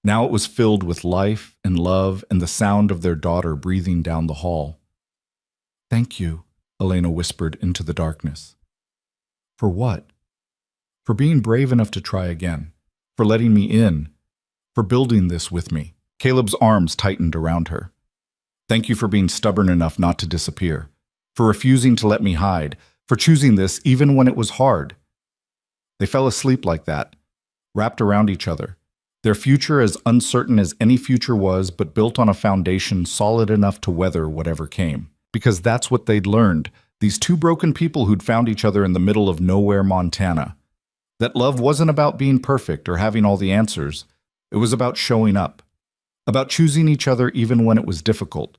Now it was filled with life and love and the sound of their daughter breathing down the hall. Thank you, Elena whispered into the darkness. For what? For being brave enough to try again, for letting me in, for building this with me. Caleb's arms tightened around her. Thank you for being stubborn enough not to disappear, for refusing to let me hide, for choosing this even when it was hard. They fell asleep like that, wrapped around each other, their future as uncertain as any future was, but built on a foundation solid enough to weather whatever came. Because that's what they'd learned, these two broken people who'd found each other in the middle of nowhere, Montana. That love wasn't about being perfect or having all the answers. It was about showing up, about choosing each other even when it was difficult,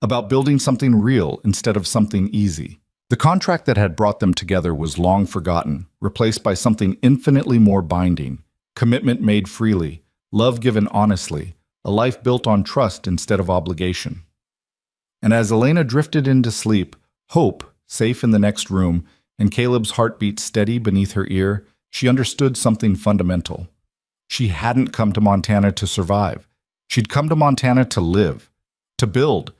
about building something real instead of something easy. The contract that had brought them together was long forgotten, replaced by something infinitely more binding, commitment made freely, love given honestly, a life built on trust instead of obligation. And as Elena drifted into sleep, hope, safe in the next room, and Caleb's heartbeat steady beneath her ear, she understood something fundamental. She hadn't come to Montana to survive. She'd come to Montana to live, to build,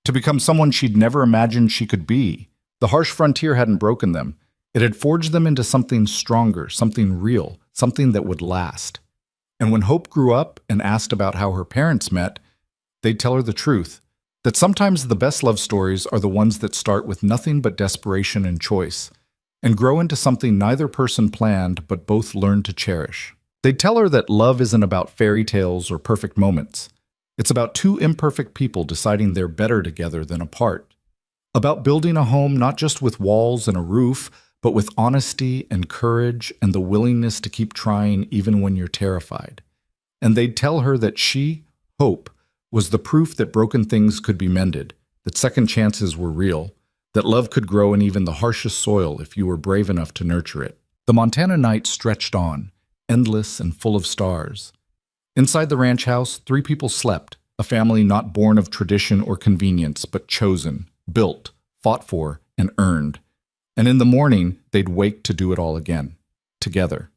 to become someone she'd never imagined she could be. The harsh frontier hadn't broken them. It had forged them into something stronger, something real, something that would last. And when Hope grew up and asked about how her parents met, they'd tell her the truth, that sometimes the best love stories are the ones that start with nothing but desperation and choice, and grow into something neither person planned but both learned to cherish. They'd tell her that love isn't about fairy tales or perfect moments. It's about two imperfect people deciding they're better together than apart. About building a home not just with walls and a roof, but with honesty and courage and the willingness to keep trying even when you're terrified. And they'd tell her that she, Hope, was the proof that broken things could be mended, that second chances were real, that love could grow in even the harshest soil if you were brave enough to nurture it. The Montana night stretched on, endless and full of stars. Inside the ranch house, 3 people slept, a family not born of tradition or convenience, but chosen, built, fought for, and earned. And in the morning, they'd wake to do it all again, together.